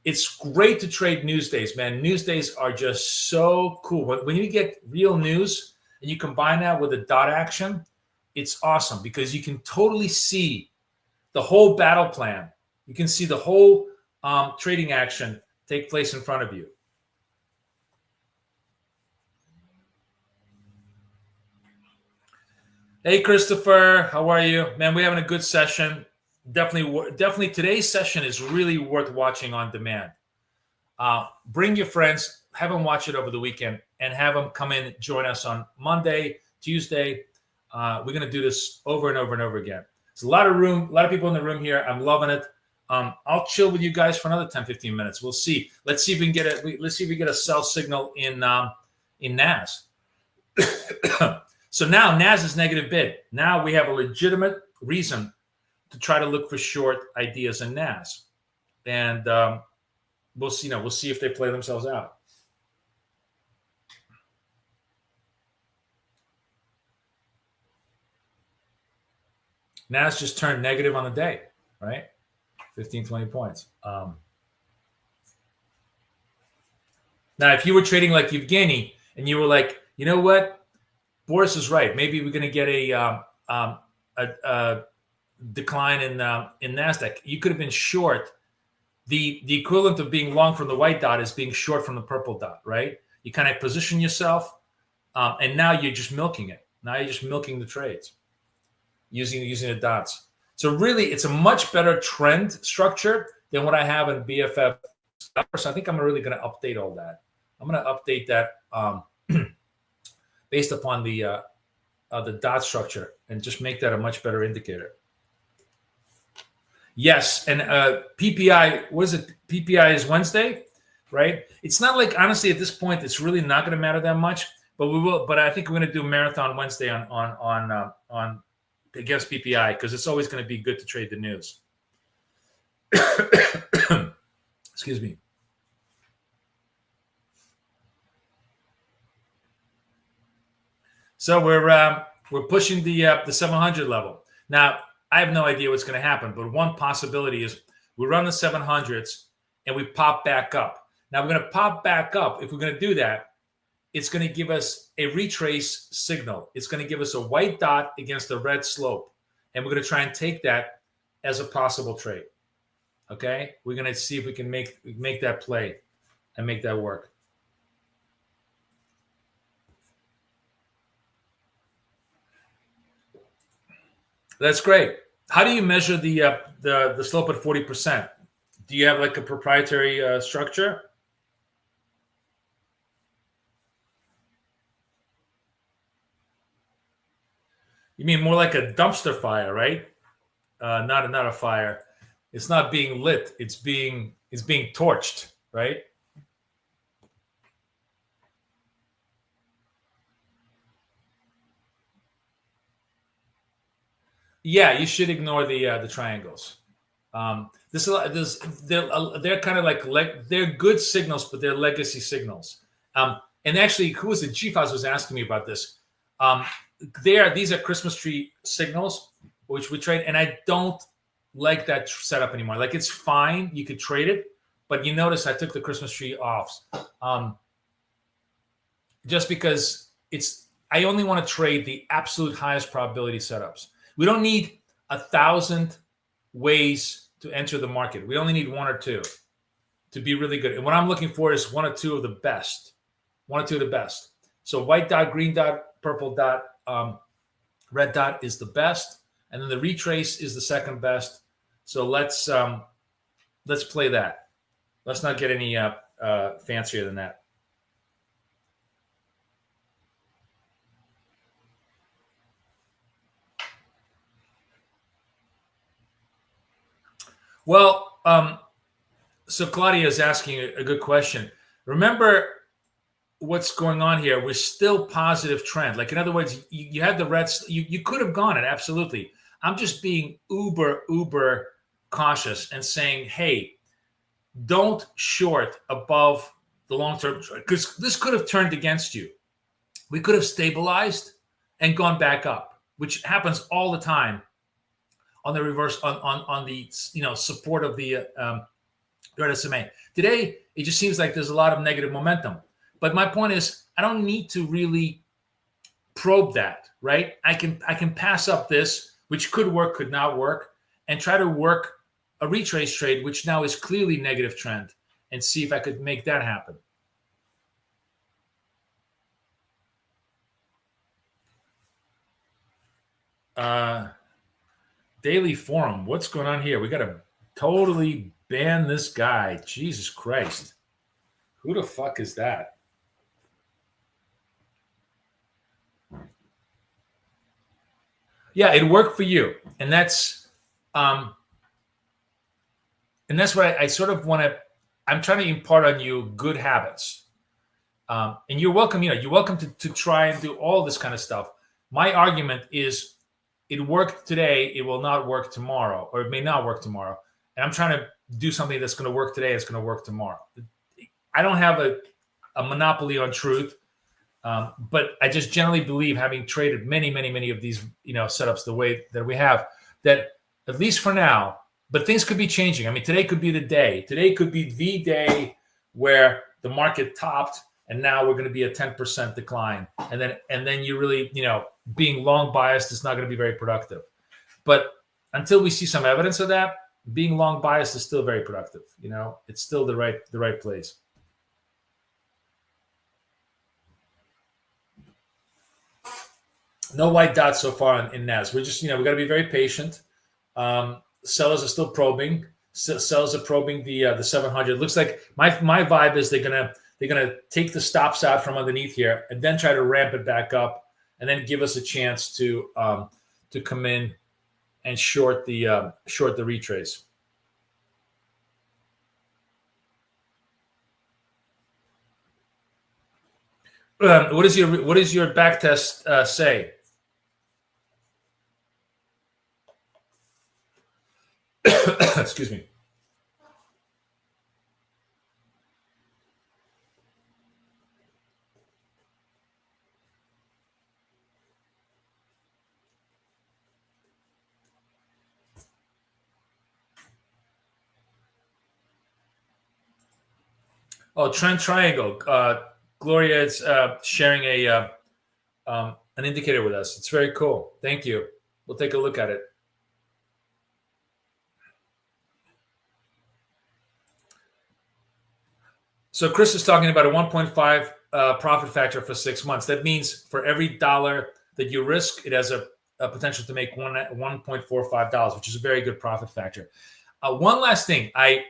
It's great to trade news days, man. News days are just so cool. When you get real news and you combine that with a dot action, it's awesome because you can totally see the whole battle plan. You can see the whole trading action take place in front of you. Hey, Christopher, how are you? Man, we're having a good session. Definitely today's session is really worth watching on demand. Bring your friends, have them watch it over the weekend, and have them come in and join us on Monday, Tuesday. We're going to do this over and over and over again. There's a lot of people in the room here. I'm loving it. I'll chill with you guys for another 10, 15 minutes. We'll see. Let's see if we can get a sell signal in NAS. So now NAS is negative bid. Now we have a legitimate reason to try to look for short ideas in NAS, and we'll see. We'll see if they play themselves out. NAS just turned negative on the day, right? 15, 20 points. Now, if you were trading like Evgeny and you were like, you know what, Boris is right. Maybe we're going to get a decline in NASDAQ. You could have been short. The equivalent of being long from the white dot is being short from the purple dot, right? You kind of position yourself, and now you're just milking it. Now you're just milking the trades using the dots. So really, it's a much better trend structure than what I have in BFF. So I think I'm really going to update all that. I'm going to update that based upon the dot structure and just make that a much better indicator. Yes, and PPI, what is it? PPI is Wednesday, right? It's not like, honestly, at this point, it's really not going to matter that much But we will. But I think we're going to do Marathon Wednesday on against PPI because it's always going to be good to trade the news. Excuse me. So we're pushing the 700 level. Now, I have no idea what's going to happen, but one possibility is we run the 700s and we pop back up. Now, we're going to pop back up. If we're going to do that, it's going to give us a retrace signal. It's going to give us a white dot against a red slope. And we're going to try and take that as a possible trade. Okay? We're going to see if we can make that play and make that work. That's great. How do you measure the slope at 40%? Do you have like a proprietary structure? You mean more like a dumpster fire, right? Not a fire. It's not being lit. It's being torched, right? Yeah, you should ignore the triangles. They're kind of like they're good signals, but they're legacy signals. And actually, who was it? GFAS was asking me about this. These are Christmas tree signals, which we trade, and I don't like that setup anymore. Like it's fine, you could trade it, but you notice I took the Christmas tree off, just because I only want to trade the absolute highest probability setups. We don't need 1,000 ways to enter the market. We only need one or two to be really good. And what I'm looking for is one or two of the best. One or two of the best. So white dot, green dot, purple dot, red dot is the best, and then the retrace is the second best. So let's play that. Let's not get any fancier than that. Well, so Claudia is asking a good question. Remember what's going on here. We're still positive trend. Like in other words, you had the reds. You could have gone it, absolutely. I'm just being uber cautious and saying, hey, don't short above the long-term trend because this could have turned against you. We could have stabilized and gone back up, which happens all the time on the reverse on the support of the SMA. Today, it just seems like there's a lot of negative momentum. But my point is, I don't need to really probe that, right? I can pass up this, which could work, could not work, and try to work a retrace trade, which now is clearly negative trend, and see if I could make that happen. Daily Forum, what's going on here? We got to totally ban this guy. Jesus Christ. Who the fuck is that? Yeah, it worked for you. And that's what I sort of want to, I'm trying to impart on you good habits. And you're welcome, you're welcome to try and do all this kind of stuff. My argument is it worked today, it will not work tomorrow, or it may not work tomorrow. And I'm trying to do something that's going to work today, it's going to work tomorrow. I don't have a monopoly on truth, but I just generally believe, having traded many of these setups the way that we have, that at least for now, but things could be changing. I mean, today could be the day. Today could be the day where the market topped, and now we're going to be a 10% decline. And then you really, being long biased is not going to be very productive. But until we see some evidence of that, being long biased is still very productive. It's still the right place. No white dots so far in NAS. We're just, we got to be very patient. Sellers are still probing. Sellers are probing the 700. Looks like my vibe is they're gonna take the stops out from underneath here and then try to ramp it back up, and then give us a chance to come in and short the retrace. What is your back test say? Excuse me. Oh, trend triangle. Gloria is sharing an indicator with us. It's very cool. Thank you. We'll take a look at it. So Chris is talking about a 1.5 profit factor for 6 months. That means for every dollar that you risk, it has a potential to make $1.45, which is a very good profit factor. One last thing. I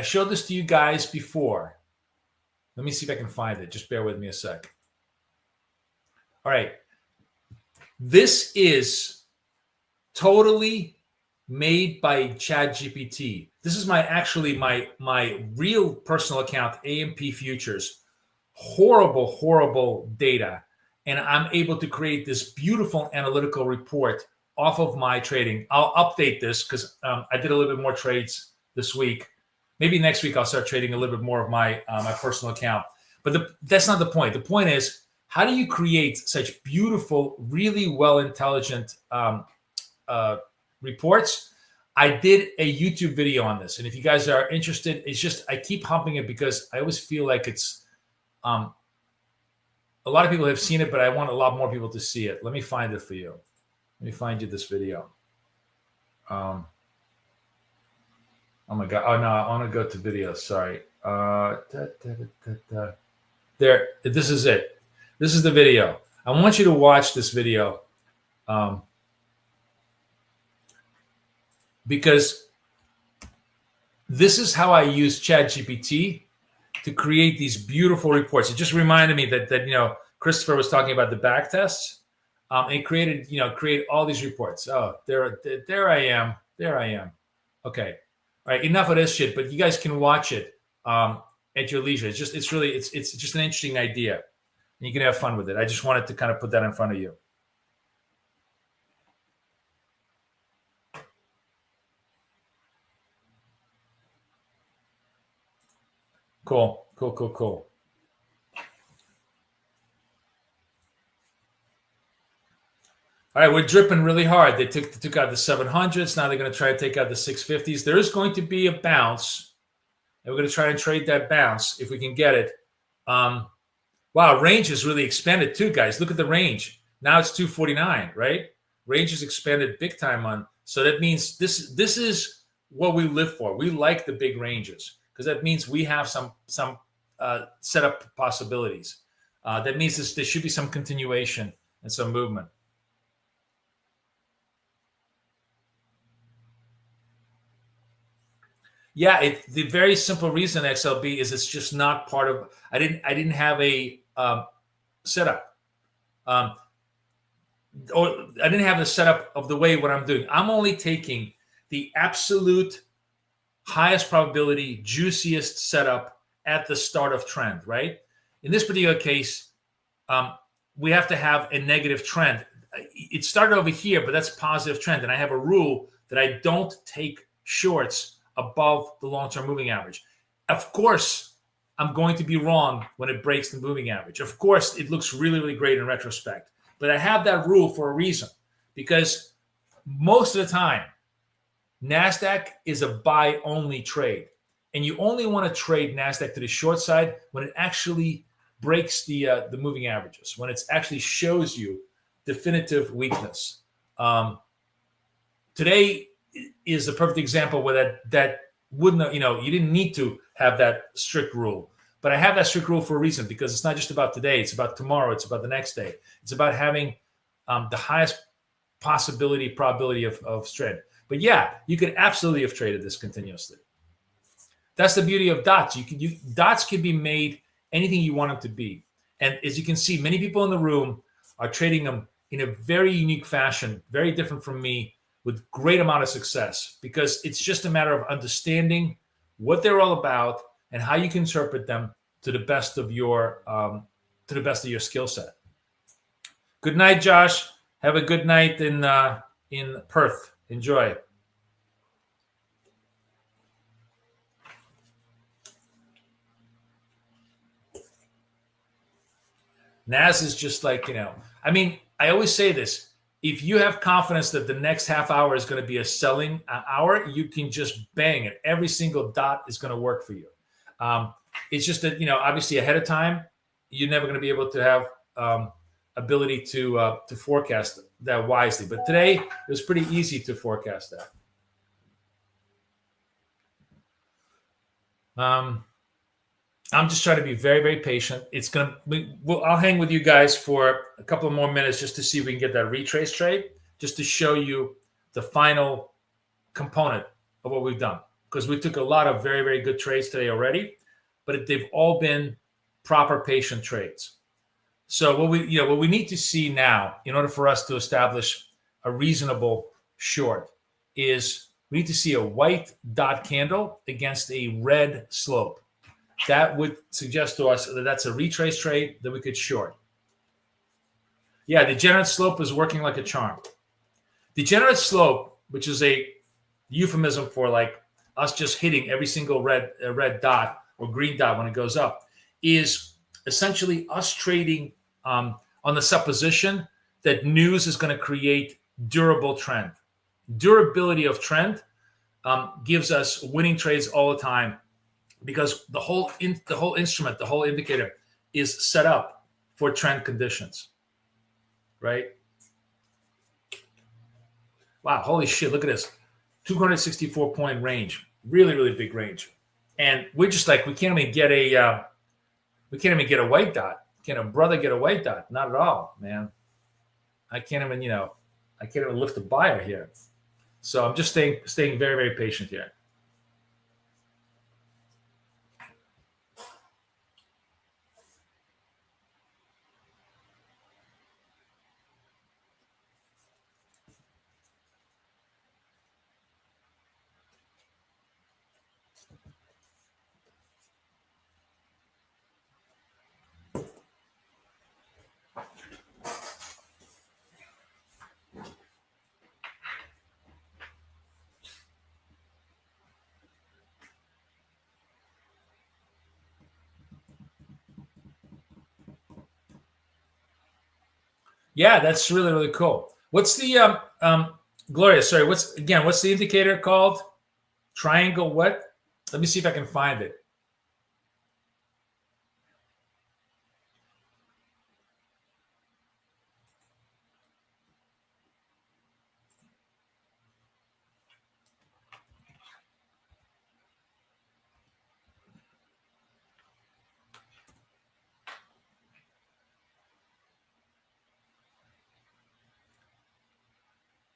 showed this to you guys before. Let me see if I can find it. Just bear with me a sec. All right. This is totally made by ChatGPT. This is my real personal account, AMP Futures. Horrible data. And I'm able to create this beautiful analytical report off of my trading. I'll update this because I did a little bit more trades this week. Maybe next week I'll start trading a little bit more of my my personal account. But that's not the point. The point is, how do you create such beautiful, really well-intelligent reports? I did a YouTube video on this. And if you guys are interested, it's just, I keep humping it because I always feel like it's, a lot of people have seen it, but I want a lot more people to see it. Let me find it for you. Let me find you this video. Oh my God. Oh no, I want to go to videos. Sorry. There, this is it. This is the video. I want you to watch this video because this is how I use ChatGPT to create these beautiful reports. It just reminded me that you know, Christopher was talking about the back tests. And create all these reports. Oh, there I am. There I am. Okay. All right. Enough of this shit, but you guys can watch it at your leisure. It's just an interesting idea. And you can have fun with it. I just wanted to kind of put that in front of you. Cool. All right, we're dripping really hard. They took out the 700s. Now they're going to try to take out the 650s. There is going to be a bounce, and we're going to try and trade that bounce if we can get it. Wow, range has really expanded too, guys. Look at the range. Now it's 249, right? Range has expanded big time on. So that means this is what we live for. We like the big ranges because that means we have some setup possibilities. That means there should be some continuation and some movement. Yeah, the very simple reason, XLB, is it's just not part of. I didn't have a setup, or I didn't have the setup of the way what I'm doing. I'm only taking the absolute highest probability, juiciest setup at the start of trend. Right. In this particular case, we have to have a negative trend. It started over here, but that's positive trend, and I have a rule that I don't take shorts above the long-term moving average. Of course, I'm going to be wrong when it breaks the moving average. Of course, it looks really, really great in retrospect. But I have that rule for a reason, because most of the time, NASDAQ is a buy-only trade. And you only want to trade NASDAQ to the short side when it actually breaks the moving averages, when it actually shows you definitive weakness. Today is a perfect example where that wouldn't, you didn't need to have that strict rule. But I have that strict rule for a reason, because it's not just about today. It's about tomorrow. It's about the next day. It's about having the highest probability of trade. But yeah, you could absolutely have traded this continuously. That's the beauty of dots. Dots can be made anything you want them to be. And as you can see, many people in the room are trading them in a very unique fashion, very different from me, with great amount of success, because it's just a matter of understanding what they're all about and how you can interpret them to the best of your skill set. Good night, Josh. Have a good night in Perth. Enjoy. NAS is just like, I mean, I always say this. If you have confidence that the next half hour is going to be a selling hour, you can just bang it. Every single dot is going to work for you. It's just that, obviously ahead of time, you're never going to be able to have ability to forecast that wisely. But today, it was pretty easy to forecast that. I'm just trying to be very, very patient. I'll hang with you guys for a couple of more minutes just to see if we can get that retrace trade, just to show you the final component of what we've done. Because we took a lot of very, very good trades today already, but they've all been proper patient trades. So what we need to see now, in order for us to establish a reasonable short, is we need to see a white dot candle against a red slope. That would suggest to us that that's a retrace trade that we could short. Yeah, degenerate slope is working like a charm. Degenerate slope, which is a euphemism for like us just hitting every single red dot or green dot when it goes up, is essentially us trading on the supposition that news is going to create durable trend. Durability of trend gives us winning trades all the time, because the whole instrument, the whole indicator is set up for trend conditions, right? Wow, holy shit, look at this. 264 point range, really, really big range. And we're just like, we can't even get a white dot. Can a brother get a white dot? Not at all, man. I can't even lift a buyer here. So I'm just staying very, very patient here. Yeah, that's really, really cool. What's the Gloria? Sorry, what's the indicator called? Triangle what? Let me see if I can find it.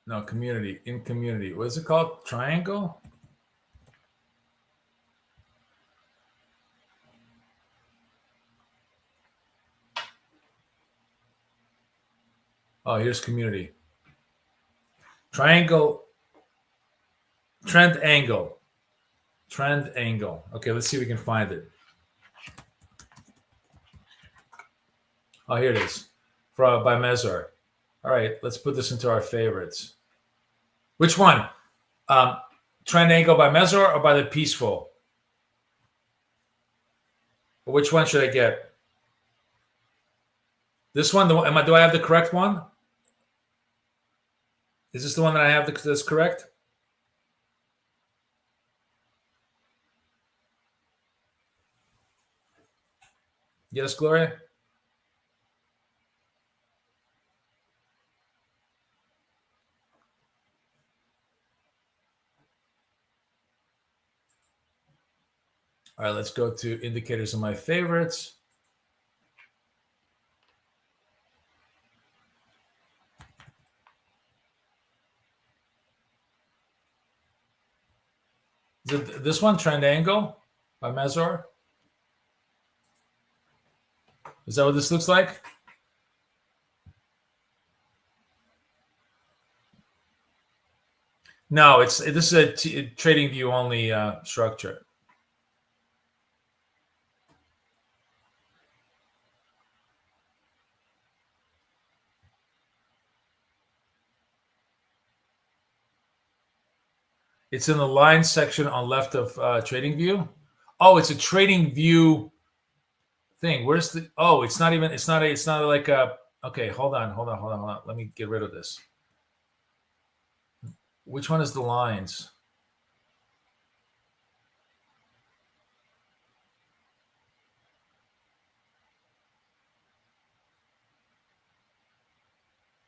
No, community. In community. What is it called? Triangle? Oh, here's community. Triangle. Trend angle. Trend angle. Okay, let's see if we can find it. Oh, here it is. By Mezor. All right, let's put this into our favorites. Which one? Trend angle by Mezor or by the Peaceful? Which one should I get? This one? Do I have the correct one? Is this the one that I have that's correct? Yes, Gloria? All right, let's go to indicators of my favorites. Is it this one, Trend Angle by Mezor? Is that what this looks like? No, this is a trading view only structure. It's in the line section on left of Trading View. Oh, it's a Trading View thing. Where's the? Oh, it's not even. It's not like a. Okay, hold on. Let me get rid of this. Which one is the lines?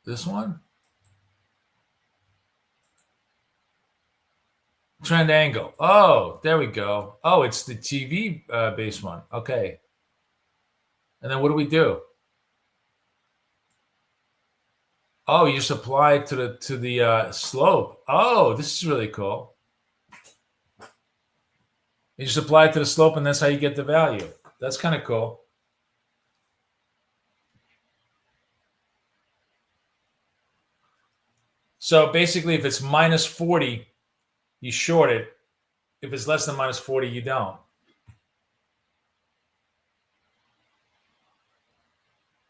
This one? Trend angle. Oh, there we go. Oh, it's the TV base one. Okay. And then what do we do? Oh, you just apply it to the slope. Oh, this is really cool. You just apply it to the slope, and that's how you get the value. That's kind of cool. So basically, if it's minus 40, you short it. If it's less than minus 40, you don't.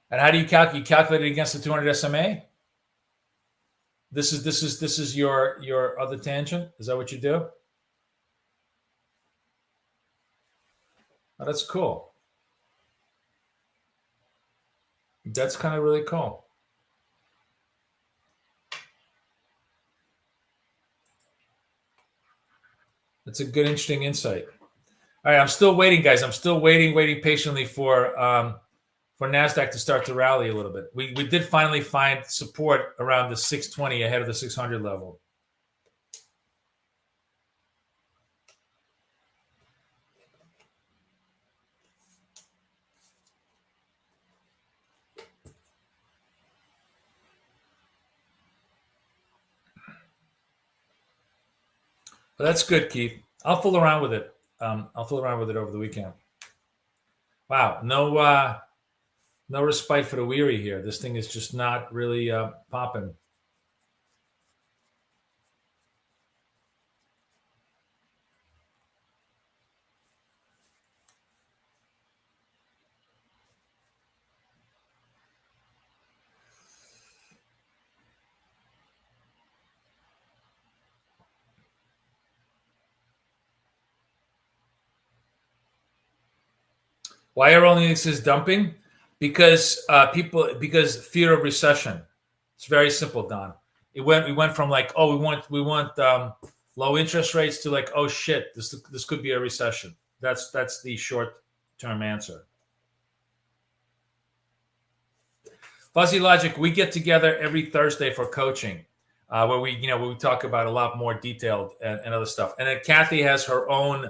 And how do you calculate it against the 200 SMA? This is your other tangent. Is that what you do? Oh, that's cool. That's kind of really cool. That's a good, interesting insight. All right, I'm still waiting, guys. I'm still waiting patiently for NASDAQ to start to rally a little bit. We did finally find support around the 620 ahead of the 600 level. But that's good, Keith. I'll fool around with it. I'll fool around with it over the weekend. Wow, no respite for the weary here. This thing is just not really popping. Why are all indexes dumping? Because because fear of recession. It's very simple, Don. We went from like, oh, we want low interest rates to like, oh shit, this could be a recession. That's the short term answer. Fuzzy Logic, we get together every Thursday for coaching, where we talk about a lot more detailed and other stuff. And then Kathy has her own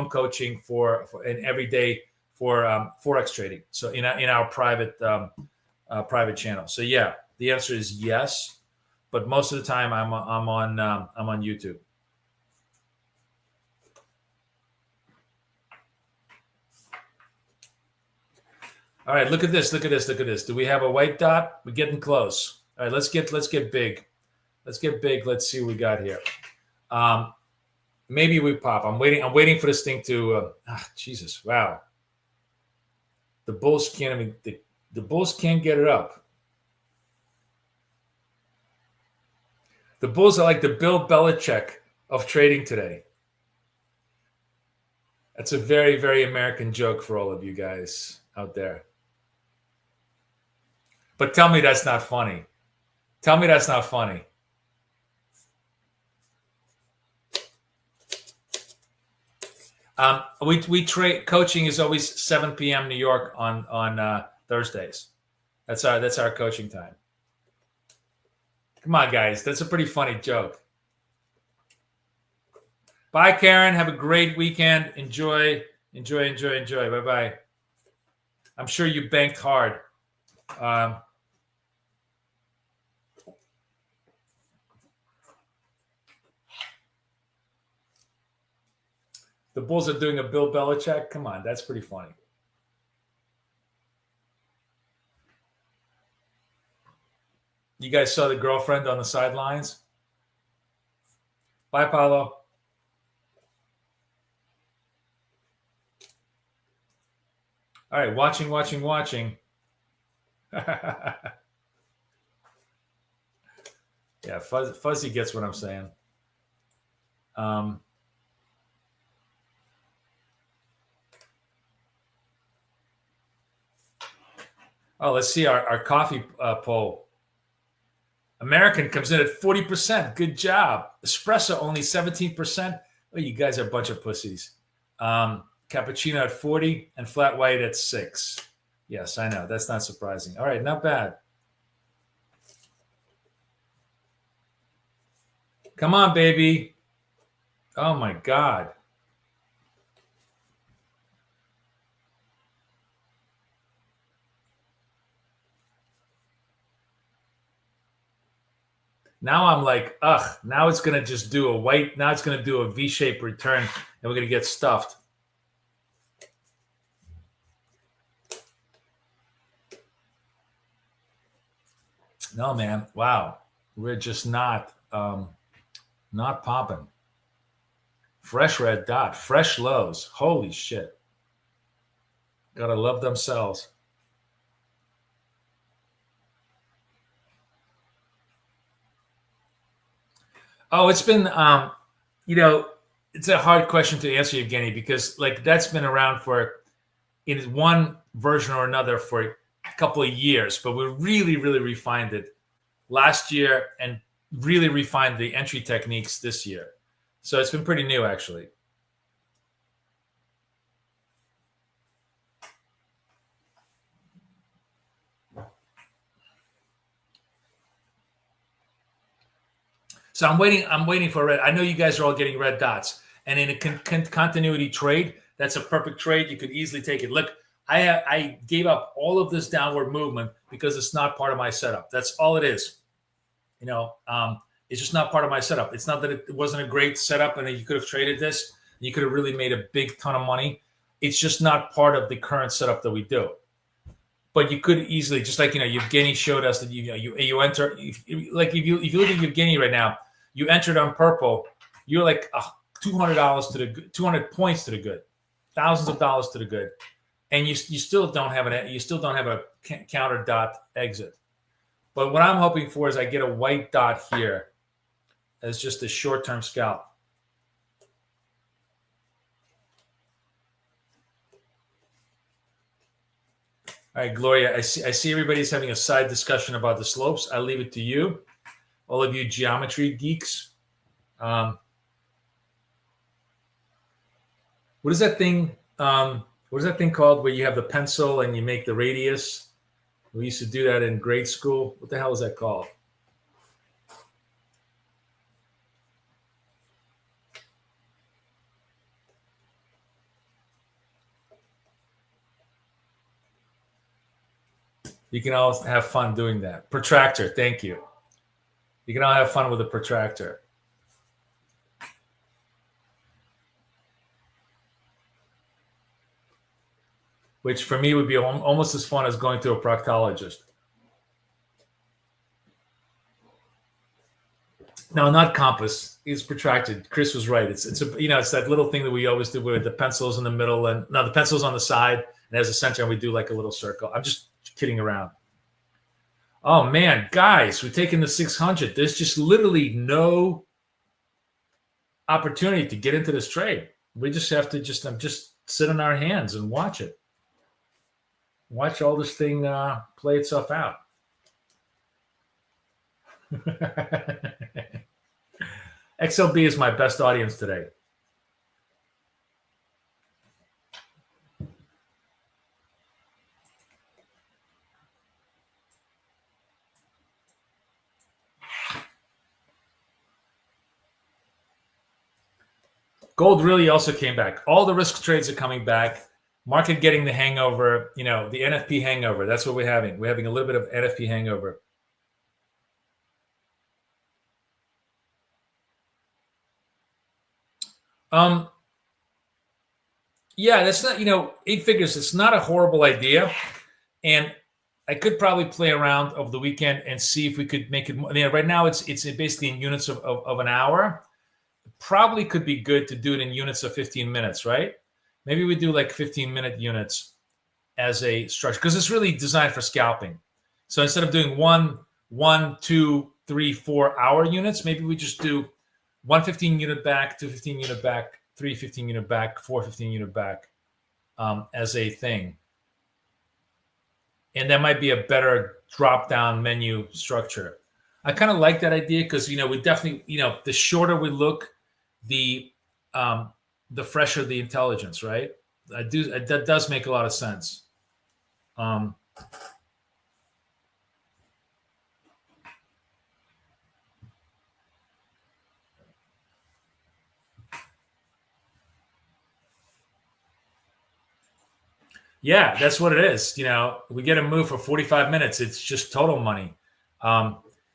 coaching for an everyday for Forex trading. So in our private channel. So yeah, the answer is yes, but most of the time I'm on YouTube. All right, look at this. Do we have a white dot? We're getting close. All right, let's get big. Let's get big. Let's see what we got here. Maybe we pop. I'm waiting for this thing to. Jesus! Wow. The bulls can't get it up. The bulls are like the Bill Belichick of trading today. That's a very, very American joke for all of you guys out there. But tell me that's not funny. Tell me that's not funny. We trade. Coaching is always 7 p.m. New York on Thursdays. That's our coaching time. Come on, guys. That's a pretty funny joke. Bye, Karen. Have a great weekend. Enjoy. Bye-bye. I'm sure you banked hard. The Bulls are doing a Bill Belichick. Come on, that's pretty funny. You guys saw the girlfriend on the sidelines? Bye, Paulo. All right, watching. Yeah, Fuzzy gets what I'm saying. Oh, let's see our coffee poll. American comes in at 40%. Good job. Espresso only 17%. Oh, you guys are a bunch of pussies. Cappuccino at 40 and flat white at 6. Yes, I know. That's not surprising. All right, not bad. Come on, baby. Oh, my God. Now I'm like, ugh, now it's going to just do a white. Now it's going to do a V-shaped return, and we're going to get stuffed. No, man. Wow. We're just not popping. Fresh red dot, fresh lows. Holy shit. Gotta love themselves. Oh, it's been, it's a hard question to answer, Evgeny, because like that's been around for in one version or another for a couple of years, but we really, really refined it last year and really refined the entry techniques this year. So it's been pretty new, actually. So I'm waiting for red. I know you guys are all getting red dots. And in a continuity trade, that's a perfect trade. You could easily take it. Look, I gave up all of this downward movement because it's not part of my setup. That's all it is. It's just not part of my setup. It's not that it wasn't a great setup and you could have traded this. You could have really made a big ton of money. It's just not part of the current setup that we do. But you could easily, just like Evgeny showed us that you enter. If you look at Evgeny right now, you entered on purple. You're like $200 to the good, 200 points to the good, thousands of dollars to the good, and you still don't have a counter dot exit. But what I'm hoping for is I get a white dot here as just a short-term scalp. All right, Gloria, I see everybody's having a side discussion about the slopes. I'll leave it to you, all of you geometry geeks. What is that thing? What is that thing called where you have the pencil and you make the radius? We used to do that in grade school. What the hell is that called? You can all have fun doing that. Protractor, thank you. You can all have fun with a protractor. Which for me would be almost as fun as going to a proctologist. No, not compass. It's protracted. Chris was right. It's that little thing that we always do with the pencils in the middle and the pencils on the side and as a center, and we do like a little circle. I'm just kidding around. Oh man, guys, we're taking the 600. There's just literally no opportunity to get into this trade. We just have to just sit on our hands and watch it. Watch all this thing play itself out. XLB is my best audience today. Gold really also came back. All the risk trades are coming back. Market getting the hangover, the NFP hangover. That's what we're having. We're having a little bit of NFP hangover. Yeah, that's not, 8 figures. It's not a horrible idea. And I could probably play around over the weekend and see if we could make it. Right now it's basically in units of an hour. Probably could be good to do it in units of 15 minutes, right? Maybe we do like 15-minute units as a structure because it's really designed for scalping. So instead of doing 1, 2, 3, 4 hour units, maybe we just do 1 15 unit back, 2 15 unit back, 3 15 unit back, 4 15 unit back as a thing. And that might be a better drop-down menu structure. I kind of like that idea because, we definitely, the shorter we look, the fresher the intelligence, right? That does make a lot of sense. Yeah, that's what it is. We get a move for 45 minutes. It's just total money.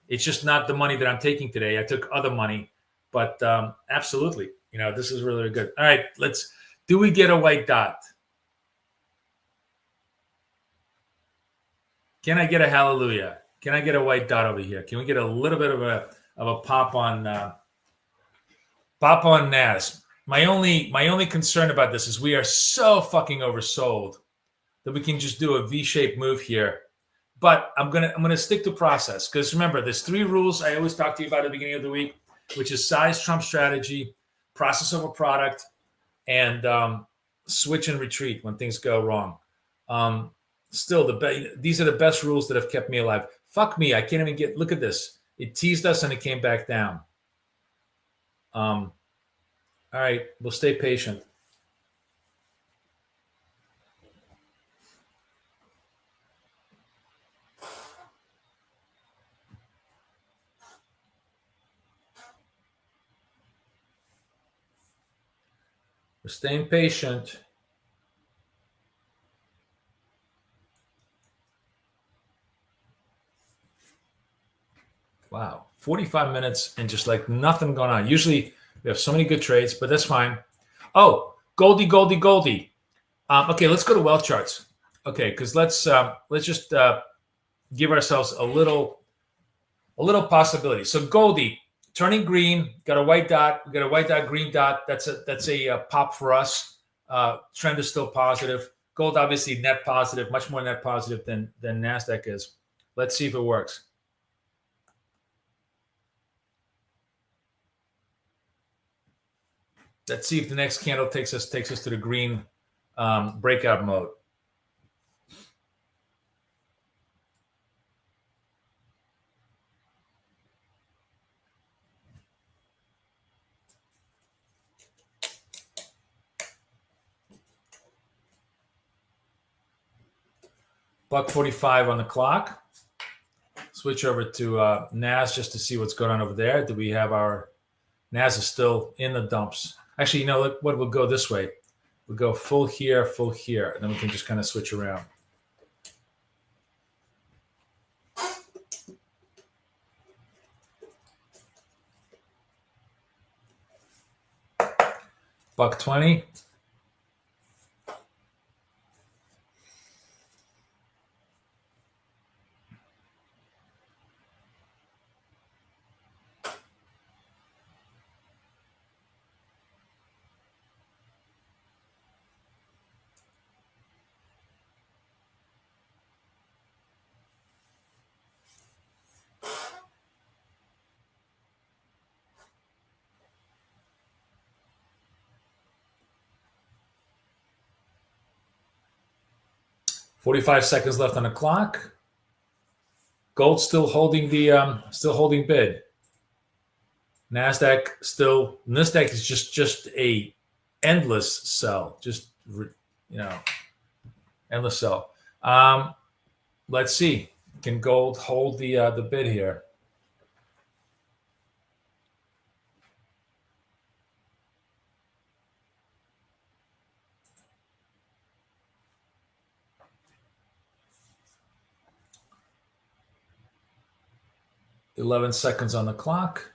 It's just not the money that I'm taking today. I took other money, but absolutely, this is really good. All right, do we get a white dot? Can I get a hallelujah? Can I get a white dot over here? Can we get a little bit of a pop on NAS? My only concern about this is we are so fucking oversold that we can just do a V-shaped move here. But I'm gonna stick to process because remember, there's 3 rules I always talk to you about at the beginning of the week, which is size trump strategy, process over product, and switch and retreat when things go wrong. Still, these are the best rules that have kept me alive. Fuck me, I can't even look at this. It teased us and it came back down. All right, we'll stay patient. We're staying patient. Wow, 45 minutes and just like nothing going on. Usually we have so many good trades, but that's fine. Oh, Goldie. Okay, let's go to wealth charts. Okay, because let's just give ourselves a little possibility. So Goldie turning green, got a white dot. We got a white dot, green dot. That's a pop for us. Trend is still positive. Gold obviously net positive, much more net positive than NASDAQ is. Let's see if it works. Let's see if the next candle takes us to the green breakout mode. $1.45 on the clock. Switch over to NAS just to see what's going on over there. Do we have our NAS is still in the dumps? Actually, what? We'll go this way. We'll go full here, and then we can just kind of switch around. $1.20. $45 seconds left on the clock. Gold still holding bid. NASDAQ is just a endless sell, endless sell. Let's see, can gold hold the bid here? $11 seconds on the clock.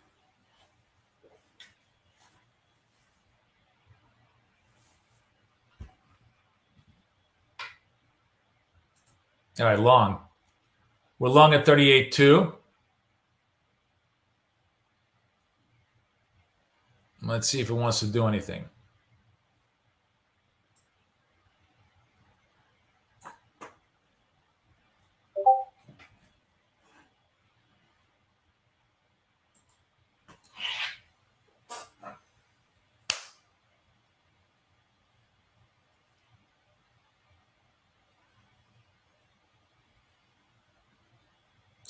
All right, long. We're long at 38.2. Let's see if it wants to do anything.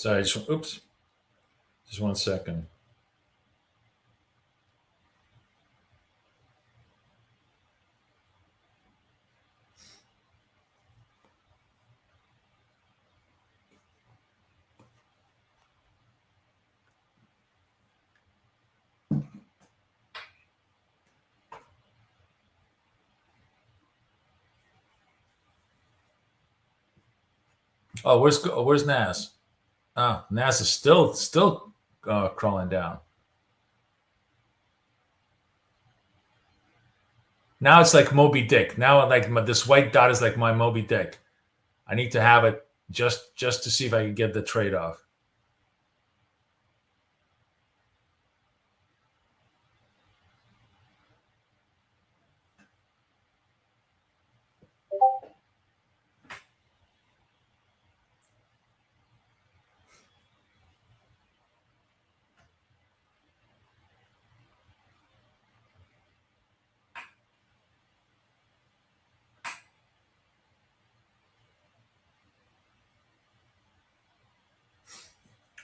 Sorry, oops. Just 1 second. Oh, where's NAS? Oh, NAS is still crawling down. Now it's like Moby Dick. Now this white dot is like my Moby Dick. I need to have it just to see if I can get the trade off.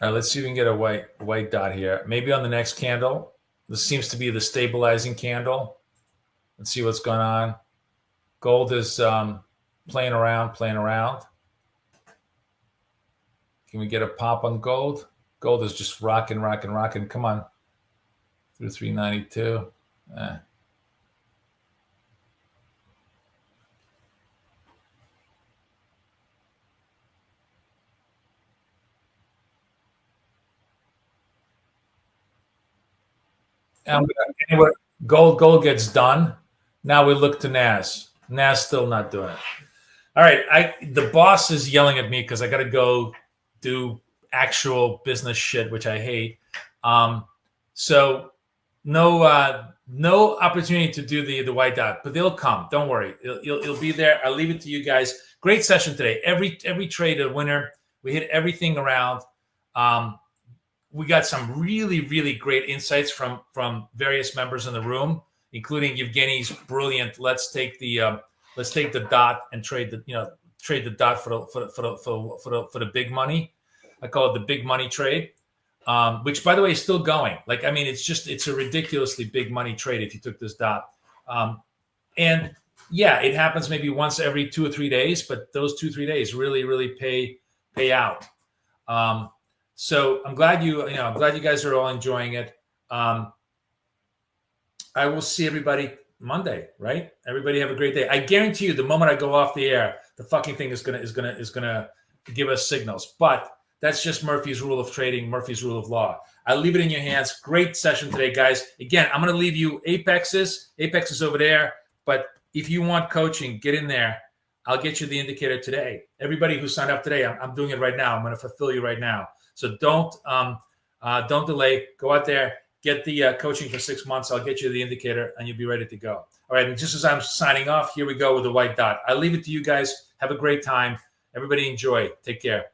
All right, let's see if we can get a white dot here. Maybe on the next candle. This seems to be the stabilizing candle. Let's see what's going on. Gold is playing around. Can we get a pop on gold? Gold is just rocking. Come on. Through 392. Anyway, gold gets done. Now we look to NAS. NAS still not doing it. All right, the boss is yelling at me because I got to go do actual business shit, which I hate. So no opportunity to do the white dot, but they'll come. Don't worry, it'll be there. I'll leave it to you guys. Great session today. Every trade a winner. We hit everything around. We got some really great insights from various members in the room, including Evgeny's brilliant. Let's take the dot and trade the dot for the big money. I call it the big money trade, which by the way is still going. Like, I mean, it's a ridiculously big money trade if you took this dot. And yeah, it happens maybe once every 2 or 3 days, but those 2-3 days really pay out. So I'm glad you guys are all enjoying it. I will see everybody Monday, right? Everybody have a great day. I guarantee you, the moment I go off the air, the fucking thing is gonna give us signals. But that's just Murphy's rule of trading, Murphy's rule of law. I'll leave it in your hands. Great session today, guys. Again, I'm gonna leave you Apexes. Apex is over there. But if you want coaching, get in there. I'll get you the indicator today. Everybody who signed up today, I'm doing it right now. I'm gonna fulfill you right now. So don't delay. Go out there, get the coaching for 6 months. I'll get you the indicator, and you'll be ready to go. All right, and just as I'm signing off, here we go with the white dot. I'll leave it to you guys. Have a great time. Everybody enjoy. Take care.